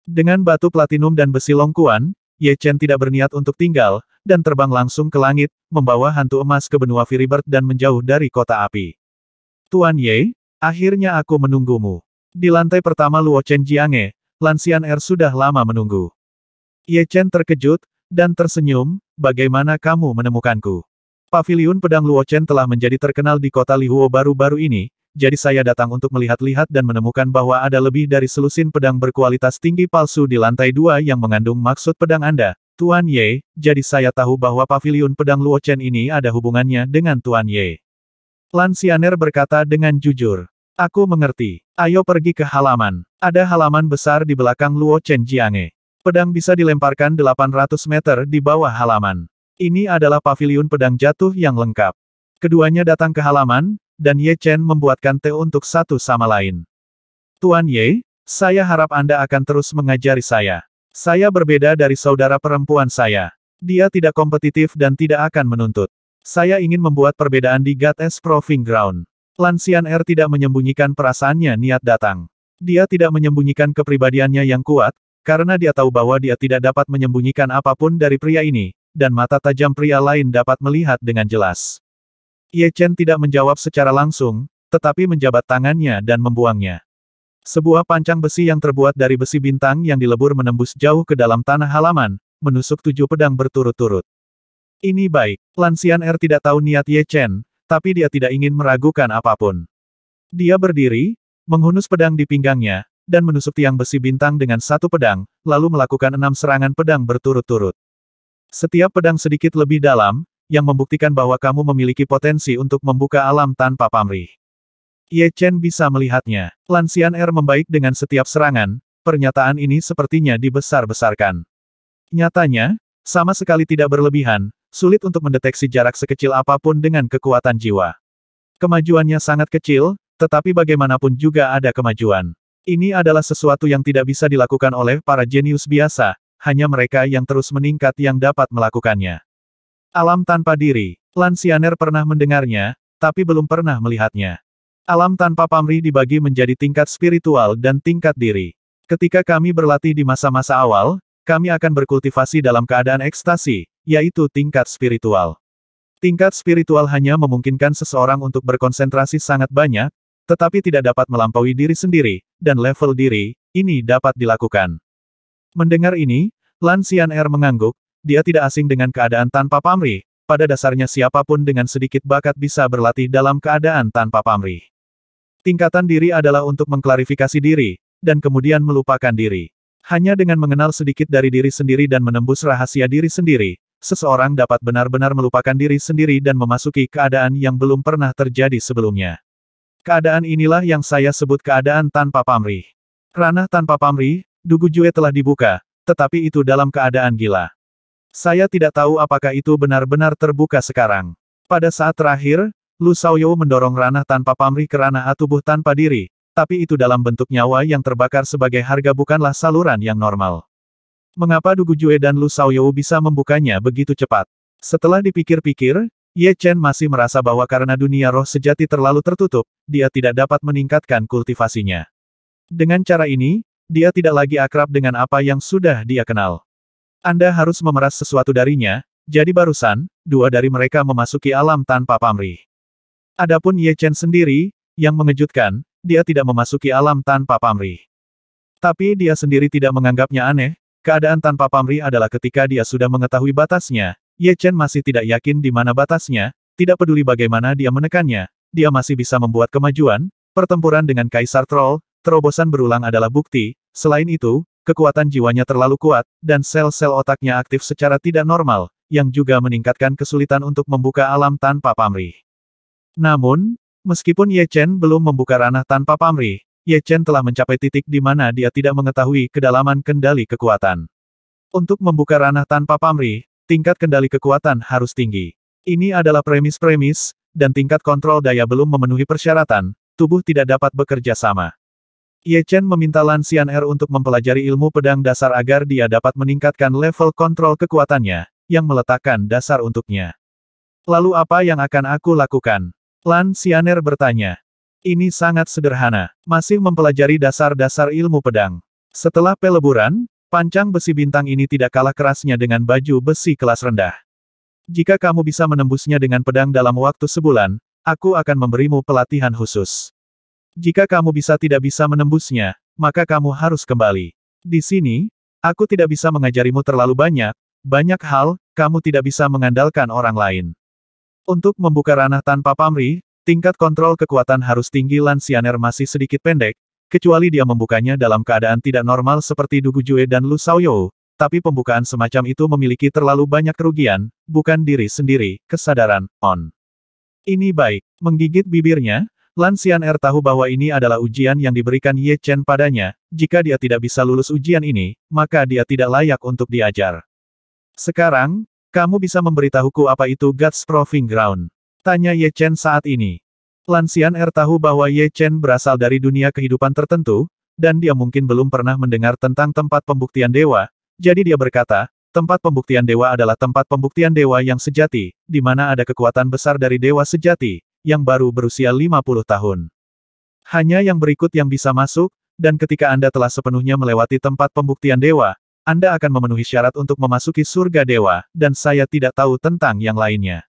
Dengan batu platinum dan besi longkuan, Ye Chen tidak berniat untuk tinggal, dan terbang langsung ke langit, membawa hantu emas ke benua Firibird dan menjauh dari kota api. Tuan Ye, akhirnya aku menunggumu. Di lantai pertama Luo Chen Jiange, Lansian Er sudah lama menunggu. Ye Chen terkejut, dan tersenyum, bagaimana kamu menemukanku? Paviliun pedang Luo Chen telah menjadi terkenal di kota Lihuo baru-baru ini, jadi saya datang untuk melihat-lihat dan menemukan bahwa ada lebih dari selusin pedang berkualitas tinggi palsu di lantai 2 yang mengandung maksud pedang Anda. Tuan Ye, jadi saya tahu bahwa paviliun pedang Luo Chen ini ada hubungannya dengan Tuan Ye. Lan Xianer berkata dengan jujur. Aku mengerti. Ayo pergi ke halaman. Ada halaman besar di belakang Luo Chen Jiange. Pedang bisa dilemparkan 800 meter di bawah halaman. Ini adalah paviliun pedang jatuh yang lengkap. Keduanya datang ke halaman, dan Ye Chen membuatkan teh untuk satu sama lain. Tuan Ye, saya harap Anda akan terus mengajari saya. Saya berbeda dari saudara perempuan saya. Dia tidak kompetitif dan tidak akan menuntut. Saya ingin membuat perbedaan di God-S Proving Ground. Lan Xianer tidak menyembunyikan perasaannya niat datang. Dia tidak menyembunyikan kepribadiannya yang kuat, karena dia tahu bahwa dia tidak dapat menyembunyikan apapun dari pria ini, dan mata tajam pria lain dapat melihat dengan jelas. Ye Chen tidak menjawab secara langsung, tetapi menjabat tangannya dan membuangnya. Sebuah pancang besi yang terbuat dari besi bintang yang dilebur menembus jauh ke dalam tanah halaman, menusuk 7 pedang berturut-turut. Ini baik. Lan Xianer tidak tahu niat Ye Chen, tapi dia tidak ingin meragukan apapun. Dia berdiri, menghunus pedang di pinggangnya, dan menusuk tiang besi bintang dengan satu pedang, lalu melakukan 6 serangan pedang berturut-turut. Setiap pedang sedikit lebih dalam, yang membuktikan bahwa kamu memiliki potensi untuk membuka alam tanpa pamrih. Ye Chen bisa melihatnya. Lan Xianer membaik dengan setiap serangan, pernyataan ini sepertinya dibesar-besarkan. Nyatanya, sama sekali tidak berlebihan, sulit untuk mendeteksi jarak sekecil apapun dengan kekuatan jiwa. Kemajuannya sangat kecil, tetapi bagaimanapun juga ada kemajuan. Ini adalah sesuatu yang tidak bisa dilakukan oleh para jenius biasa, hanya mereka yang terus meningkat yang dapat melakukannya. Alam tanpa diri. Lan Xianer pernah mendengarnya, tapi belum pernah melihatnya. Alam tanpa pamrih dibagi menjadi tingkat spiritual dan tingkat diri. Ketika kami berlatih di masa-masa awal, kami akan berkultivasi dalam keadaan ekstasi, yaitu tingkat spiritual. Tingkat spiritual hanya memungkinkan seseorang untuk berkonsentrasi sangat banyak, tetapi tidak dapat melampaui diri sendiri, dan level diri, ini dapat dilakukan. Mendengar ini, Lan Xianer mengangguk, dia tidak asing dengan keadaan tanpa pamrih, pada dasarnya siapapun dengan sedikit bakat bisa berlatih dalam keadaan tanpa pamrih. Tingkatan diri adalah untuk mengklarifikasi diri, dan kemudian melupakan diri. Hanya dengan mengenal sedikit dari diri sendiri dan menembus rahasia diri sendiri, seseorang dapat benar-benar melupakan diri sendiri dan memasuki keadaan yang belum pernah terjadi sebelumnya. Keadaan inilah yang saya sebut keadaan tanpa pamrih. Ranah tanpa pamrih, Dugu Jue telah dibuka, tetapi itu dalam keadaan gila. Saya tidak tahu apakah itu benar-benar terbuka sekarang. Pada saat terakhir, Lu Xiaoyou mendorong ranah tanpa pamrih ke ranah tubuh tanpa diri, tapi itu dalam bentuk nyawa yang terbakar sebagai harga bukanlah saluran yang normal. Mengapa Dugu Jue dan Lu Xiaoyou bisa membukanya begitu cepat? Setelah dipikir-pikir, Ye Chen masih merasa bahwa karena dunia roh sejati terlalu tertutup, dia tidak dapat meningkatkan kultivasinya. Dengan cara ini, dia tidak lagi akrab dengan apa yang sudah dia kenal. Anda harus memeras sesuatu darinya, jadi barusan, dua dari mereka memasuki alam tanpa pamrih. Adapun Ye Chen sendiri, yang mengejutkan, dia tidak memasuki alam tanpa pamrih. Tapi dia sendiri tidak menganggapnya aneh, keadaan tanpa pamrih adalah ketika dia sudah mengetahui batasnya, Ye Chen masih tidak yakin di mana batasnya, tidak peduli bagaimana dia menekannya, dia masih bisa membuat kemajuan, pertempuran dengan Kaisar Troll, terobosan berulang adalah bukti, selain itu, kekuatan jiwanya terlalu kuat, dan sel-sel otaknya aktif secara tidak normal, yang juga meningkatkan kesulitan untuk membuka alam tanpa pamrih. Namun, meskipun Ye Chen belum membuka ranah tanpa pamrih, Ye Chen telah mencapai titik di mana dia tidak mengetahui kedalaman kendali kekuatan. Untuk membuka ranah tanpa pamrih, tingkat kendali kekuatan harus tinggi. Ini adalah premis-premis, dan tingkat kontrol daya belum memenuhi persyaratan, tubuh tidak dapat bekerja sama. Ye Chen meminta Lan Xianer untuk mempelajari ilmu pedang dasar agar dia dapat meningkatkan level kontrol kekuatannya, yang meletakkan dasar untuknya. Lalu apa yang akan aku lakukan? Lan Xianer bertanya. Ini sangat sederhana, masih mempelajari dasar-dasar ilmu pedang. Setelah peleburan, pancang besi bintang ini tidak kalah kerasnya dengan baju besi kelas rendah. Jika kamu bisa menembusnya dengan pedang dalam waktu sebulan, aku akan memberimu pelatihan khusus. Jika kamu tidak bisa menembusnya, maka kamu harus kembali. Di sini, aku tidak bisa mengajarimu terlalu banyak hal, kamu tidak bisa mengandalkan orang lain. Untuk membuka ranah tanpa pamrih, tingkat kontrol kekuatan harus tinggi. Lan Xianer masih sedikit pendek, kecuali dia membukanya dalam keadaan tidak normal seperti Dugu Jue dan Lu Xiaoyou, tapi pembukaan semacam itu memiliki terlalu banyak kerugian, bukan diri sendiri, kesadaran, on. Ini baik. Menggigit bibirnya, Lan Xian'er tahu bahwa ini adalah ujian yang diberikan Ye Chen padanya, jika dia tidak bisa lulus ujian ini, maka dia tidak layak untuk diajar. Sekarang, kamu bisa memberitahuku apa itu God's Proving Ground? Tanya Ye Chen saat ini. Lan Xian'er tahu bahwa Ye Chen berasal dari dunia kehidupan tertentu, dan dia mungkin belum pernah mendengar tentang tempat pembuktian dewa, jadi dia berkata, tempat pembuktian dewa adalah tempat pembuktian dewa yang sejati, di mana ada kekuatan besar dari dewa sejati, yang baru berusia 50 tahun. Hanya yang berikut yang bisa masuk, dan ketika Anda telah sepenuhnya melewati tempat pembuktian dewa, Anda akan memenuhi syarat untuk memasuki surga dewa, dan saya tidak tahu tentang yang lainnya.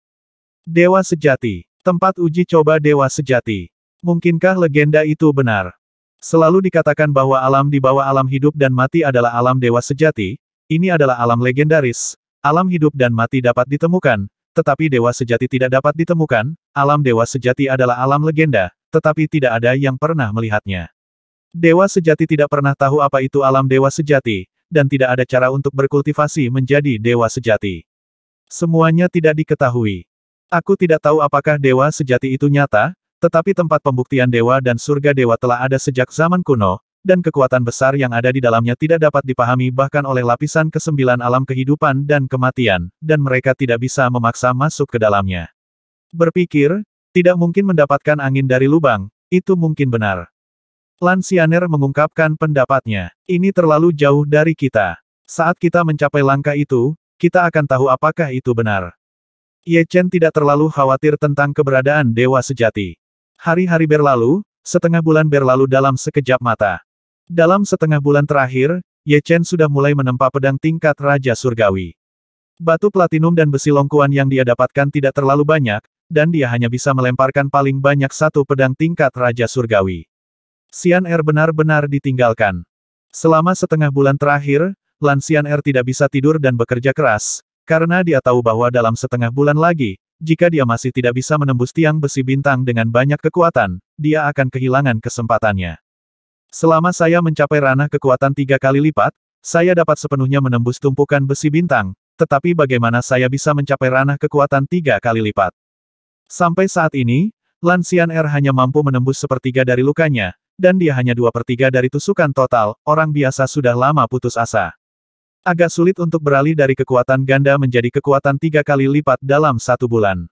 Dewa sejati. Tempat uji coba dewa sejati. Mungkinkah legenda itu benar? Selalu dikatakan bahwa alam di bawah alam hidup dan mati adalah alam dewa sejati, ini adalah alam legendaris, alam hidup dan mati dapat ditemukan, tetapi dewa sejati tidak dapat ditemukan, alam dewa sejati adalah alam legenda, tetapi tidak ada yang pernah melihatnya. Dewa sejati tidak pernah tahu apa itu alam dewa sejati, dan tidak ada cara untuk berkultivasi menjadi dewa sejati. Semuanya tidak diketahui. Aku tidak tahu apakah dewa sejati itu nyata, tetapi tempat pembuktian dewa dan surga dewa telah ada sejak zaman kuno, dan kekuatan besar yang ada di dalamnya tidak dapat dipahami bahkan oleh lapisan ke-9 alam kehidupan dan kematian, dan mereka tidak bisa memaksa masuk ke dalamnya. Berpikir, tidak mungkin mendapatkan angin dari lubang, itu mungkin benar. Lan Xian'er mengungkapkan pendapatnya. Ini terlalu jauh dari kita. Saat kita mencapai langkah itu, kita akan tahu apakah itu benar. Ye Chen tidak terlalu khawatir tentang keberadaan dewa sejati. Hari-hari berlalu, setengah bulan berlalu dalam sekejap mata. Dalam setengah bulan terakhir, Ye Chen sudah mulai menempa pedang tingkat Raja Surgawi. Batu platinum dan besi longkuan yang dia dapatkan tidak terlalu banyak, dan dia hanya bisa melemparkan paling banyak satu pedang tingkat Raja Surgawi. Xian'er benar-benar ditinggalkan. Selama setengah bulan terakhir, Lan Xian'er tidak bisa tidur dan bekerja keras, karena dia tahu bahwa dalam setengah bulan lagi, jika dia masih tidak bisa menembus tiang besi bintang dengan banyak kekuatan, dia akan kehilangan kesempatannya. Selama saya mencapai ranah kekuatan 3 kali lipat, saya dapat sepenuhnya menembus tumpukan besi bintang, tetapi bagaimana saya bisa mencapai ranah kekuatan 3 kali lipat? Sampai saat ini, Lan Xian'er hanya mampu menembus sepertiga dari lukanya, dan dia hanya 2/3 dari tusukan total, orang biasa sudah lama putus asa. Agak sulit untuk beralih dari kekuatan ganda menjadi kekuatan 3 kali lipat dalam 1 bulan.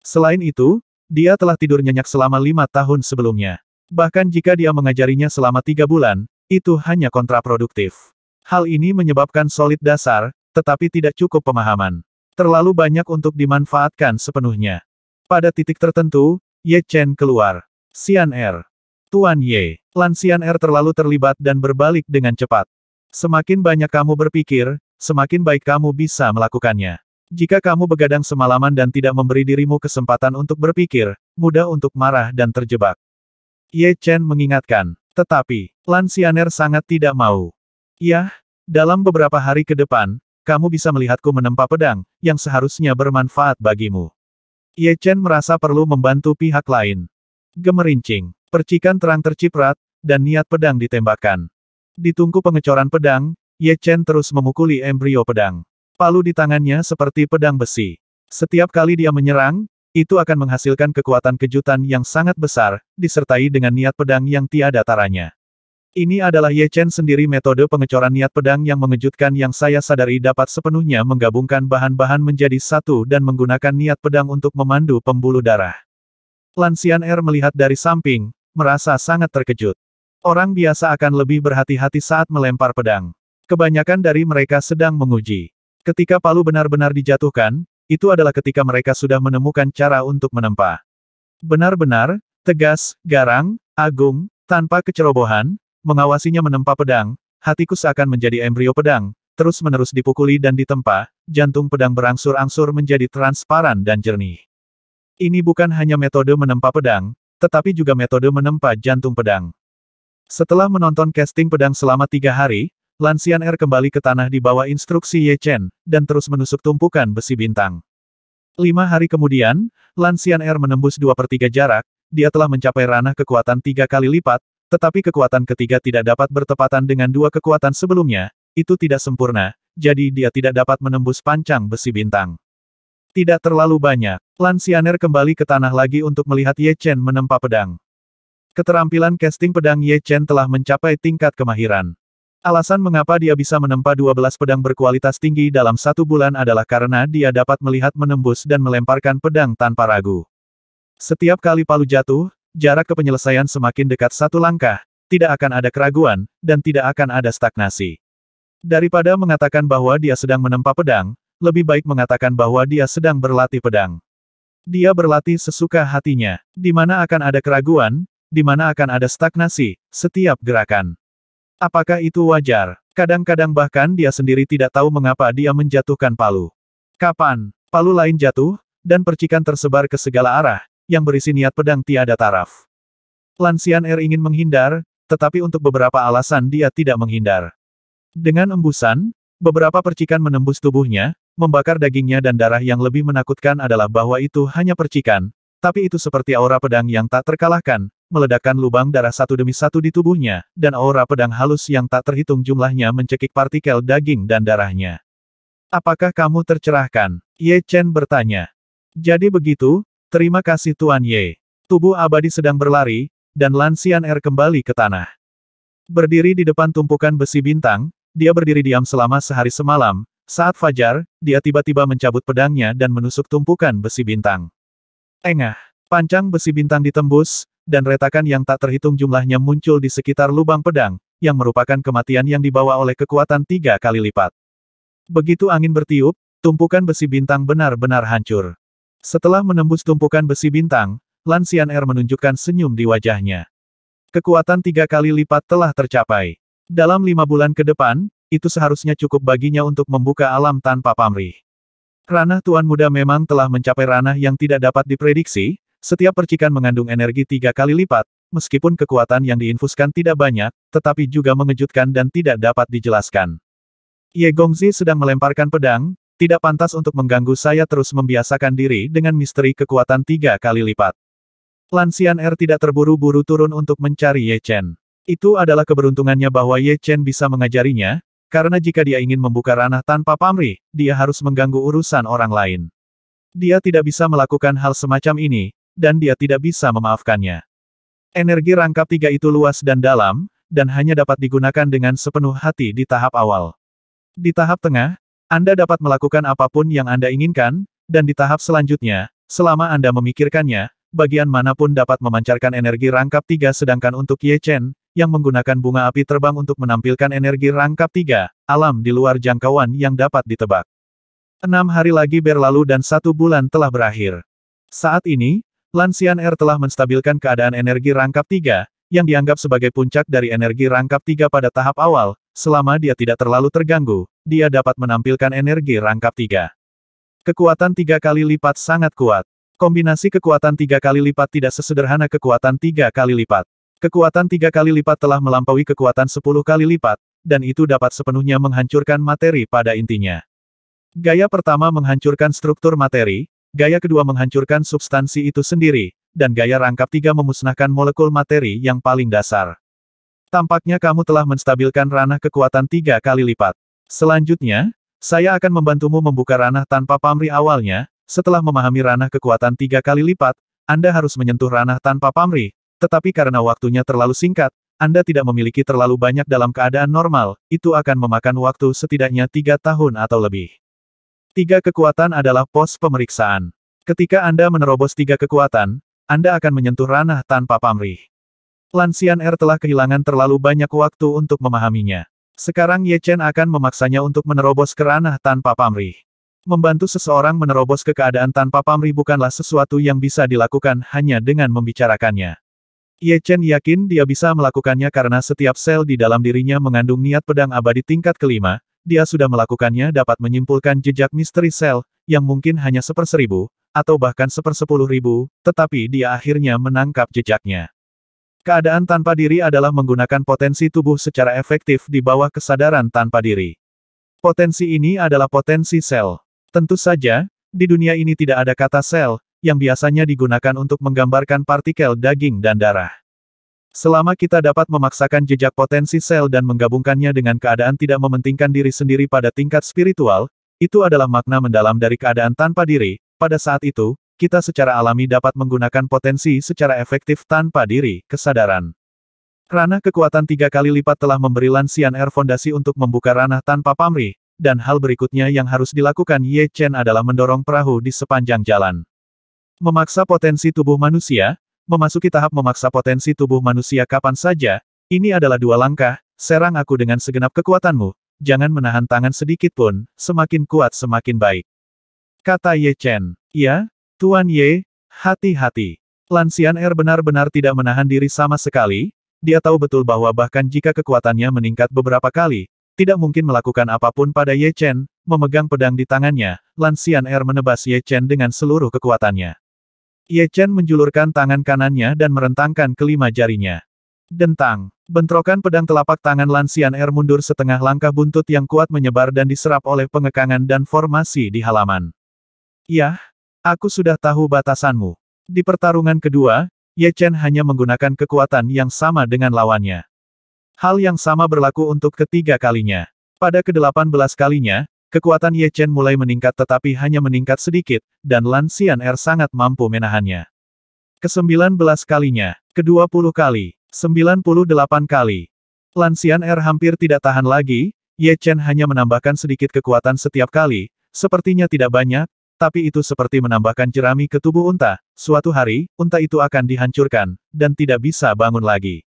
Selain itu, dia telah tidur nyenyak selama 5 tahun sebelumnya. Bahkan jika dia mengajarinya selama 3 bulan, itu hanya kontraproduktif. Hal ini menyebabkan solid dasar, tetapi tidak cukup pemahaman. Terlalu banyak untuk dimanfaatkan sepenuhnya. Pada titik tertentu, Ye Chen keluar. Xian'er. Tuan Ye. Lan Xian'er terlalu terlibat dan berbalik dengan cepat. Semakin banyak kamu berpikir, semakin baik kamu bisa melakukannya. Jika kamu begadang semalaman dan tidak memberi dirimu kesempatan untuk berpikir, mudah untuk marah dan terjebak. Ye Chen mengingatkan. Tetapi, Lan Xian'er sangat tidak mau. Yah, dalam beberapa hari ke depan, kamu bisa melihatku menempa pedang, yang seharusnya bermanfaat bagimu. Ye Chen merasa perlu membantu pihak lain. Gemerincing, percikan terang terciprat, dan niat pedang ditembakkan. Di tungku pengecoran pedang, Ye Chen terus memukuli embrio pedang. Palu di tangannya seperti pedang besi. Setiap kali dia menyerang, itu akan menghasilkan kekuatan kejutan yang sangat besar, disertai dengan niat pedang yang tiada taranya. Ini adalah Ye Chen sendiri metode pengecoran niat pedang yang mengejutkan yang saya sadari dapat sepenuhnya menggabungkan bahan-bahan menjadi satu dan menggunakan niat pedang untuk memandu pembuluh darah. Lan Xian'er melihat dari samping, merasa sangat terkejut. Orang biasa akan lebih berhati-hati saat melempar pedang. Kebanyakan dari mereka sedang menguji. Ketika palu benar-benar dijatuhkan, itu adalah ketika mereka sudah menemukan cara untuk menempa. Benar-benar, tegas, garang, agung, tanpa kecerobohan, mengawasinya menempa pedang, hatiku seakan menjadi embrio pedang, terus-menerus dipukuli dan ditempa, jantung pedang berangsur-angsur menjadi transparan dan jernih. Ini bukan hanya metode menempa pedang, tetapi juga metode menempa jantung pedang. Setelah menonton casting pedang selama 3 hari, Lan Xian'er kembali ke tanah di bawah instruksi Ye Chen, dan terus menusuk tumpukan besi bintang. 5 hari kemudian, Lan Xian'er menembus 2/3 jarak, dia telah mencapai ranah kekuatan 3 kali lipat, tetapi kekuatan ketiga tidak dapat bertepatan dengan 2 kekuatan sebelumnya, itu tidak sempurna, jadi dia tidak dapat menembus pancang besi bintang. Tidak terlalu banyak. Lan Xianer kembali ke tanah lagi untuk melihat Ye Chen menempa pedang. Keterampilan casting pedang Ye Chen telah mencapai tingkat kemahiran. Alasan mengapa dia bisa menempa 12 pedang berkualitas tinggi dalam 1 bulan adalah karena dia dapat melihat menembus dan melemparkan pedang tanpa ragu. Setiap kali palu jatuh, jarak ke penyelesaian semakin dekat 1 langkah, tidak akan ada keraguan, dan tidak akan ada stagnasi. Daripada mengatakan bahwa dia sedang menempa pedang, lebih baik mengatakan bahwa dia sedang berlatih pedang. Dia berlatih sesuka hatinya, di mana akan ada keraguan, di mana akan ada stagnasi, setiap gerakan. Apakah itu wajar? Kadang-kadang bahkan dia sendiri tidak tahu mengapa dia menjatuhkan palu. Kapan palu lain jatuh, dan percikan tersebar ke segala arah, yang berisi niat pedang tiada taraf. Lan Xianer ingin menghindar, tetapi untuk beberapa alasan dia tidak menghindar. Dengan embusan, beberapa percikan menembus tubuhnya, membakar dagingnya dan darah yang lebih menakutkan adalah bahwa itu hanya percikan, tapi itu seperti aura pedang yang tak terkalahkan, meledakkan lubang darah satu demi satu di tubuhnya, dan aura pedang halus yang tak terhitung jumlahnya mencekik partikel daging dan darahnya. Apakah kamu tercerahkan? Ye Chen bertanya. Jadi begitu, terima kasih Tuan Ye. Tubuh abadi sedang berlari, dan Lan Xianer kembali ke tanah. Berdiri di depan tumpukan besi bintang, dia berdiri diam selama sehari semalam. Saat fajar, dia tiba-tiba mencabut pedangnya dan menusuk tumpukan besi bintang. Engah, pancang besi bintang ditembus, dan retakan yang tak terhitung jumlahnya muncul di sekitar lubang pedang, yang merupakan kematian yang dibawa oleh kekuatan 3 kali lipat. Begitu angin bertiup, tumpukan besi bintang benar-benar hancur. Setelah menembus tumpukan besi bintang, Lan Xianer menunjukkan senyum di wajahnya. Kekuatan 3 kali lipat telah tercapai. Dalam 5 bulan ke depan, itu seharusnya cukup baginya untuk membuka alam tanpa pamrih. Ranah Tuan Muda memang telah mencapai ranah yang tidak dapat diprediksi. Setiap percikan mengandung energi 3 kali lipat, meskipun kekuatan yang diinfuskan tidak banyak, tetapi juga mengejutkan dan tidak dapat dijelaskan. Ye Gongzi sedang melemparkan pedang, tidak pantas untuk mengganggu saya terus membiasakan diri dengan misteri kekuatan 3 kali lipat. Lan Xianer tidak terburu-buru turun untuk mencari Ye Chen. Itu adalah keberuntungannya bahwa Ye Chen bisa mengajarinya, karena jika dia ingin membuka ranah tanpa pamrih, dia harus mengganggu urusan orang lain. Dia tidak bisa melakukan hal semacam ini, dan dia tidak bisa memaafkannya. Energi rangkap 3 itu luas dan dalam, dan hanya dapat digunakan dengan sepenuh hati di tahap awal. Di tahap tengah, Anda dapat melakukan apapun yang Anda inginkan, dan di tahap selanjutnya, selama Anda memikirkannya, bagian manapun dapat memancarkan energi rangkap 3 sedangkan untuk Ye Chen, yang menggunakan bunga api terbang untuk menampilkan energi rangkap 3, alam di luar jangkauan yang dapat ditebak. 6 hari lagi berlalu dan 1 bulan telah berakhir. Saat ini, Lan Xianer telah menstabilkan keadaan energi rangkap 3, yang dianggap sebagai puncak dari energi rangkap 3 pada tahap awal, selama dia tidak terlalu terganggu, dia dapat menampilkan energi rangkap 3. Kekuatan 3 kali lipat sangat kuat. Kombinasi kekuatan 3 kali lipat tidak sesederhana kekuatan 3 kali lipat. Kekuatan 3 kali lipat telah melampaui kekuatan 10 kali lipat, dan itu dapat sepenuhnya menghancurkan materi pada intinya. Gaya pertama menghancurkan struktur materi, gaya kedua menghancurkan substansi itu sendiri, dan gaya rangkap 3 memusnahkan molekul materi yang paling dasar. Tampaknya kamu telah menstabilkan ranah kekuatan 3 kali lipat. Selanjutnya, saya akan membantumu membuka ranah tanpa pamrih awalnya. Setelah memahami ranah kekuatan 3 kali lipat, Anda harus menyentuh ranah tanpa pamrih, tetapi karena waktunya terlalu singkat, Anda tidak memiliki terlalu banyak dalam keadaan normal, itu akan memakan waktu setidaknya 3 tahun atau lebih. 3 kekuatan adalah pos pemeriksaan. Ketika Anda menerobos 3 kekuatan, Anda akan menyentuh ranah tanpa pamrih. Lan Xianer telah kehilangan terlalu banyak waktu untuk memahaminya. Sekarang Ye Chen akan memaksanya untuk menerobos ke ranah tanpa pamrih. Membantu seseorang menerobos ke keadaan tanpa pamrih bukanlah sesuatu yang bisa dilakukan hanya dengan membicarakannya. Ye Chen yakin dia bisa melakukannya karena setiap sel di dalam dirinya mengandung niat pedang abadi tingkat kelima. Dia sudah melakukannya dapat menyimpulkan jejak misteri sel, yang mungkin hanya 1/1000, atau bahkan 1/10.000, tetapi dia akhirnya menangkap jejaknya. Keadaan tanpa diri adalah menggunakan potensi tubuh secara efektif di bawah kesadaran tanpa diri. Potensi ini adalah potensi sel. Tentu saja, di dunia ini tidak ada kata sel, yang biasanya digunakan untuk menggambarkan partikel daging dan darah. Selama kita dapat memaksakan jejak potensi sel dan menggabungkannya dengan keadaan tidak mementingkan diri sendiri pada tingkat spiritual, itu adalah makna mendalam dari keadaan tanpa diri. Pada saat itu, kita secara alami dapat menggunakan potensi secara efektif tanpa diri, kesadaran. Ranah kekuatan 3 kali lipat telah memberi Lansian Air fondasi untuk membuka ranah tanpa pamrih, dan hal berikutnya yang harus dilakukan Ye Chen adalah mendorong perahu di sepanjang jalan. Memaksa potensi tubuh manusia, memasuki tahap memaksa potensi tubuh manusia kapan saja, ini adalah 2 langkah, serang aku dengan segenap kekuatanmu, jangan menahan tangan sedikit pun, semakin kuat semakin baik. Kata Ye Chen. Ya, Tuan Ye, hati-hati. Lansian Air benar-benar tidak menahan diri sama sekali, dia tahu betul bahwa bahkan jika kekuatannya meningkat beberapa kali, tidak mungkin melakukan apapun pada Ye Chen, memegang pedang di tangannya, Lansian Air menebas Ye Chen dengan seluruh kekuatannya. Ye Chen menjulurkan tangan kanannya dan merentangkan kelima jarinya. Dentang, bentrokan pedang telapak tangan Lansian Air mundur setengah langkah buntut yang kuat menyebar dan diserap oleh pengekangan dan formasi di halaman. Yah, aku sudah tahu batasanmu. Di pertarungan kedua, Ye Chen hanya menggunakan kekuatan yang sama dengan lawannya. Hal yang sama berlaku untuk ketiga kalinya. Pada ke-18 kalinya, kekuatan Ye Chen mulai meningkat tetapi hanya meningkat sedikit, dan Lansian Air sangat mampu menahannya. Ke-19 kalinya, ke-20 kali, 98 kali. Lansian Air hampir tidak tahan lagi, Ye Chen hanya menambahkan sedikit kekuatan setiap kali, sepertinya tidak banyak, tapi itu seperti menambahkan jerami ke tubuh unta. Suatu hari, unta itu akan dihancurkan, dan tidak bisa bangun lagi.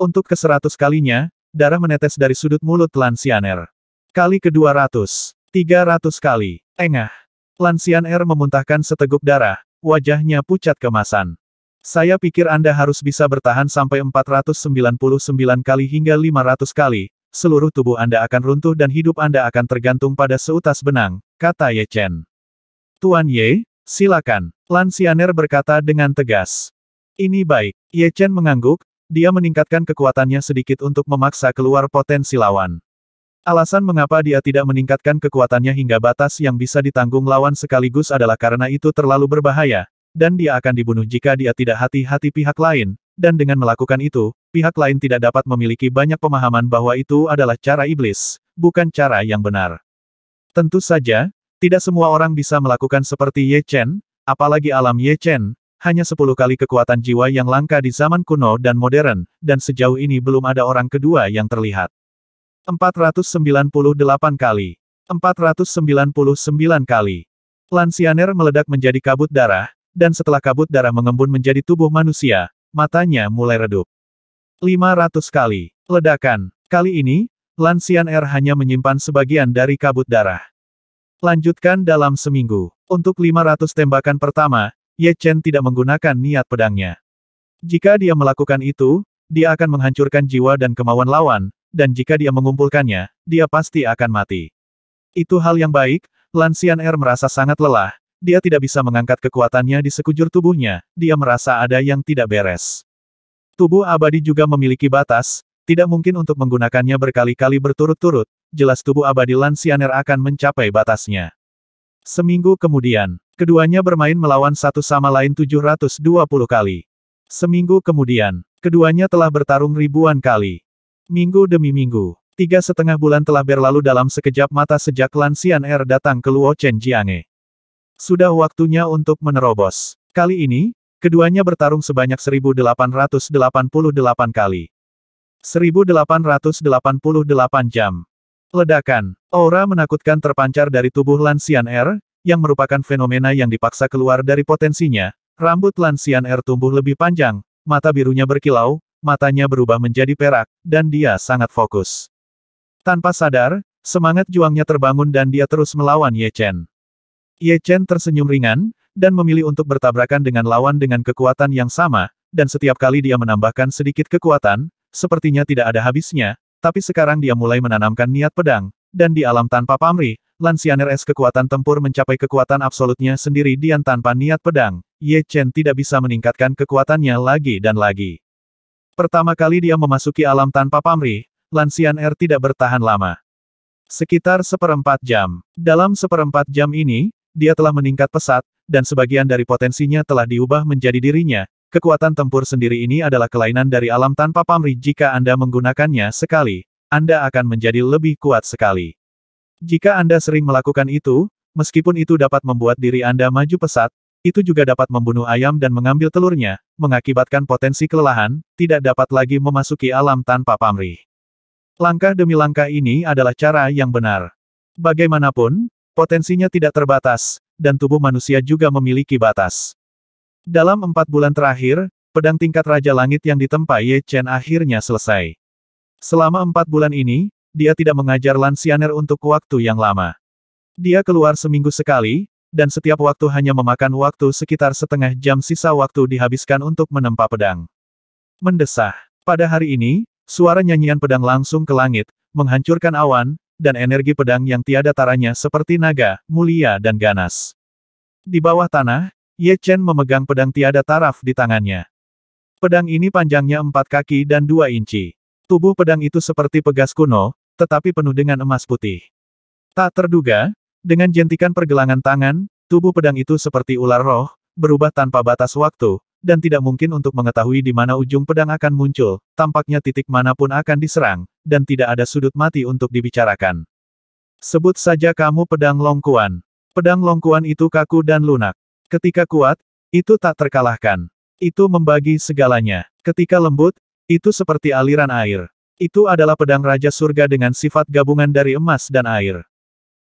Untuk ke-100 kalinya, darah menetes dari sudut mulut Lansian Air. Kali ke-200, 300 kali, engah. Lansian Air memuntahkan seteguk darah, wajahnya pucat kemasan. Saya pikir Anda harus bisa bertahan sampai 499 kali hingga 500 kali, seluruh tubuh Anda akan runtuh dan hidup Anda akan tergantung pada seutas benang, kata Ye Chen. Tuan Ye, silakan, Lansian Air berkata dengan tegas. Ini baik, Ye Chen mengangguk, dia meningkatkan kekuatannya sedikit untuk memaksa keluar potensi lawan. Alasan mengapa dia tidak meningkatkan kekuatannya hingga batas yang bisa ditanggung lawan sekaligus adalah karena itu terlalu berbahaya, dan dia akan dibunuh jika dia tidak hati-hati pihak lain, dan dengan melakukan itu, pihak lain tidak dapat memiliki banyak pemahaman bahwa itu adalah cara iblis, bukan cara yang benar. Tentu saja, tidak semua orang bisa melakukan seperti Ye Chen, apalagi alam Ye Chen, hanya 10 kali kekuatan jiwa yang langka di zaman kuno dan modern, dan sejauh ini belum ada orang kedua yang terlihat. 498 kali. 499 kali. Lansian Air meledak menjadi kabut darah, dan setelah kabut darah mengembun menjadi tubuh manusia, matanya mulai redup. 500 kali. Ledakan. Kali ini, Lansian Air hanya menyimpan sebagian dari kabut darah. Lanjutkan dalam seminggu. Untuk 500 tembakan pertama, Ye Chen tidak menggunakan niat pedangnya. Jika dia melakukan itu, dia akan menghancurkan jiwa dan kemauan lawan, dan jika dia mengumpulkannya, dia pasti akan mati. Itu hal yang baik, Lansian Air merasa sangat lelah, dia tidak bisa mengangkat kekuatannya di sekujur tubuhnya, dia merasa ada yang tidak beres. Tubuh abadi juga memiliki batas, tidak mungkin untuk menggunakannya berkali-kali berturut-turut, jelas tubuh abadi Lansian Air akan mencapai batasnya. Seminggu kemudian, keduanya bermain melawan satu sama lain 720 kali. Seminggu kemudian, keduanya telah bertarung ribuan kali. Minggu demi minggu, 3,5 bulan telah berlalu dalam sekejap mata sejak Lansian Air datang ke Luo Chen Jiange. Sudah waktunya untuk menerobos. Kali ini, keduanya bertarung sebanyak 1888 kali. 1888 jam. Ledakan, aura menakutkan terpancar dari tubuh Lansian Air, yang merupakan fenomena yang dipaksa keluar dari potensinya. Rambut Lansian Air tumbuh lebih panjang, mata birunya berkilau, matanya berubah menjadi perak, dan dia sangat fokus. Tanpa sadar, semangat juangnya terbangun dan dia terus melawan Ye Chen. Ye Chen tersenyum ringan, dan memilih untuk bertabrakan dengan lawan dengan kekuatan yang sama, dan setiap kali dia menambahkan sedikit kekuatan, sepertinya tidak ada habisnya, tapi sekarang dia mulai menanamkan niat pedang, dan di alam tanpa pamrih, Lansian Air kekuatan tempur mencapai kekuatan absolutnya sendiri dan tanpa niat pedang, Ye Chen tidak bisa meningkatkan kekuatannya lagi dan lagi. Pertama kali dia memasuki alam tanpa pamrih, Lansian Air tidak bertahan lama. Sekitar 1/4 jam. Dalam 1/4 jam ini, dia telah meningkat pesat, dan sebagian dari potensinya telah diubah menjadi dirinya, kekuatan tempur sendiri ini adalah kelainan dari alam tanpa pamrih. Jika Anda menggunakannya sekali, Anda akan menjadi lebih kuat sekali. Jika Anda sering melakukan itu, meskipun itu dapat membuat diri Anda maju pesat, itu juga dapat membunuh ayam dan mengambil telurnya, mengakibatkan potensi kelelahan, tidak dapat lagi memasuki alam tanpa pamrih. Langkah demi langkah ini adalah cara yang benar. Bagaimanapun, potensinya tidak terbatas, dan tubuh manusia juga memiliki batas. Dalam 4 bulan terakhir, pedang tingkat Raja Langit yang ditempa Ye Chen akhirnya selesai. Selama 4 bulan ini, dia tidak mengajar Lan Xianer untuk waktu yang lama. Dia keluar seminggu sekali, dan setiap waktu hanya memakan waktu sekitar setengah jam. Sisa waktu dihabiskan untuk menempa pedang. Mendesah. Pada hari ini, suara nyanyian pedang langsung ke langit, menghancurkan awan, dan energi pedang yang tiada taranya seperti naga, mulia dan ganas. Di bawah tanah, Ye Chen memegang pedang tiada taraf di tangannya. Pedang ini panjangnya 4 kaki dan 2 inci. Tubuh pedang itu seperti pegas kuno, tetapi penuh dengan emas putih. Tak terduga, dengan jentikan pergelangan tangan, tubuh pedang itu seperti ular roh, berubah tanpa batas waktu, dan tidak mungkin untuk mengetahui di mana ujung pedang akan muncul, tampaknya titik manapun akan diserang, dan tidak ada sudut mati untuk dibicarakan. Sebut saja kamu pedang Longkuan. Pedang Longkuan itu kaku dan lunak. Ketika kuat, itu tak terkalahkan. Itu membagi segalanya. Ketika lembut, itu seperti aliran air. Itu adalah pedang Raja Surga dengan sifat gabungan dari emas dan air.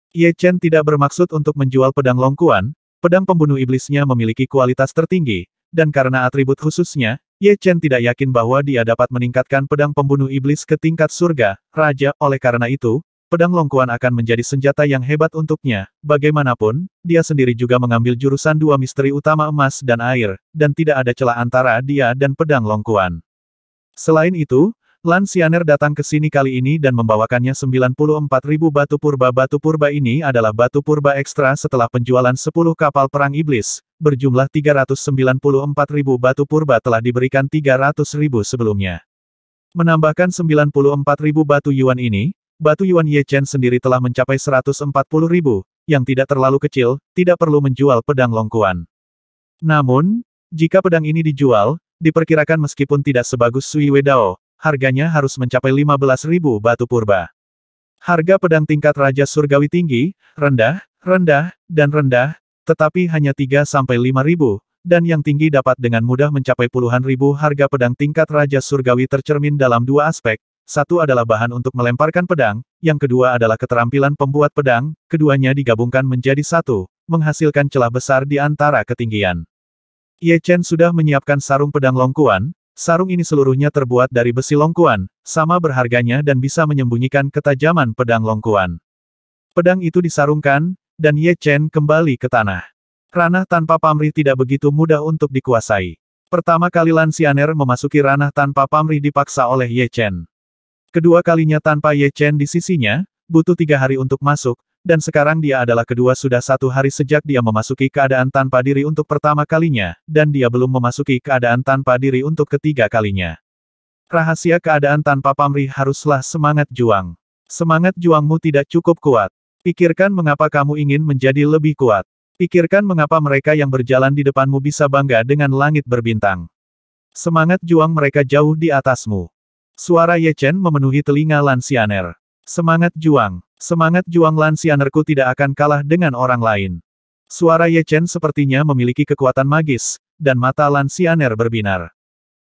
Ye Chen tidak bermaksud untuk menjual pedang Longkuan, pedang pembunuh iblisnya memiliki kualitas tertinggi, dan karena atribut khususnya, Ye Chen tidak yakin bahwa dia dapat meningkatkan pedang pembunuh iblis ke tingkat surga, raja. Oleh karena itu, pedang Longkuan akan menjadi senjata yang hebat untuknya. Bagaimanapun, dia sendiri juga mengambil jurusan 2 misteri utama emas dan air, dan tidak ada celah antara dia dan pedang Longkuan. Selain itu, Lan Xianer datang ke sini kali ini dan membawakannya 94.000 batu purba. Batu purba ini adalah batu purba ekstra setelah penjualan 10 kapal perang iblis, berjumlah 394.000 batu purba telah diberikan 300.000 sebelumnya. Menambahkan 94.000 batu yuan ini, batu yuan Ye Chen sendiri telah mencapai 140.000, yang tidak terlalu kecil, tidak perlu menjual pedang Longkuan. Namun, jika pedang ini dijual, diperkirakan meskipun tidak sebagus Sui Wedao, harganya harus mencapai 15.000 batu purba. Harga pedang tingkat Raja Surgawi tinggi, rendah, dan rendah, tetapi hanya 3-5.000, dan yang tinggi dapat dengan mudah mencapai puluhan ribu. Harga pedang tingkat Raja Surgawi tercermin dalam 2 aspek, satu adalah bahan untuk melemparkan pedang, yang kedua adalah keterampilan pembuat pedang, keduanya digabungkan menjadi satu, menghasilkan celah besar di antara ketinggian. Ye Chen sudah menyiapkan sarung pedang Longkuan. Sarung ini seluruhnya terbuat dari besi Longkuan, sama berharganya dan bisa menyembunyikan ketajaman pedang Longkuan. Pedang itu disarungkan, dan Ye Chen kembali ke tanah. Ranah tanpa pamrih tidak begitu mudah untuk dikuasai. Pertama kali Lan Xianer memasuki ranah tanpa pamrih dipaksa oleh Ye Chen. Kedua kalinya tanpa Ye Chen di sisinya, butuh 3 hari untuk masuk, dan sekarang dia adalah kedua sudah 1 hari sejak dia memasuki keadaan tanpa diri untuk pertama kalinya, dan dia belum memasuki keadaan tanpa diri untuk ketiga kalinya. Rahasia keadaan tanpa pamrih haruslah semangat juang. Semangat juangmu tidak cukup kuat. Pikirkan mengapa kamu ingin menjadi lebih kuat. Pikirkan mengapa mereka yang berjalan di depanmu bisa bangga dengan langit berbintang. Semangat juang mereka jauh di atasmu. Suara Ye Chen memenuhi telinga Lan Xianer. Semangat juang Lan Xianerku tidak akan kalah dengan orang lain. Suara Ye Chen sepertinya memiliki kekuatan magis, dan mata Lan Xianer berbinar.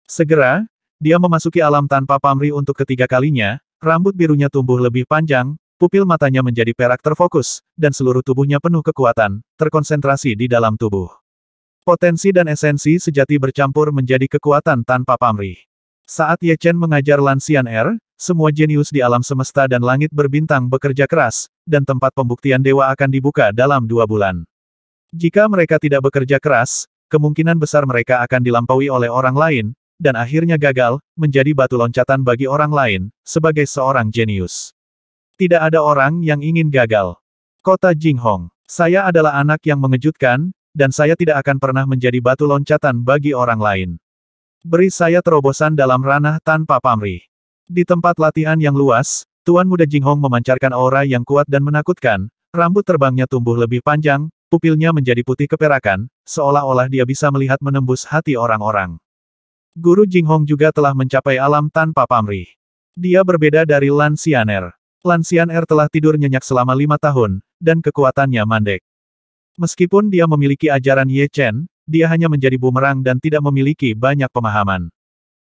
Segera, dia memasuki alam tanpa pamrih untuk ketiga kalinya, rambut birunya tumbuh lebih panjang, pupil matanya menjadi perak terfokus, dan seluruh tubuhnya penuh kekuatan, terkonsentrasi di dalam tubuh. Potensi dan esensi sejati bercampur menjadi kekuatan tanpa pamrih. Saat Ye Chen mengajar Lan Xianer, semua jenius di alam semesta dan langit berbintang bekerja keras, dan tempat pembuktian dewa akan dibuka dalam 2 bulan. Jika mereka tidak bekerja keras, kemungkinan besar mereka akan dilampaui oleh orang lain, dan akhirnya gagal, menjadi batu loncatan bagi orang lain, sebagai seorang jenius. Tidak ada orang yang ingin gagal. Kota Jinghong. Saya adalah anak yang mengejutkan, dan saya tidak akan pernah menjadi batu loncatan bagi orang lain. Beri saya terobosan dalam ranah tanpa pamrih. Di tempat latihan yang luas, Tuan Muda Jinghong memancarkan aura yang kuat dan menakutkan, rambut terbangnya tumbuh lebih panjang, pupilnya menjadi putih keperakan, seolah-olah dia bisa melihat menembus hati orang-orang. Guru Jinghong juga telah mencapai alam tanpa pamrih. Dia berbeda dari Lan Xianer. Lan Xianer telah tidur nyenyak selama 5 tahun, dan kekuatannya mandek. Meskipun dia memiliki ajaran Ye Chen, dia hanya menjadi bumerang dan tidak memiliki banyak pemahaman.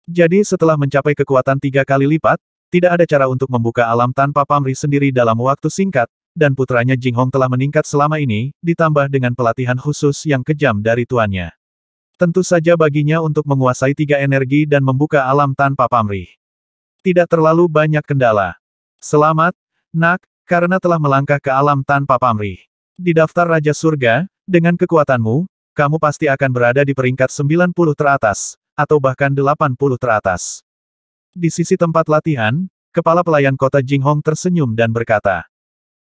Jadi setelah mencapai kekuatan 3 kali lipat, tidak ada cara untuk membuka alam tanpa pamrih sendiri dalam waktu singkat, dan putranya Jinghong telah meningkat selama ini, ditambah dengan pelatihan khusus yang kejam dari tuannya. Tentu saja baginya untuk menguasai 3 energi dan membuka alam tanpa pamrih. Tidak terlalu banyak kendala. Selamat, nak, karena telah melangkah ke alam tanpa pamrih. Di daftar Raja Surga, dengan kekuatanmu, kamu pasti akan berada di peringkat 90 teratas, atau bahkan 80 teratas. Di sisi tempat latihan, kepala pelayan kota Jinghong tersenyum dan berkata,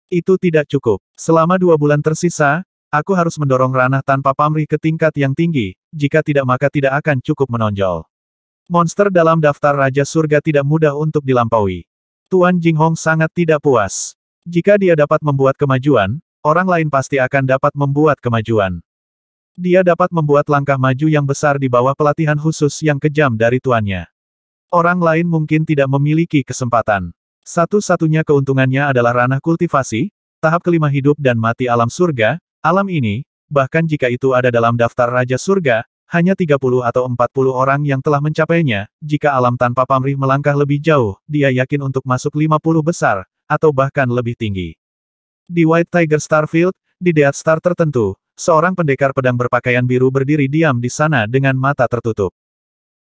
"Itu tidak cukup. Selama 2 bulan tersisa, aku harus mendorong ranah tanpa pamrih ke tingkat yang tinggi, jika tidak maka tidak akan cukup menonjol." Monster dalam daftar Raja Surga tidak mudah untuk dilampaui. Tuan Jinghong sangat tidak puas. Jika dia dapat membuat kemajuan, orang lain pasti akan dapat membuat kemajuan. Dia dapat membuat langkah maju yang besar di bawah pelatihan khusus yang kejam dari tuannya. Orang lain mungkin tidak memiliki kesempatan. Satu-satunya keuntungannya adalah ranah kultivasi, tahap kelima hidup dan mati alam surga, alam ini, bahkan jika itu ada dalam daftar Raja Surga, hanya 30 atau 40 orang yang telah mencapainya, jika alam tanpa pamrih melangkah lebih jauh, dia yakin untuk masuk 50 besar, atau bahkan lebih tinggi. Di White Tiger Starfield, di Death Star tertentu, seorang pendekar pedang berpakaian biru berdiri diam di sana dengan mata tertutup.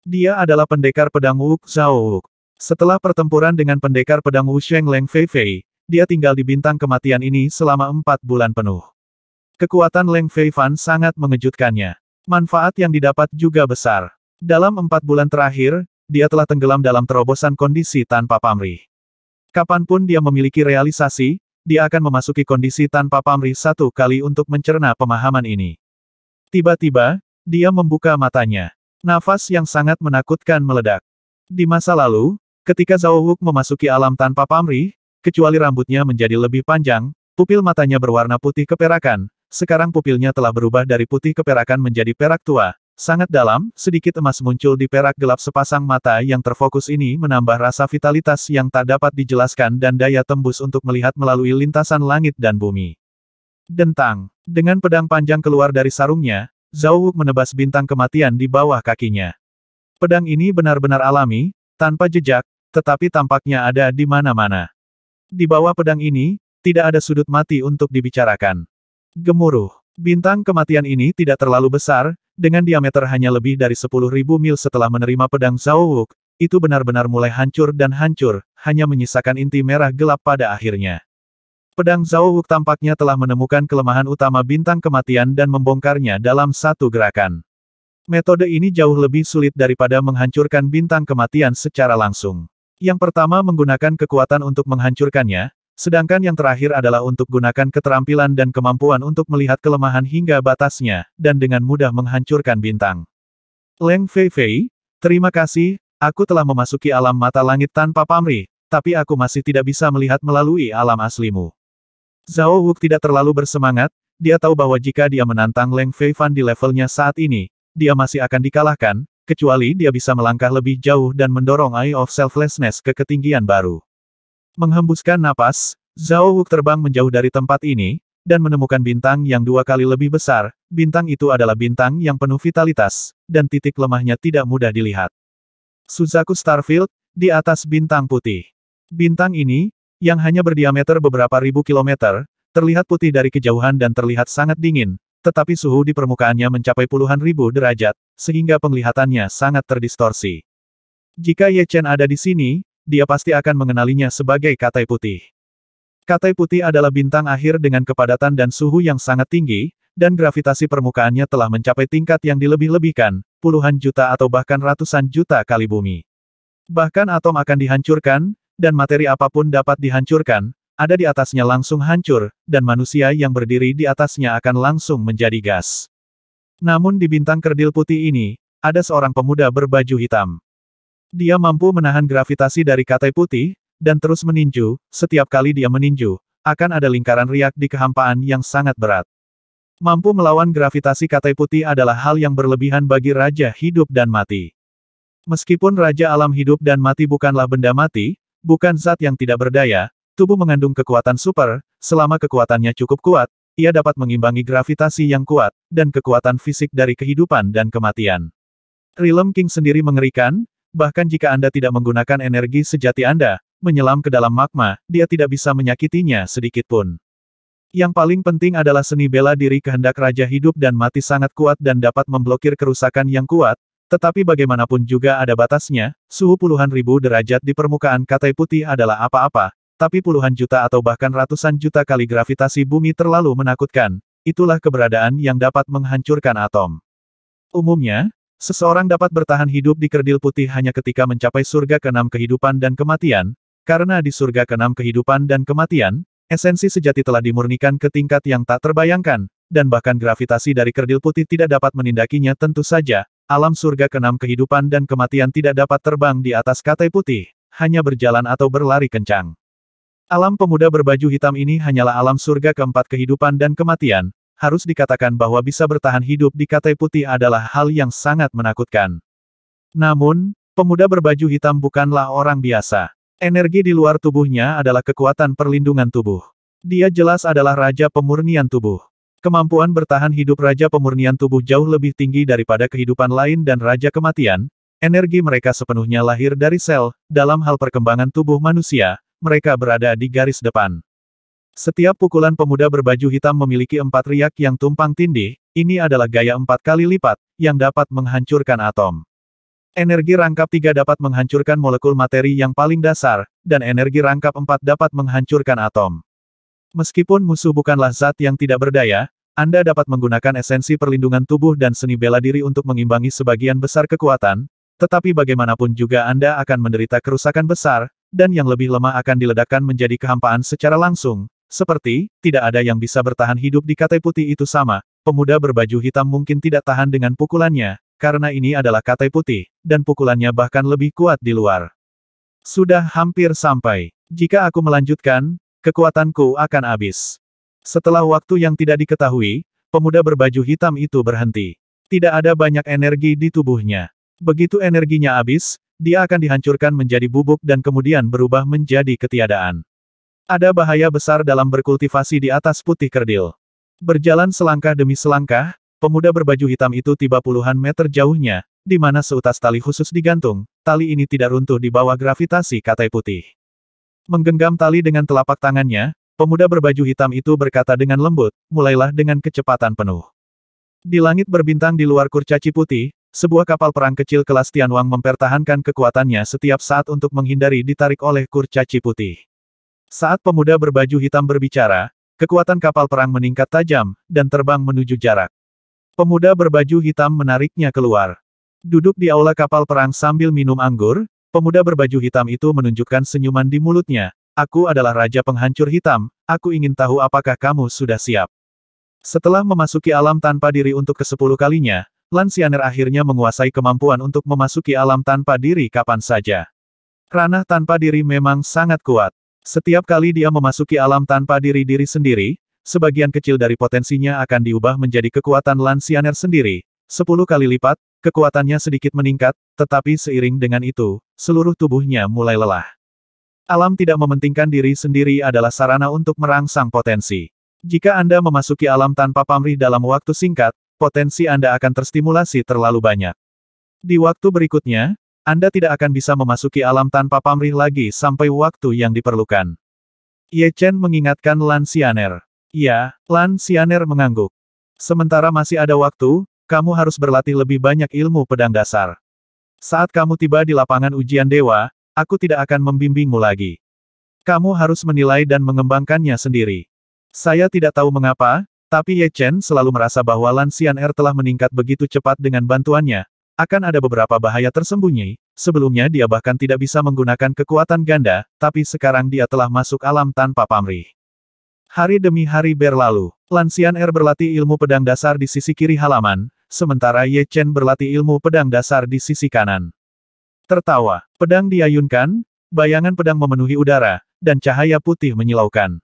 Dia adalah pendekar pedang Wu Zhao Wu. Setelah pertempuran dengan pendekar pedang Wu Sheng Leng Fei Fei, dia tinggal di bintang kematian ini selama 4 bulan penuh. Kekuatan Leng Fei Fan sangat mengejutkannya. Manfaat yang didapat juga besar. Dalam 4 bulan terakhir, dia telah tenggelam dalam terobosan kondisi tanpa pamrih. Kapanpun dia memiliki realisasi, dia akan memasuki kondisi tanpa pamrih 1 kali untuk mencerna pemahaman ini. Tiba-tiba, dia membuka matanya. Nafas yang sangat menakutkan meledak. Di masa lalu, ketika Zhao Wuk memasuki alam tanpa pamrih, kecuali rambutnya menjadi lebih panjang, pupil matanya berwarna putih keperakan, sekarang pupilnya telah berubah dari putih keperakan menjadi perak tua, sangat dalam, sedikit emas muncul di perak gelap sepasang mata yang terfokus ini menambah rasa vitalitas yang tak dapat dijelaskan dan daya tembus untuk melihat melalui lintasan langit dan bumi. Dentang. Dengan pedang panjang keluar dari sarungnya, Zhao Wuk menebas bintang kematian di bawah kakinya. Pedang ini benar-benar alami, tanpa jejak, tetapi tampaknya ada di mana-mana. Di bawah pedang ini, tidak ada sudut mati untuk dibicarakan. Gemuruh. Bintang kematian ini tidak terlalu besar, dengan diameter hanya lebih dari 10.000 mil setelah menerima pedang Zhao Wuk, itu benar-benar mulai hancur dan hancur, hanya menyisakan inti merah gelap pada akhirnya. Pedang Zhao Wuk tampaknya telah menemukan kelemahan utama bintang kematian dan membongkarnya dalam satu gerakan. Metode ini jauh lebih sulit daripada menghancurkan bintang kematian secara langsung. Yang pertama menggunakan kekuatan untuk menghancurkannya, sedangkan yang terakhir adalah untuk gunakan keterampilan dan kemampuan untuk melihat kelemahan hingga batasnya, dan dengan mudah menghancurkan bintang. Leng Fei Fei, terima kasih, aku telah memasuki alam mata langit tanpa pamrih, tapi aku masih tidak bisa melihat melalui alam aslimu. Zhao Wuk tidak terlalu bersemangat, dia tahu bahwa jika dia menantang Leng Fei Fan di levelnya saat ini, dia masih akan dikalahkan, kecuali dia bisa melangkah lebih jauh dan mendorong Eye of Selflessness ke ketinggian baru. Menghembuskan napas, Zhao Wuk terbang menjauh dari tempat ini, dan menemukan bintang yang 2 kali lebih besar, bintang itu adalah bintang yang penuh vitalitas, dan titik lemahnya tidak mudah dilihat. Suzaku Starfield, di atas bintang putih. Bintang ini, yang hanya berdiameter beberapa ribu kilometer, terlihat putih dari kejauhan dan terlihat sangat dingin, tetapi suhu di permukaannya mencapai puluhan ribu derajat, sehingga penglihatannya sangat terdistorsi. Jika Ye Chen ada di sini, dia pasti akan mengenalinya sebagai Katai Putih. Katai Putih adalah bintang akhir dengan kepadatan dan suhu yang sangat tinggi, dan gravitasi permukaannya telah mencapai tingkat yang dilebih-lebihkan, puluhan juta atau bahkan ratusan juta kali bumi. Bahkan atom akan dihancurkan, dan materi apapun dapat dihancurkan, ada di atasnya langsung hancur, dan manusia yang berdiri di atasnya akan langsung menjadi gas. Namun di bintang kerdil putih ini, ada seorang pemuda berbaju hitam. Dia mampu menahan gravitasi dari Katai Putih, dan terus meninju, setiap kali dia meninju, akan ada lingkaran riak di kehampaan yang sangat berat. Mampu melawan gravitasi Katai Putih adalah hal yang berlebihan bagi Raja Hidup dan Mati. Meskipun Raja Alam Hidup dan Mati bukanlah benda mati, bukan zat yang tidak berdaya, tubuh mengandung kekuatan super, selama kekuatannya cukup kuat, ia dapat mengimbangi gravitasi yang kuat, dan kekuatan fisik dari kehidupan dan kematian. Realm King sendiri mengerikan, bahkan jika Anda tidak menggunakan energi sejati Anda, menyelam ke dalam magma, dia tidak bisa menyakitinya sedikitpun. Yang paling penting adalah seni bela diri kehendak Raja Hidup dan Mati sangat kuat dan dapat memblokir kerusakan yang kuat, tetapi bagaimanapun juga ada batasnya, suhu puluhan ribu derajat di permukaan Katai Putih adalah apa-apa, tapi puluhan juta atau bahkan ratusan juta kali gravitasi bumi terlalu menakutkan, itulah keberadaan yang dapat menghancurkan atom. Umumnya, seseorang dapat bertahan hidup di kerdil putih hanya ketika mencapai surga keenam kehidupan dan kematian, karena di surga keenam kehidupan dan kematian, esensi sejati telah dimurnikan ke tingkat yang tak terbayangkan, dan bahkan gravitasi dari kerdil putih tidak dapat menindakinya tentu saja. Alam surga keenam kehidupan dan kematian tidak dapat terbang di atas Katai Putih, hanya berjalan atau berlari kencang. Alam pemuda berbaju hitam ini hanyalah alam surga keempat kehidupan dan kematian, harus dikatakan bahwa bisa bertahan hidup di Katai Putih adalah hal yang sangat menakutkan. Namun, pemuda berbaju hitam bukanlah orang biasa. Energi di luar tubuhnya adalah kekuatan perlindungan tubuh. Dia jelas adalah Raja Pemurnian Tubuh. Kemampuan bertahan hidup Raja Pemurnian Tubuh jauh lebih tinggi daripada kehidupan lain dan Raja Kematian. Energi mereka sepenuhnya lahir dari sel, dalam hal perkembangan tubuh manusia, mereka berada di garis depan. Setiap pukulan pemuda berbaju hitam memiliki 4 riak yang tumpang tindih, ini adalah gaya 4 kali lipat, yang dapat menghancurkan atom. Energi rangkap 3 dapat menghancurkan molekul materi yang paling dasar, dan energi rangkap 4 dapat menghancurkan atom. Meskipun musuh bukanlah zat yang tidak berdaya, Anda dapat menggunakan esensi perlindungan tubuh dan seni bela diri untuk mengimbangi sebagian besar kekuatan, tetapi bagaimanapun juga Anda akan menderita kerusakan besar, dan yang lebih lemah akan diledakkan menjadi kehampaan secara langsung, seperti, tidak ada yang bisa bertahan hidup di Katai Putih itu sama, pemuda berbaju hitam mungkin tidak tahan dengan pukulannya, karena ini adalah Katai Putih, dan pukulannya bahkan lebih kuat di luar. Sudah hampir sampai. Jika aku melanjutkan, kekuatanku akan habis. Setelah waktu yang tidak diketahui, pemuda berbaju hitam itu berhenti. Tidak ada banyak energi di tubuhnya. Begitu energinya habis, dia akan dihancurkan menjadi bubuk dan kemudian berubah menjadi ketiadaan. Ada bahaya besar dalam berkultivasi di atas putih kerdil. Berjalan selangkah demi selangkah, pemuda berbaju hitam itu tiba puluhan meter jauhnya, di mana seutas tali khusus digantung, tali ini tidak runtuh di bawah gravitasi Katai Putih. Menggenggam tali dengan telapak tangannya, pemuda berbaju hitam itu berkata dengan lembut, mulailah dengan kecepatan penuh. Di langit berbintang di luar kurcaci putih, sebuah kapal perang kecil kelas Tianwang mempertahankan kekuatannya setiap saat untuk menghindari ditarik oleh kurcaci putih. Saat pemuda berbaju hitam berbicara, kekuatan kapal perang meningkat tajam, dan terbang menuju jarak. Pemuda berbaju hitam menariknya keluar. Duduk di aula kapal perang sambil minum anggur, pemuda berbaju hitam itu menunjukkan senyuman di mulutnya. Aku adalah Raja Penghancur Hitam, aku ingin tahu apakah kamu sudah siap. Setelah memasuki alam tanpa diri untuk ke-10 kalinya, Lan Xaner akhirnya menguasai kemampuan untuk memasuki alam tanpa diri kapan saja. Ranah tanpa diri memang sangat kuat. Setiap kali dia memasuki alam tanpa diri sendiri, sebagian kecil dari potensinya akan diubah menjadi kekuatan Lan Xaner sendiri. 10 kali lipat, kekuatannya sedikit meningkat, tetapi seiring dengan itu, seluruh tubuhnya mulai lelah. Alam tidak mementingkan diri sendiri adalah sarana untuk merangsang potensi. Jika Anda memasuki alam tanpa pamrih dalam waktu singkat, potensi Anda akan terstimulasi terlalu banyak. Di waktu berikutnya, Anda tidak akan bisa memasuki alam tanpa pamrih lagi sampai waktu yang diperlukan. Ye Chen mengingatkan Lan Xaner. Ya, Lan Xaner mengangguk. Sementara masih ada waktu, kamu harus berlatih lebih banyak ilmu pedang dasar. Saat kamu tiba di lapangan ujian dewa, aku tidak akan membimbingmu lagi. Kamu harus menilai dan mengembangkannya sendiri. Saya tidak tahu mengapa, tapi Ye Chen selalu merasa bahwa Lan Xaner telah meningkat begitu cepat dengan bantuannya. Akan ada beberapa bahaya tersembunyi, sebelumnya dia bahkan tidak bisa menggunakan kekuatan ganda, tapi sekarang dia telah masuk alam tanpa pamrih. Hari demi hari berlalu, Lan Xaner berlatih ilmu pedang dasar di sisi kiri halaman, sementara Ye Chen berlatih ilmu pedang dasar di sisi kanan. Tertawa, pedang diayunkan, bayangan pedang memenuhi udara, dan cahaya putih menyilaukan.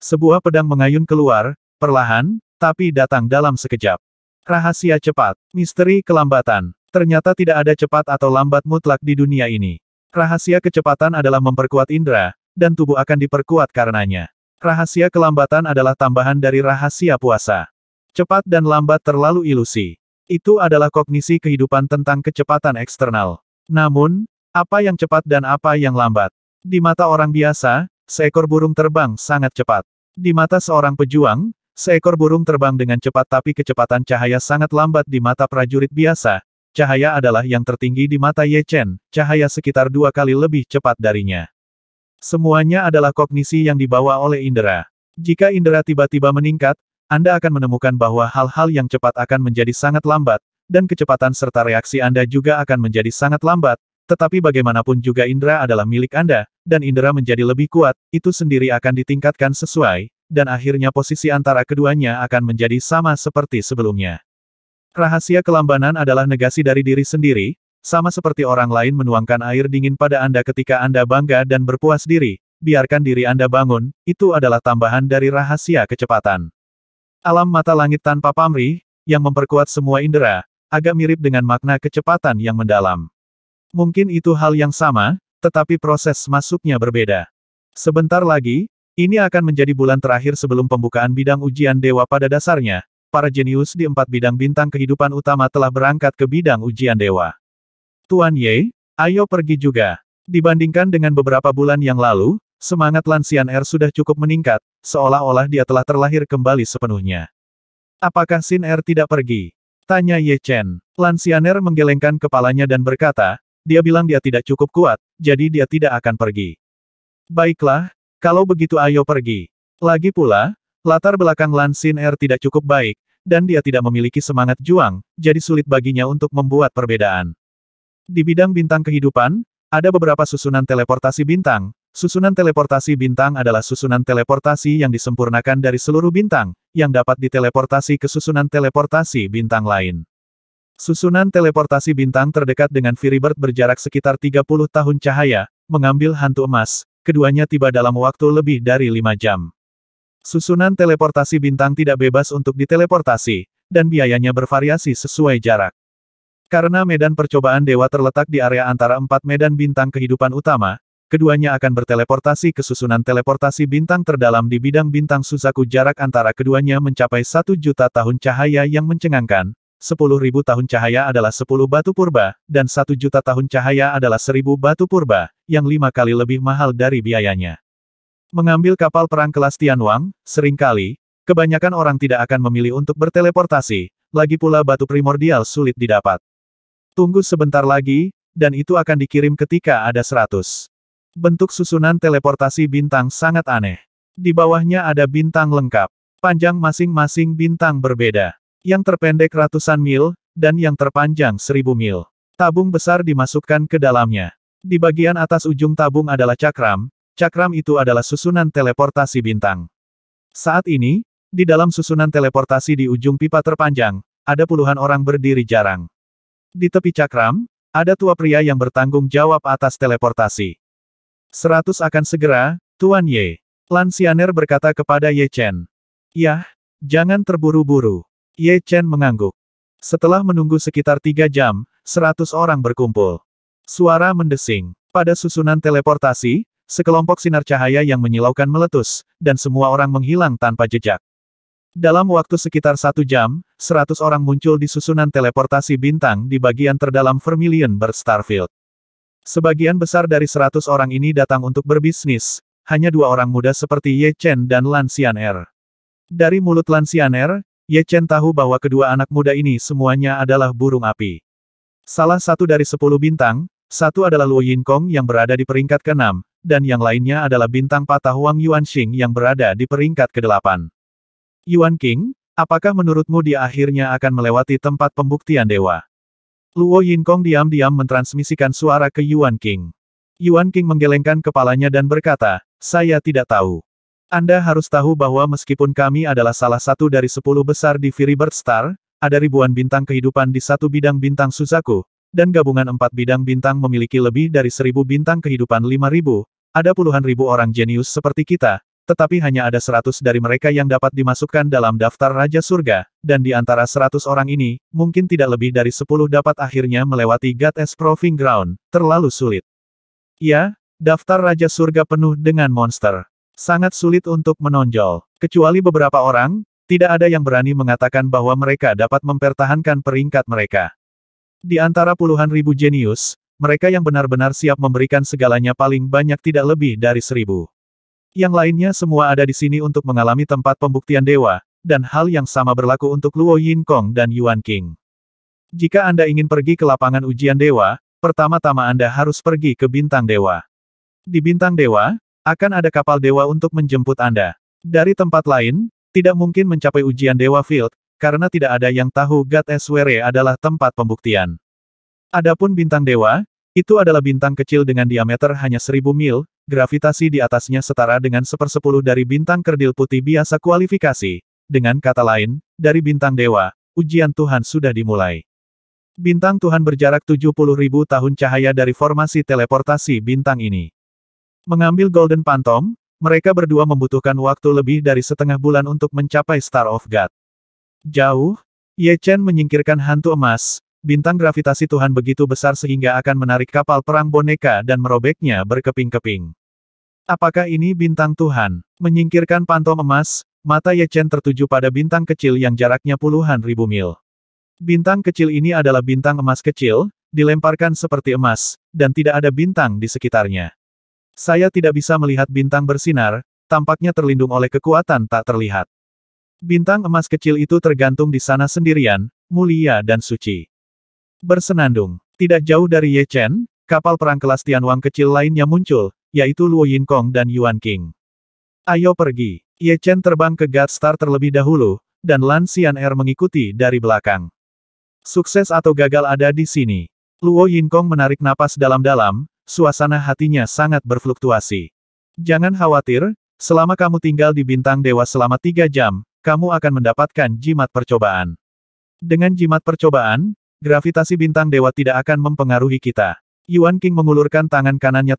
Sebuah pedang mengayun keluar, perlahan, tapi datang dalam sekejap. Rahasia cepat, misteri kelambatan. Ternyata tidak ada cepat atau lambat mutlak di dunia ini. Rahasia kecepatan adalah memperkuat indera, dan tubuh akan diperkuat karenanya. Rahasia kelambatan adalah tambahan dari rahasia puasa. Cepat dan lambat terlalu ilusi. Itu adalah kognisi kehidupan tentang kecepatan eksternal. Namun, apa yang cepat dan apa yang lambat? Di mata orang biasa, seekor burung terbang sangat cepat. Di mata seorang pejuang, seekor burung terbang dengan cepat tapi kecepatan cahaya sangat lambat di mata prajurit biasa. Cahaya adalah yang tertinggi di mata Ye Chen, cahaya sekitar 2 kali lebih cepat darinya. Semuanya adalah kognisi yang dibawa oleh indera. Jika indera tiba-tiba meningkat, Anda akan menemukan bahwa hal-hal yang cepat akan menjadi sangat lambat, dan kecepatan serta reaksi Anda juga akan menjadi sangat lambat, tetapi bagaimanapun juga indera adalah milik Anda, dan indera menjadi lebih kuat, itu sendiri akan ditingkatkan sesuai, dan akhirnya posisi antara keduanya akan menjadi sama seperti sebelumnya. Rahasia kelambanan adalah negasi dari diri sendiri, sama seperti orang lain menuangkan air dingin pada Anda ketika Anda bangga dan berpuas diri, biarkan diri Anda bangun, itu adalah tambahan dari rahasia kecepatan. Alam mata langit tanpa pamrih, yang memperkuat semua indera, agak mirip dengan makna kecepatan yang mendalam. Mungkin itu hal yang sama, tetapi proses masuknya berbeda. Sebentar lagi, ini akan menjadi bulan terakhir sebelum pembukaan bidang ujian dewa pada dasarnya. Para jenius di 4 bidang bintang kehidupan utama telah berangkat ke bidang ujian dewa. Tuan Ye, ayo pergi juga. Dibandingkan dengan beberapa bulan yang lalu, semangat Lan Xian'er sudah cukup meningkat, seolah-olah dia telah terlahir kembali sepenuhnya. Apakah Xin Er tidak pergi? Tanya Ye Chen. Lan Xian'er menggelengkan kepalanya dan berkata, dia bilang dia tidak cukup kuat, jadi dia tidak akan pergi. Baiklah, kalau begitu ayo pergi. Lagi pula, latar belakang Lan Xian'er tidak cukup baik, dan dia tidak memiliki semangat juang, jadi sulit baginya untuk membuat perbedaan. Di bidang bintang kehidupan, ada beberapa susunan teleportasi bintang. Susunan teleportasi bintang adalah susunan teleportasi yang disempurnakan dari seluruh bintang, yang dapat diteleportasi ke susunan teleportasi bintang lain. Susunan teleportasi bintang terdekat dengan Firibird berjarak sekitar 30 tahun cahaya, mengambil hantu emas, keduanya tiba dalam waktu lebih dari 5 jam. Susunan teleportasi bintang tidak bebas untuk diteleportasi, dan biayanya bervariasi sesuai jarak. Karena medan percobaan dewa terletak di area antara 4 medan bintang kehidupan utama, keduanya akan berteleportasi ke susunan teleportasi bintang terdalam di bidang bintang Suzaku. Jarak antara keduanya mencapai 1 juta tahun cahaya yang mencengangkan, 10.000 tahun cahaya adalah 10 batu purba, dan 1 juta tahun cahaya adalah 1000 batu purba, yang 5 kali lebih mahal dari biayanya. Mengambil kapal perang kelas Tianwang, seringkali, kebanyakan orang tidak akan memilih untuk berteleportasi, lagi pula batu primordial sulit didapat. Tunggu sebentar lagi, dan itu akan dikirim ketika ada 100. Bentuk susunan teleportasi bintang sangat aneh. Di bawahnya ada bintang lengkap. Panjang masing-masing bintang berbeda. Yang terpendek ratusan mil, dan yang terpanjang 1000 mil. Tabung besar dimasukkan ke dalamnya. Di bagian atas ujung tabung adalah cakram. Cakram itu adalah susunan teleportasi bintang. Saat ini, di dalam susunan teleportasi di ujung pipa terpanjang, ada puluhan orang berdiri jarang. Di tepi cakram, ada tua pria yang bertanggung jawab atas teleportasi. 100 akan segera, Tuan Ye. Lan Xian'er berkata kepada Ye Chen. Yah, jangan terburu-buru. Ye Chen mengangguk. Setelah menunggu sekitar 3 jam, 100 orang berkumpul. Suara mendesing. Pada susunan teleportasi, sekelompok sinar cahaya yang menyilaukan meletus, dan semua orang menghilang tanpa jejak. Dalam waktu sekitar 1 jam, 100 orang muncul di susunan teleportasi bintang di bagian terdalam Vermilion Bird Starfield. Sebagian besar dari 100 orang ini datang untuk berbisnis, hanya 2 orang muda seperti Ye Chen dan Lan Xian'er. Dari mulut Lan Xian'er, Ye Chen tahu bahwa kedua anak muda ini semuanya adalah burung api. Salah satu dari 10 bintang, satu adalah Luo Yinkong yang berada di peringkat ke-6, dan yang lainnya adalah bintang patah Wang Yuanxing yang berada di peringkat ke-8. Yuan King, apakah menurutmu dia akhirnya akan melewati tempat pembuktian dewa? Luo Yinkong diam-diam mentransmisikan suara ke Yuan King. Yuan King menggelengkan kepalanya dan berkata, saya tidak tahu. Anda harus tahu bahwa meskipun kami adalah salah satu dari 10 besar di Firibird Star, ada ribuan bintang kehidupan di satu bidang bintang Suzaku, dan gabungan 4 bidang bintang memiliki lebih dari 1000 bintang kehidupan 5000, ada puluhan ribu orang jenius seperti kita, tetapi hanya ada 100 dari mereka yang dapat dimasukkan dalam daftar Raja Surga, dan di antara 100 orang ini, mungkin tidak lebih dari 10 dapat akhirnya melewati Goddess Proving Ground, terlalu sulit. Ya, daftar Raja Surga penuh dengan monster. Sangat sulit untuk menonjol. Kecuali beberapa orang, tidak ada yang berani mengatakan bahwa mereka dapat mempertahankan peringkat mereka. Di antara puluhan ribu jenius, mereka yang benar-benar siap memberikan segalanya paling banyak tidak lebih dari 1000. Yang lainnya semua ada di sini untuk mengalami tempat pembuktian dewa, dan hal yang sama berlaku untuk Luo Yinkong dan Yuan King. Jika Anda ingin pergi ke lapangan ujian dewa, pertama-tama Anda harus pergi ke Bintang Dewa. Di Bintang Dewa, akan ada kapal dewa untuk menjemput Anda. Dari tempat lain, tidak mungkin mencapai ujian Dewa Field, karena tidak ada yang tahu Goddess Were adalah tempat pembuktian. Adapun Bintang Dewa, itu adalah bintang kecil dengan diameter hanya 1000 mil, gravitasi di atasnya setara dengan 1/10 dari bintang kerdil putih biasa kualifikasi. Dengan kata lain, dari Bintang Dewa, ujian Tuhan sudah dimulai. Bintang Tuhan berjarak 70.000 tahun cahaya dari formasi teleportasi bintang ini. Mengambil Golden Phantom, mereka berdua membutuhkan waktu lebih dari setengah bulan untuk mencapai Star of God. Jauh, Ye Chen menyingkirkan hantu emas. Bintang gravitasi Tuhan begitu besar sehingga akan menarik kapal perang boneka dan merobeknya berkeping-keping. Apakah ini bintang Tuhan? Menyingkirkan pantom emas, mata Ye Chen tertuju pada bintang kecil yang jaraknya puluhan ribu mil. Bintang kecil ini adalah bintang emas kecil, dilemparkan seperti emas, dan tidak ada bintang di sekitarnya. Saya tidak bisa melihat bintang bersinar, tampaknya terlindung oleh kekuatan tak terlihat. Bintang emas kecil itu tergantung di sana sendirian, mulia dan suci. Bersenandung. Tidak jauh dari Ye Chen, kapal perang kelas Tianwang kecil lainnya muncul, yaitu Luo Yinkong dan Yuan King. Ayo pergi. Ye Chen terbang ke God Star terlebih dahulu, dan Lan Xian'er mengikuti dari belakang. Sukses atau gagal ada di sini. Luo Yinkong menarik napas dalam-dalam, suasana hatinya sangat berfluktuasi. Jangan khawatir, selama kamu tinggal di Bintang Dewa selama 3 jam, kamu akan mendapatkan jimat percobaan. Dengan jimat percobaan, gravitasi Bintang Dewa tidak akan mempengaruhi kita. Yuan King mengulurkan tangan kanannya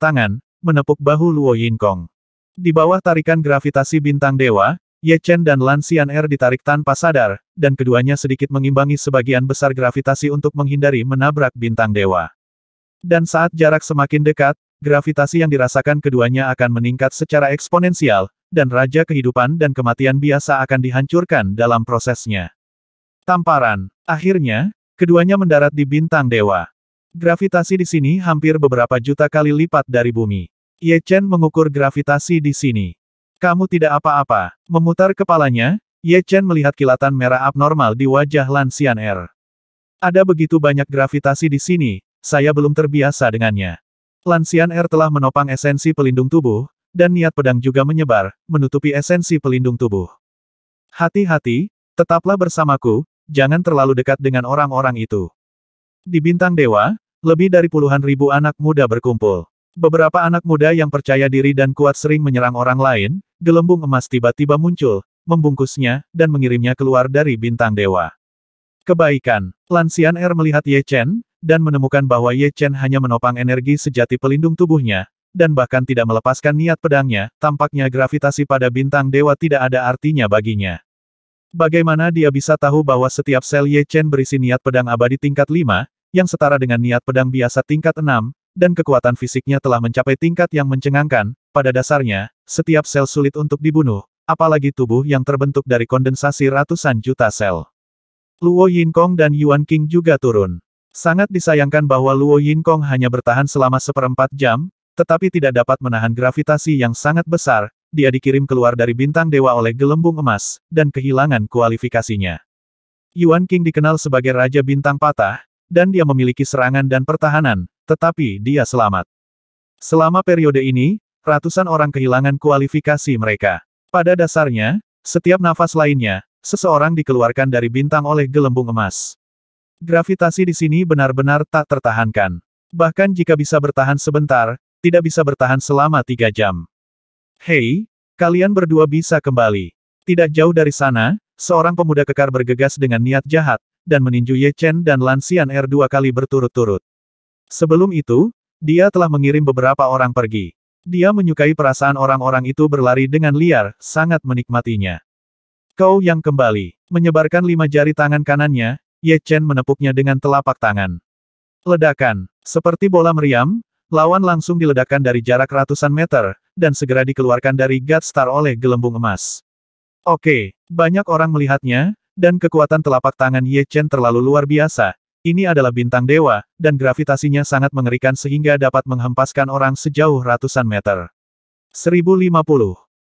menepuk bahu Luo Yinkong. Di bawah tarikan gravitasi Bintang Dewa, Ye Chen dan Lan Xian'er ditarik tanpa sadar, dan keduanya sedikit mengimbangi sebagian besar gravitasi untuk menghindari menabrak Bintang Dewa. Dan saat jarak semakin dekat, gravitasi yang dirasakan keduanya akan meningkat secara eksponensial, dan Raja Kehidupan dan Kematian biasa akan dihancurkan dalam prosesnya. Tamparan. Akhirnya, keduanya mendarat di Bintang Dewa. Gravitasi di sini hampir beberapa juta kali lipat dari bumi. Ye Chen mengukur gravitasi di sini. Kamu tidak apa-apa. Memutar kepalanya, Ye Chen melihat kilatan merah abnormal di wajah Lan Xian'er. Ada begitu banyak gravitasi di sini, saya belum terbiasa dengannya. Lan Xian'er telah menopang esensi pelindung tubuh, dan niat pedang juga menyebar, menutupi esensi pelindung tubuh. Hati-hati, tetaplah bersamaku, jangan terlalu dekat dengan orang-orang itu. Di Bintang Dewa, lebih dari puluhan ribu anak muda berkumpul. Beberapa anak muda yang percaya diri dan kuat sering menyerang orang lain, gelembung emas tiba-tiba muncul, membungkusnya, dan mengirimnya keluar dari Bintang Dewa. Kebaikan. Lan Xian'er melihat Ye Chen, dan menemukan bahwa Ye Chen hanya menopang energi sejati pelindung tubuhnya, dan bahkan tidak melepaskan niat pedangnya, tampaknya gravitasi pada Bintang Dewa tidak ada artinya baginya. Bagaimana dia bisa tahu bahwa setiap sel Ye Chen berisi niat pedang abadi tingkat 5, yang setara dengan niat pedang biasa tingkat 6, dan kekuatan fisiknya telah mencapai tingkat yang mencengangkan? Pada dasarnya, setiap sel sulit untuk dibunuh, apalagi tubuh yang terbentuk dari kondensasi ratusan juta sel. Luo Yinkong dan Yuan King juga turun. Sangat disayangkan bahwa Luo Yinkong hanya bertahan selama 1/4 jam, tetapi tidak dapat menahan gravitasi yang sangat besar. Dia dikirim keluar dari Bintang Dewa oleh gelembung emas, dan kehilangan kualifikasinya. Yuan King dikenal sebagai Raja Bintang Patah, dan dia memiliki serangan dan pertahanan, tetapi dia selamat. Selama periode ini, ratusan orang kehilangan kualifikasi mereka. Pada dasarnya, setiap nafas lainnya, seseorang dikeluarkan dari bintang oleh gelembung emas. Gravitasi di sini benar-benar tak tertahankan. Bahkan jika bisa bertahan sebentar, tidak bisa bertahan selama 3 jam. Hei, kalian berdua bisa kembali. Tidak jauh dari sana, seorang pemuda kekar bergegas dengan niat jahat, dan meninju Ye Chen dan Lan Xian'er 2 kali berturut-turut. Sebelum itu, dia telah mengirim beberapa orang pergi. Dia menyukai perasaan orang-orang itu berlari dengan liar, sangat menikmatinya. Kau yang kembali. Menyebarkan 5 jari tangan kanannya, Ye Chen menepuknya dengan telapak tangan. Ledakan. Seperti bola meriam, lawan langsung diledakkan dari jarak ratusan meter, dan segera dikeluarkan dari God Star oleh gelembung emas. Oke, banyak orang melihatnya, dan kekuatan telapak tangan Ye Chen terlalu luar biasa. Ini adalah bintang dewa, dan gravitasinya sangat mengerikan sehingga dapat menghempaskan orang sejauh ratusan meter. 1050.